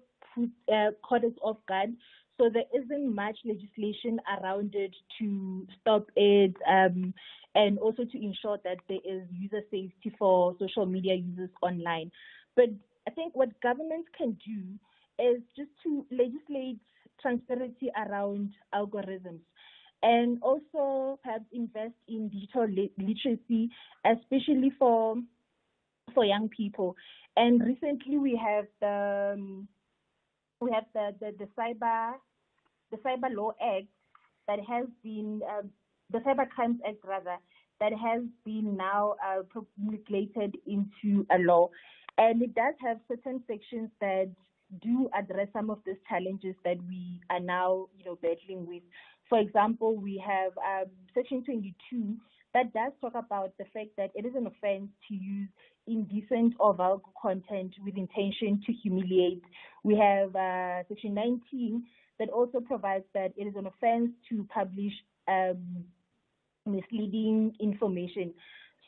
caught us off guard. So there isn't much legislation around it to stop it and also to ensure that there is user safety for social media users online. But I think what governments can do is just to legislate transparency around algorithms and also perhaps invest in digital literacy, especially for young people. And recently we have the Cyber Law Act that has been the Cyber Crimes Act rather that has been now promulgated into a law, and it does have certain sections that do address some of these challenges that we are now battling with. For example, we have Section 22 that does talk about the fact that it is an offense to use indecent or vulgar content with intention to humiliate. We have Section 19 that also provides that it is an offense to publish misleading information.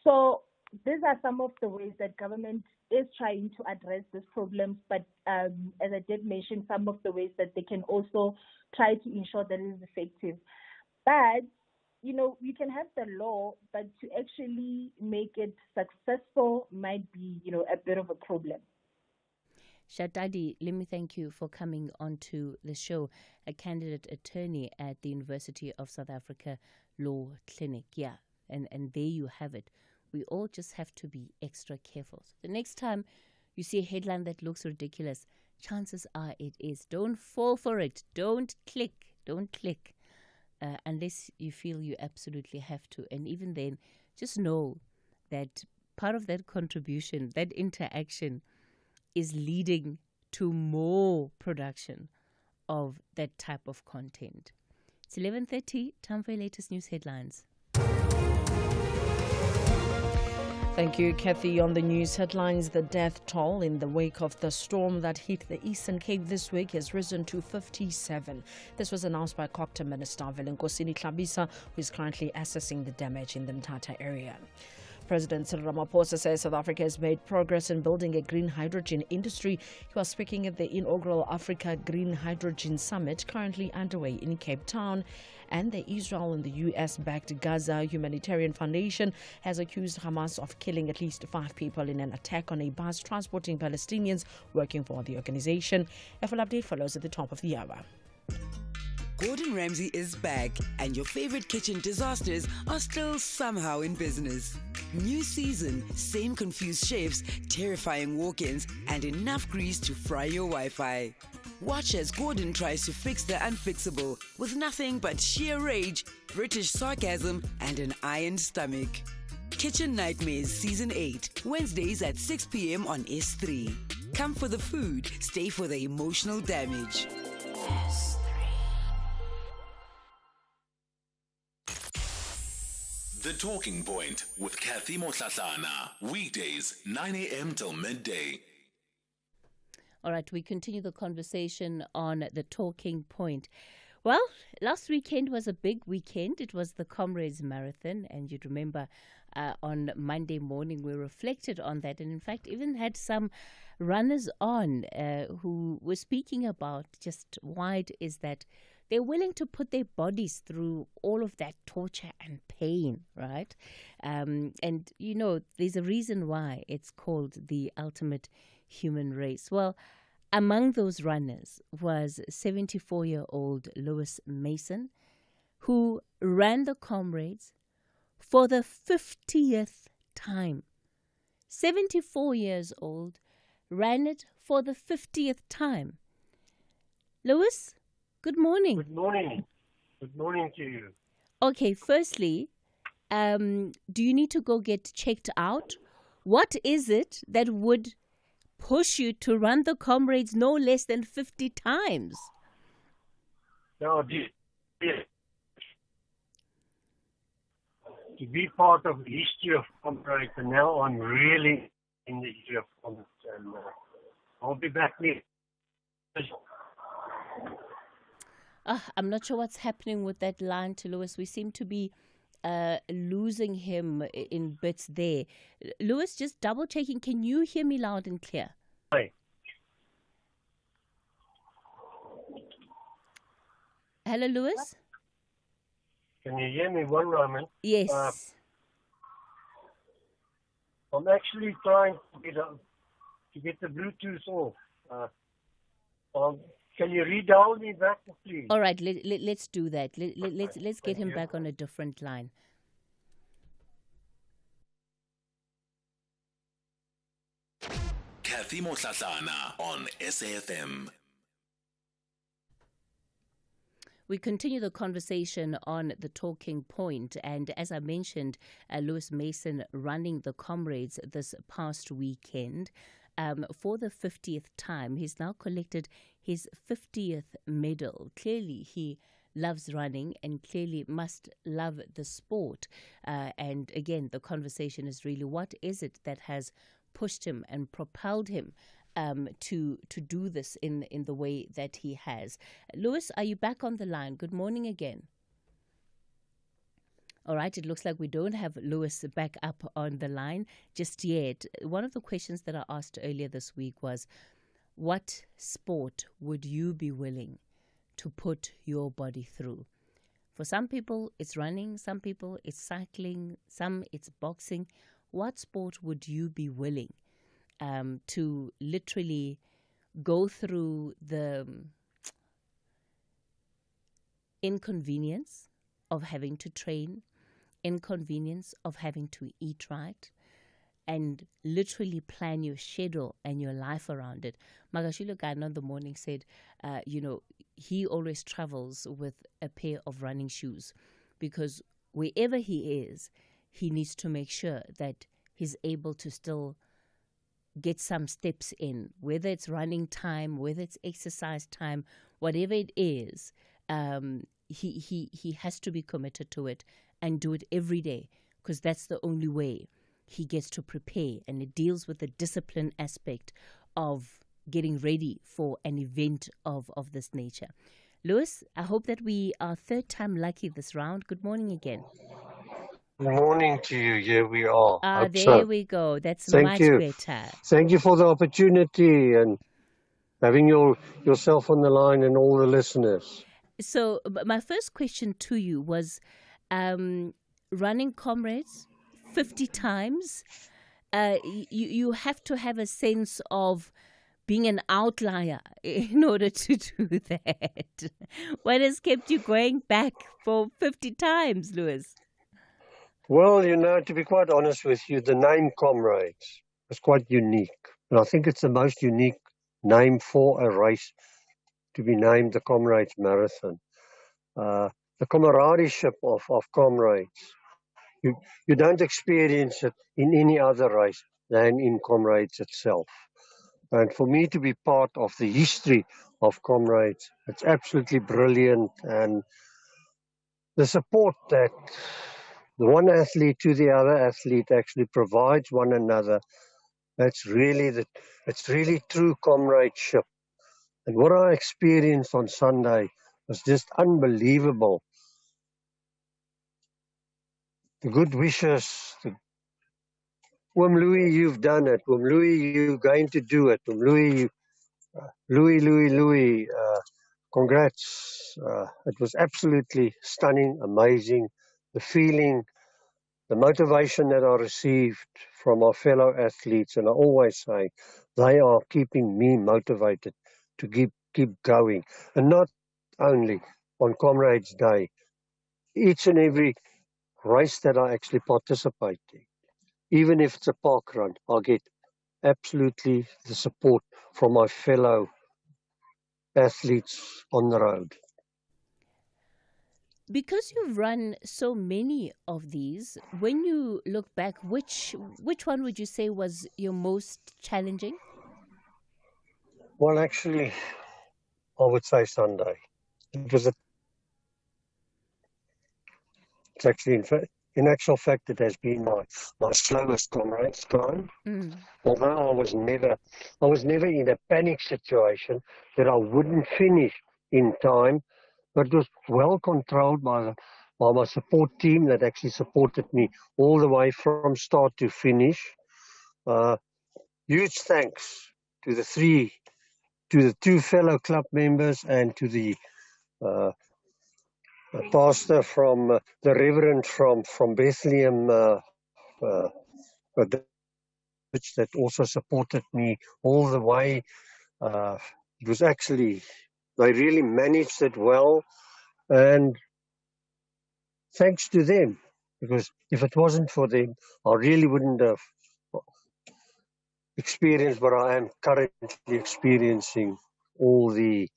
So these are some of the ways that government is trying to address these problems, but as I did mention, some of the ways that they can also try to ensure that it is effective. But you can have the law, but to actually make it successful might be, a bit of a problem. Shatadi, let me thank you for coming onto the show, a candidate attorney at the University of South Africa Law Clinic. Yeah, and there you have it. We all just have to be extra careful. So the next time you see a headline that looks ridiculous, chances are it is. Don't fall for it. Don't click. Unless you feel you absolutely have to. And even then, just know that part of that contribution, that interaction, is leading to more production of that type of content. It's 11:30, time for your latest news headlines. Thank you, Cathy. On the news headlines, the death toll in the wake of the storm that hit the Eastern Cape this week has risen to 57. This was announced by Copter Minister Velenkosini Tlhabisa, who is currently assessing the damage in the Mthatha area. President Cyril Ramaphosa says South Africa has made progress in building a green hydrogen industry. He was speaking at the inaugural Africa Green Hydrogen Summit currently underway in Cape Town. And the Israel and the US-backed Gaza Humanitarian Foundation has accused Hamas of killing at least 5 people in an attack on a bus transporting Palestinians working for the organization. A full update follows at the top of the hour. Gordon Ramsay is back, and your favorite kitchen disasters are still somehow in business. New season, same confused chefs, terrifying walk-ins, and enough grease to fry your Wi-Fi. Watch as Gordon tries to fix the unfixable with nothing but sheer rage, British sarcasm, and an iron stomach. Kitchen Nightmares Season 8, Wednesdays at 6 p.m. on S3. Come for the food, stay for the emotional damage. The Talking Point with Cathy Mohlahlana. Weekdays, 9 a.m. till midday. All right, we continue the conversation on the Talking Point. Well, last weekend was a big weekend. It was the Comrades Marathon, and you'd remember on Monday morning we reflected on that, and in fact even had some runners on who were speaking about just why it is that they're willing to put their bodies through all of that torture and pain, right? And, you know, there's a reason why it's called the ultimate human race. Well, among those runners was 74-year-old Lewis Mason, who ran the Comrades for the 50th time. 74 years old, ran it for the 50th time. Lewis, good morning. Good morning. Good morning to you. Okay, firstly, do you need to go get checked out? What is it that would push you to run the Comrades no less than 50 times? No, to be part of the history of Comrades, and now I'm really in the history of Comrades, and I'll be back next. I'm not sure what's happening with that line to Lewis. We seem to be losing him in bits there. Lewis, just double checking. Can you hear me loud and clear? Hi. Hello, Lewis? Can you hear me one moment? Yes. I'm actually trying to get the Bluetooth off. Can you redial me back, please? All right, let's do that. Let's get him back on a different line. Cathy Mohlahlana on SAFM. We continue the conversation on the Talking Point, and as I mentioned, Lewis Mason running the Comrades this past weekend for the 50th time. He's now collected his 50th medal. Clearly, he loves running and clearly must love the sport. And again, the conversation is really, what is it that has pushed him and propelled him to do this in the way that he has? Lewis, are you back on the line? Good morning again. All right, it looks like we don't have Lewis back up on the line just yet. One of the questions that I asked earlier this week was, what sport would you be willing to put your body through? For some people, it's running. Some people, it's cycling. Some, it's boxing. What sport would you be willing to literally go through the inconvenience of having to train, inconvenience of having to eat right, and literally plan your schedule and your life around it? Magashilo Gana in the morning said, he always travels with a pair of running shoes because wherever he is, he needs to make sure that he's able to still get some steps in, whether it's running time, whether it's exercise time, whatever it is. He has to be committed to it and do it every day, because that's the only way he gets to prepare, and it deals with the discipline aspect of getting ready for an event of this nature. Lewis, I hope that we are third time lucky this round. Good morning again. Good morning to you. Here we are. There we go. That's much better. Thank you for the opportunity and having yourself on the line and all the listeners. So my first question to you was, running Comrades 50 times, you have to have a sense of being an outlier in order to do that. What has kept you going back for 50 times, Lewis? Well, to be quite honest with you, the name Comrades is quite unique. And I think it's the most unique name for a race to be named the Comrades Marathon. The camaraderie of Comrades, you don't experience it in any other race than in Comrades itself. And for me to be part of the history of Comrades, it's absolutely brilliant. And the support that the one athlete to the other athlete actually provides one another. It's really true comradeship. And what I experienced on Sunday was just unbelievable. The good wishes, Louis, you've done it. Louis, you're going to do it. Louis, congrats. It was absolutely stunning, amazing. The feeling, the motivation that I received from our fellow athletes, and I always say they are keeping me motivated to keep going. And not only on Comrades Day, each and every race that I actually participate in, even if it's a park run, I get absolutely the support from my fellow athletes on the road. Because you've run so many of these, when you look back, which one would you say was your most challenging? Well, actually, I would say Sunday. It's actually, in actual fact, it has been my slowest Comrades climb. Although I was never in a panic situation that I wouldn't finish in time, but it was well controlled by my support team that actually supported me all the way from start to finish. Huge thanks to the two fellow club members and to the pastor from the reverend from Bethlehem, that also supported me all the way. It was actually, they really managed it well, and thanks to them, because if it wasn't for them, I really wouldn't have experienced what I am currently experiencing, all the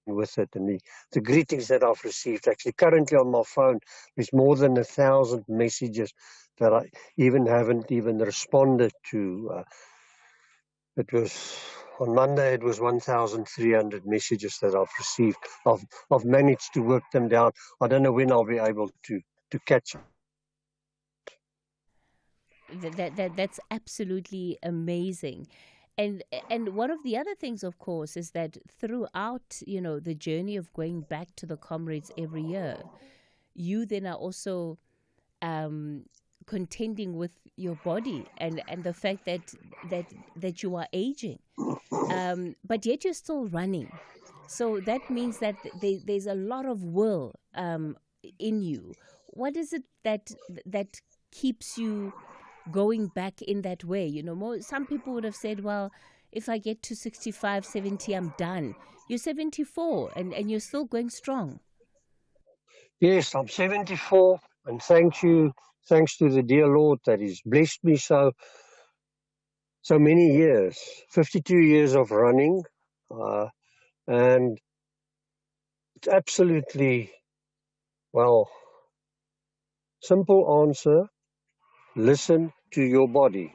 with it, and the greetings that I've received. Actually, currently on my phone, there's more than 1,000 messages that I haven't responded to. It was on Monday. It was 1,300 messages that I've received. I've managed to work them down. I don't know when I'll be able to catch up. That's absolutely amazing. And one of the other things, of course, is that throughout, the journey of going back to the Comrades every year, you then are also contending with your body and the fact that you are aging, but yet you're still running. So that means that there's a lot of will in you. What is it that keeps you going back in that way? Some people would have said, well, if I get to 65, 70, I'm done. You're 74 and you're still going strong. Yes, I'm 74, and thanks to the dear Lord that He's blessed me so many years, 52 years of running, and it's absolutely, simple answer, listen to your body.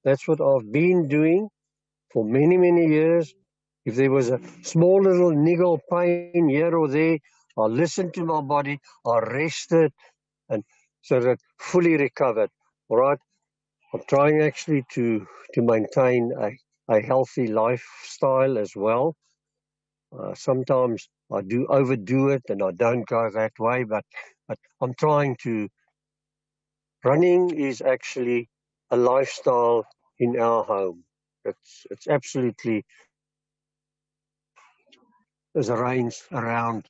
That's what I've been doing for many, many years. If there was a small little niggle pain here or there, I listened to my body, I rested, and so that fully recovered. All right, I'm trying actually to maintain a healthy lifestyle as well. Sometimes I do overdo it and I don't go that way, but I'm trying to. Running is actually a lifestyle in our home. It's absolutely is arranged around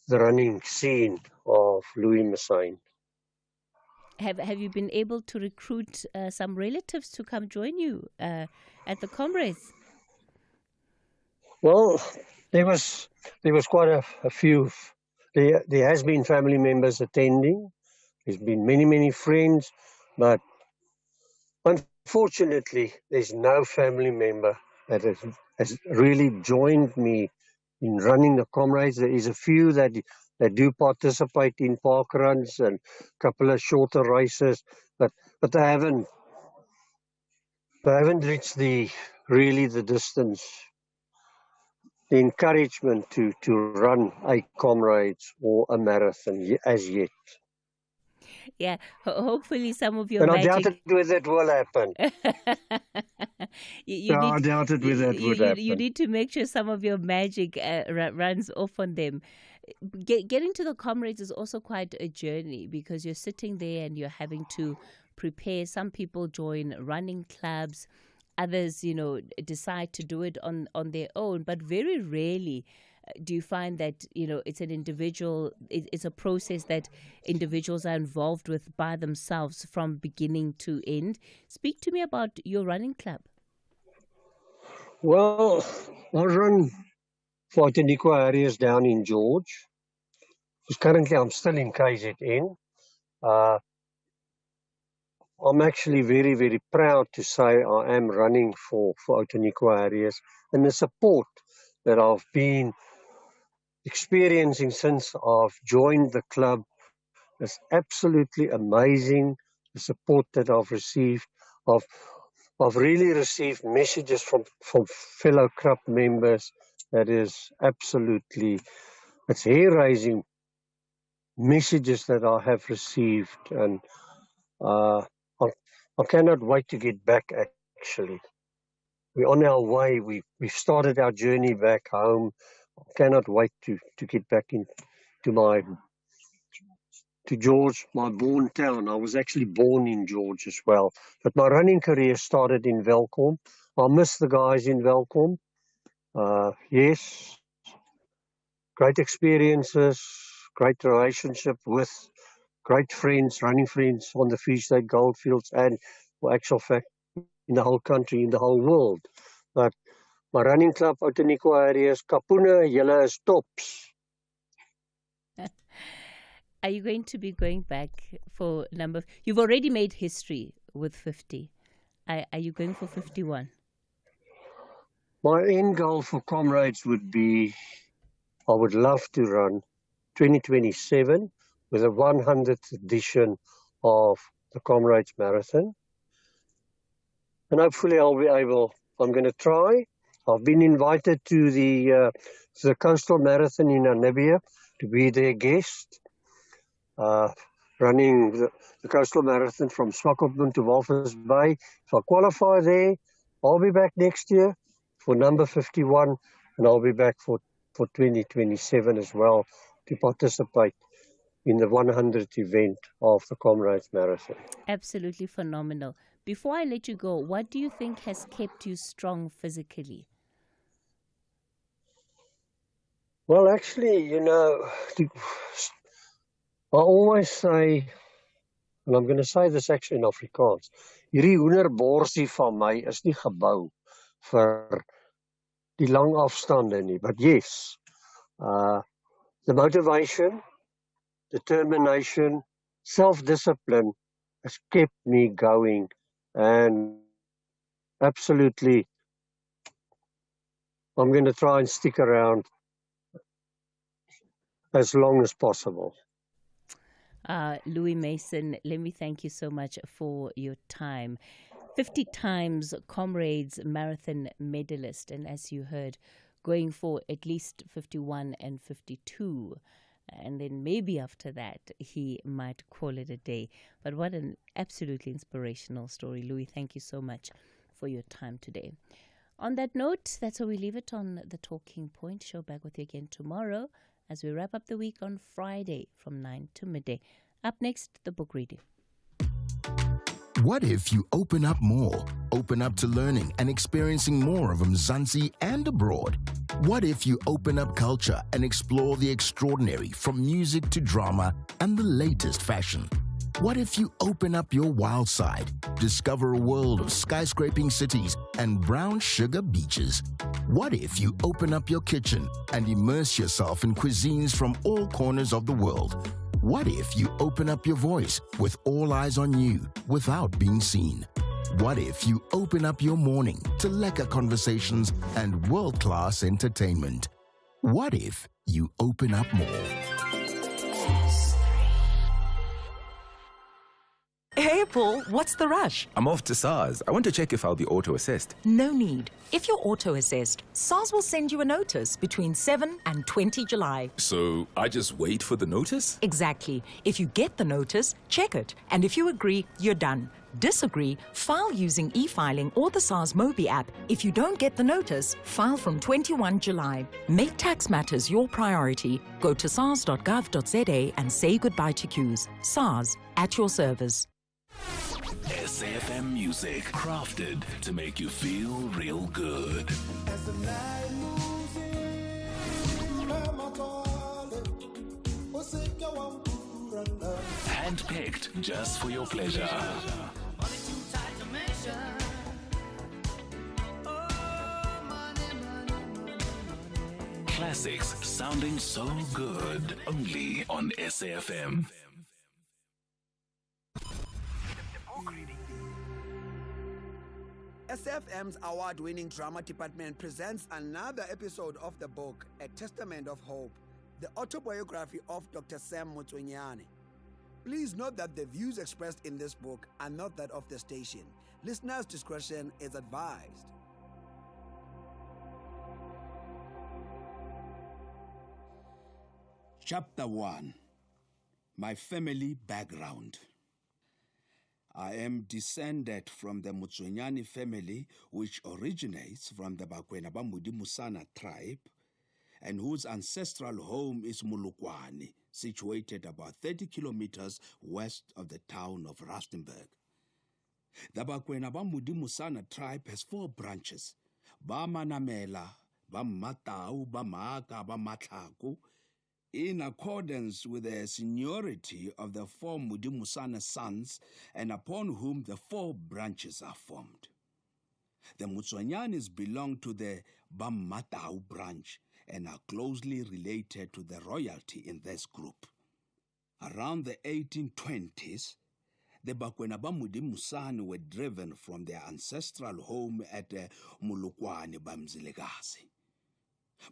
the running scene of Louis Messine. Have you been able to recruit some relatives to come join you at the Comrades? Well, there was quite a few. There has been family members attending. There's been many friends, but unfortunately, there's no family member that has really joined me in running the Comrades. There is a few that do participate in park runs and a couple of shorter races, but they haven't reached the distance the encouragement to run a comrades or a marathon as yet. Yeah, hopefully some of your And I magic. doubt it whether it will happen. I doubt it whether it would happen. You need to make sure some of your magic runs off on them. Getting to the comrades is also quite a journey because you're sitting there and you're having to prepare. Some people join running clubs. Others, decide to do it on their own. But very rarely do you find that, it's an individual, it's a process that individuals are involved with by themselves from beginning to end. Speak to me about your running club. Well, I run for Outeniqua areas down in George. Because currently I'm still in KZN. I'm actually very, very proud to say I am running for Outeniqua areas. And the support that I've been experiencing since I've joined the club is absolutely amazing. The support that I've received. I've really received messages from fellow club members that is absolutely, it's hair-raising messages that I have received, and I cannot wait to get back. Actually, we're on our way. We've started our journey back home. I cannot wait to get back to George, my born town. I was actually born in George as well, but my running career started in Welkom. I miss the guys in Welkom. Yes, great experiences, great relationship with great friends, running friends on the Free State Goldfields and, for actual fact, in the whole country, in the whole world. But my running club out in Outeniqua areas, Kapuna, julle is tops. Are you going to be going back for number? You've already made history with 50. Are you going for 51? My end goal for comrades would be, I would love to run 2027 with a 100th edition of the Comrades Marathon. And hopefully I'll be able, I'm going to try. I've been invited to the Coastal Marathon in Namibia to be their guest, running the Coastal Marathon from Swakopmund to Walvis Bay. If I qualify there, I'll be back next year for number 51, and I'll be back for 2027 as well to participate in the 100th event of the Comrades Marathon. Absolutely phenomenal. Before I let you go, what do you think has kept you strong physically? Well, actually, I always say, and I'm going to say this actually in Afrikaans, hierdie hoenderborsie van my is nie gebou vir die lang afstande nie. But yes, the motivation, determination, self-discipline has kept me going, and absolutely I'm going to try and stick around as long as possible. Louis Mason, let me thank you so much for your time. 50 times Comrades Marathon medalist, and as you heard, going for at least 51 and 52. And then maybe after that, he might call it a day. But what an absolutely inspirational story. Louis, thank you so much for your time today. On that note, that's where we leave it on The Talking Point. Show back with you again tomorrow as we wrap up the week on Friday from 9 to midday. Up next, the book reading. What if you open up more? Open up to learning and experiencing more of Mzansi and abroad? What if you open up culture and explore the extraordinary from music to drama and the latest fashion? What if you open up your wild side, discover a world of skyscraping cities and brown sugar beaches? What if you open up your kitchen and immerse yourself in cuisines from all corners of the world? What if you open up your voice with all eyes on you without being seen? What if you open up your morning to lekker conversations and world-class entertainment? What if you open up more? Hey, Paul, what's the rush? I'm off to SARS. I want to check if I'll be auto-assessed. No need. If you're auto-assessed, SARS will send you a notice between 7 and 20 July. So I just wait for the notice? Exactly. If you get the notice, check it. And if you agree, you're done. Disagree, file using e-filing or the SARS Mobi app. If you don't get the notice, file from 21 July. Make tax matters your priority. Go to sars.gov.za and say goodbye to queues. SARS, at your service. SAFM music, crafted to make you feel real good. Handpicked just for your pleasure. Classics sounding so good, only on SAFM. SFM's award-winning drama department presents another episode of the book, A Testament of Hope, the autobiography of Dr. Sam Motswenyane. Please note that the views expressed in this book are not that of the station. Listeners' discretion is advised. Chapter 1. My family background. I am descended from the Motswenyane family, which originates from the Bakwena Musana tribe, and whose ancestral home is Molokwane, situated about 30 kilometers west of the town of Rustenburg. The Bakwena Musana tribe has 4 branches: Bamanamela, Bamatau, Bamaka, Bamatlaku, in accordance with the seniority of the 4 Mudimusana sons, and upon whom the 4 branches are formed. The Motswenyanes belong to the Bamatau branch and are closely related to the royalty in this group. Around the 1820s, the Bakwena Mudimusana were driven from their ancestral home at Molokwane Bamzilegazi.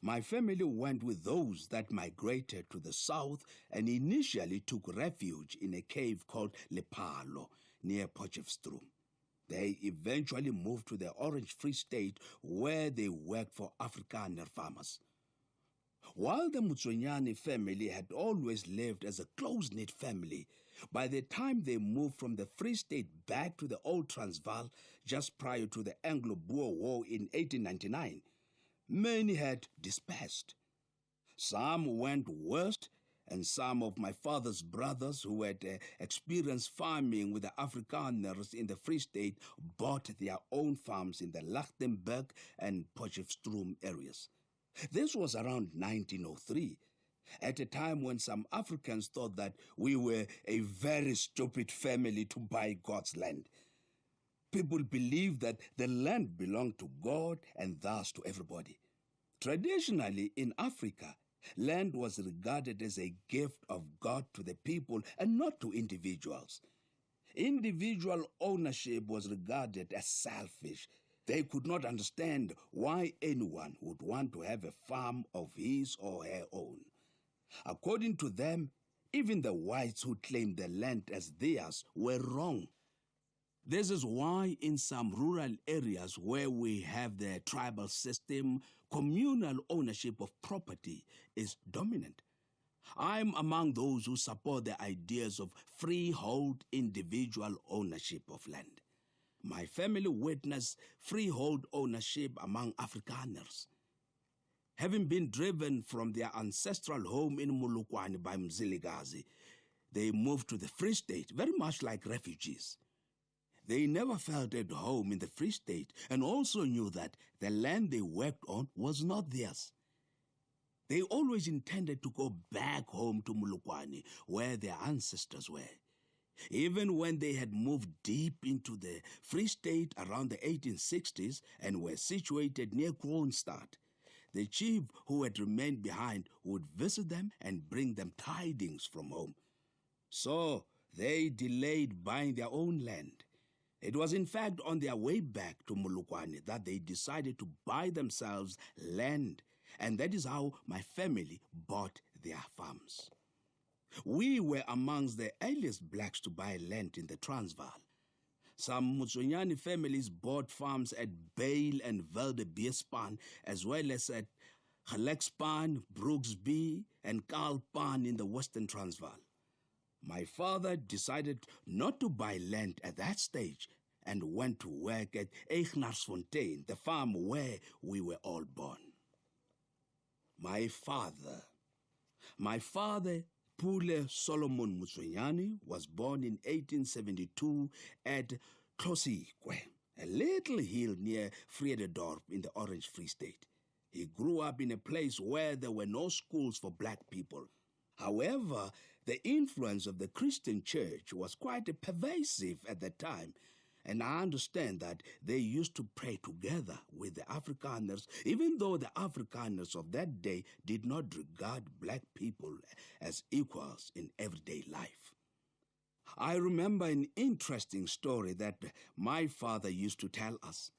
My family went with those that migrated to the south and initially took refuge in a cave called Lepalo near Potchefstroom. They eventually moved to the Orange Free State, where they worked for Afrikaner farmers. While the Motswenyane family had always lived as a close-knit family, by the time they moved from the Free State back to the old Transvaal just prior to the Anglo-Boer War in 1899, many had dispersed. Some went west, and some of my father's brothers who had experienced farming with the Afrikaners in the Free State bought their own farms in the Lichtenburg and Potchefstroom areas. This was around 1903, at a time when some Africans thought that we were a very stupid family to buy God's land. People believed that the land belonged to God and thus to everybody. Traditionally, in Africa, land was regarded as a gift of God to the people and not to individuals. Individual ownership was regarded as selfish. They could not understand why anyone would want to have a farm of his or her own. According to them, even the whites who claimed the land as theirs were wrong. This is why in some rural areas where we have the tribal system, communal ownership of property is dominant. I'm among those who support the ideas of freehold individual ownership of land. My family witnessed freehold ownership among Afrikaners. Having been driven from their ancestral home in Molokwane by Mzilikazi, they moved to the Free State, very much like refugees. They never felt at home in the Free State and also knew that the land they worked on was not theirs. They always intended to go back home to Molokwane, where their ancestors were. Even when they had moved deep into the Free State around the 1860s and were situated near Kroonstad, the chief who had remained behind would visit them and bring them tidings from home. So they delayed buying their own land. It was in fact on their way back to Molokwane that they decided to buy themselves land, and that is how my family bought their farms. We were amongst the earliest blacks to buy land in the Transvaal. Some Motswenyane families bought farms at Bale and Wildebeespan, as well as at Gelekspan, Brooksby, and Kaalpan in the Western Transvaal. My father decided not to buy land at that stage and went to work at Egenarsfontein, the farm where we were all born. My father, Pule Solomon Motswenyane, was born in 1872 at Klosikwe, a little hill near Vredendorp in the Orange Free State. He grew up in a place where there were no schools for black people. However, the influence of the Christian church was quite pervasive at that time, and I understand that they used to pray together with the Afrikaners, even though the Afrikaners of that day did not regard black people as equals in everyday life. I remember an interesting story that my father used to tell us.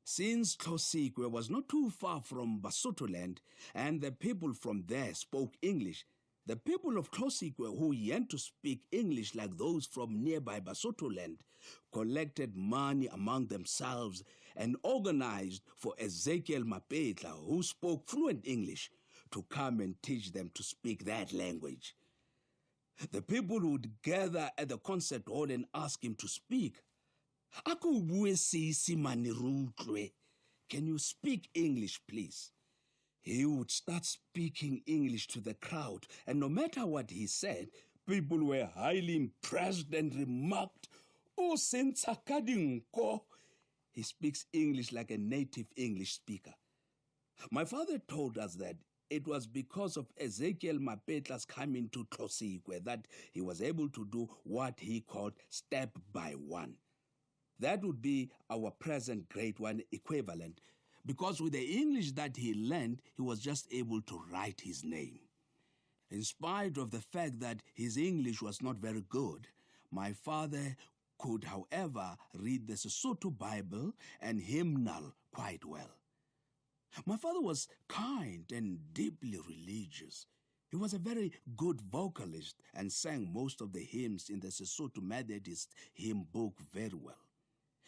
Since Klosikwe was not too far from Basotho land, and the people from there spoke English, the people of Klosikwe who yearned to speak English like those from nearby Basotho land collected money among themselves and organized for Ezekiel Mapetla, who spoke fluent English, to come and teach them to speak that language. The people would gather at the concert hall and ask him to speak. Can you speak English, please? He would start speaking English to the crowd, and no matter what he said, people were highly impressed and remarked, "Oh, Sensakadinko." He speaks English like a native English speaker. My father told us that it was because of Ezekiel Mapetla's coming to Klosikwe that he was able to do what he called step by one. That would be our present grade 1 equivalent, because with the English that he learned, he was just able to write his name. In spite of the fact that his English was not very good, my father could, however, read the Sesotho Bible and hymnal quite well. My father was kind and deeply religious. He was a very good vocalist and sang most of the hymns in the Sesotho Methodist hymn book very well.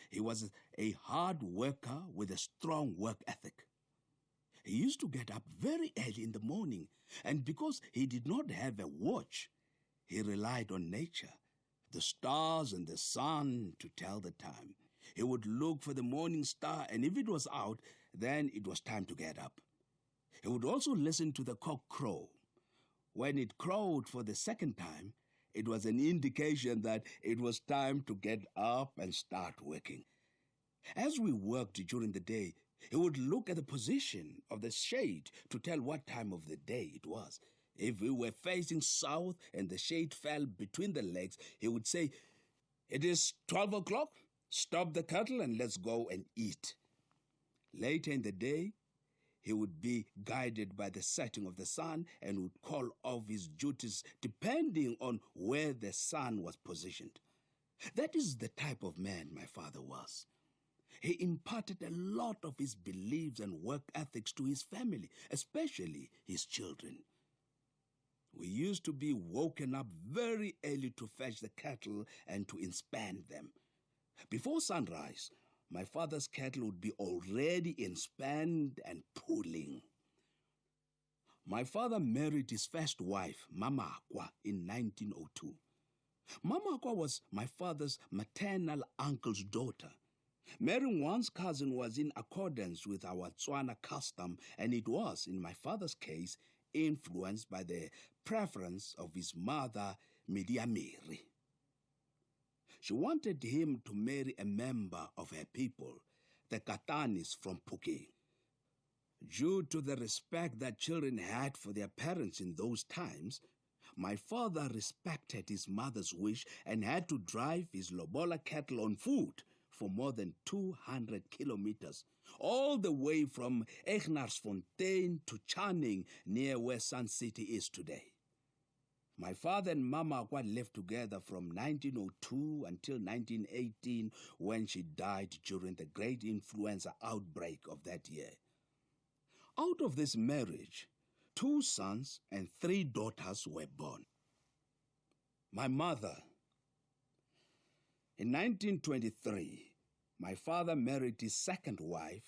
He was a hard worker with a strong work ethic. He used to get up very early in the morning, and because he did not have a watch, he relied on nature, the stars and the sun, to tell the time. He would look for the morning star, and if it was out, then it was time to get up. He would also listen to the cock crow. When it crowed for the second time, it was an indication that it was time to get up and start working. As we worked during the day, he would look at the position of the shade to tell what time of the day it was. If we were facing south and the shade fell between the legs, he would say, "It is 12 o'clock, stop the kettle and let's go and eat." Later in the day, he would be guided by the setting of the sun and would call off his duties depending on where the sun was positioned. That is the type of man my father was. He imparted a lot of his beliefs and work ethics to his family, especially his children. We used to be woken up very early to fetch the cattle and to inspan them. Before sunrise, my father's cattle would be already inspanned and pulling. My father married his first wife, Mama Akwa, in 1902. Mama Akwa was my father's maternal uncle's daughter. Marrying one's cousin was in accordance with our Tswana custom, and it was, in my father's case, influenced by the preference of his mother, Mediamiri. She wanted him to marry a member of her people, the Katanis from Puking. Due to the respect that children had for their parents in those times, my father respected his mother's wish and had to drive his Lobola cattle on foot for more than 200 kilometers, all the way from Egenarsfontein to Channing, near where Sun City is today. My father and Mama Akwa lived together from 1902 until 1918, when she died during the great influenza outbreak of that year. Out of this marriage, 2 sons and 3 daughters were born. My mother. In 1923, my father married his second wife,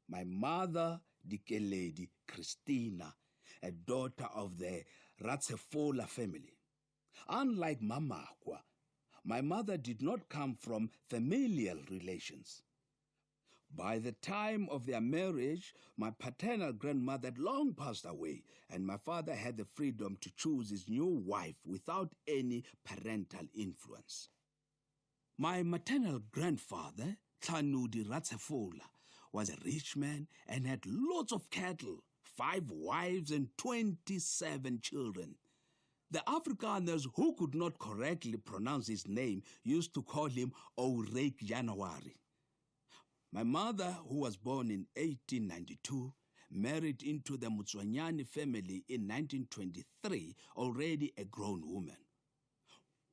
my mother, Dikeledi Christina, a daughter of the Ratsefola family. Unlike Mamakwa, my mother did not come from familial relations. By the time of their marriage, my paternal grandmother had long passed away, and my father had the freedom to choose his new wife without any parental influence. My maternal grandfather, Tlanudi Ratsefola, was a rich man and had lots of cattle, 5 wives and 27 children. The Afrikaners who could not correctly pronounce his name used to call him Ourek January. My mother, who was born in 1892, married into the Motswanyane family in 1923, already a grown woman.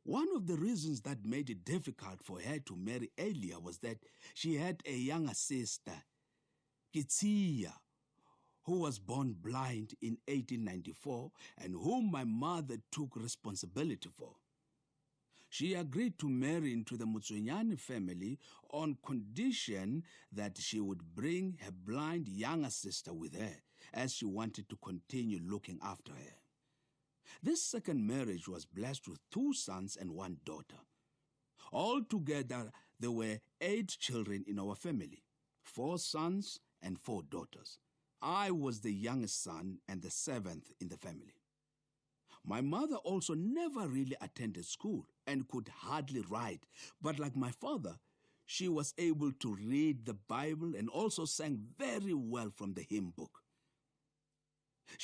One of the reasons that made it difficult for her to marry earlier was that she had a younger sister, Kitsia, who was born blind in 1894 and whom my mother took responsibility for. She agreed to marry into the Motswanyane family on condition that she would bring her blind younger sister with her, as she wanted to continue looking after her. This second marriage was blessed with 2 sons and 1 daughter. Altogether, there were 8 children in our family, 4 sons and 4 daughters. I was the youngest son and the 7th in the family. My mother also never really attended school and could hardly write, but like my father, she was able to read the Bible and also sang very well from the hymn book.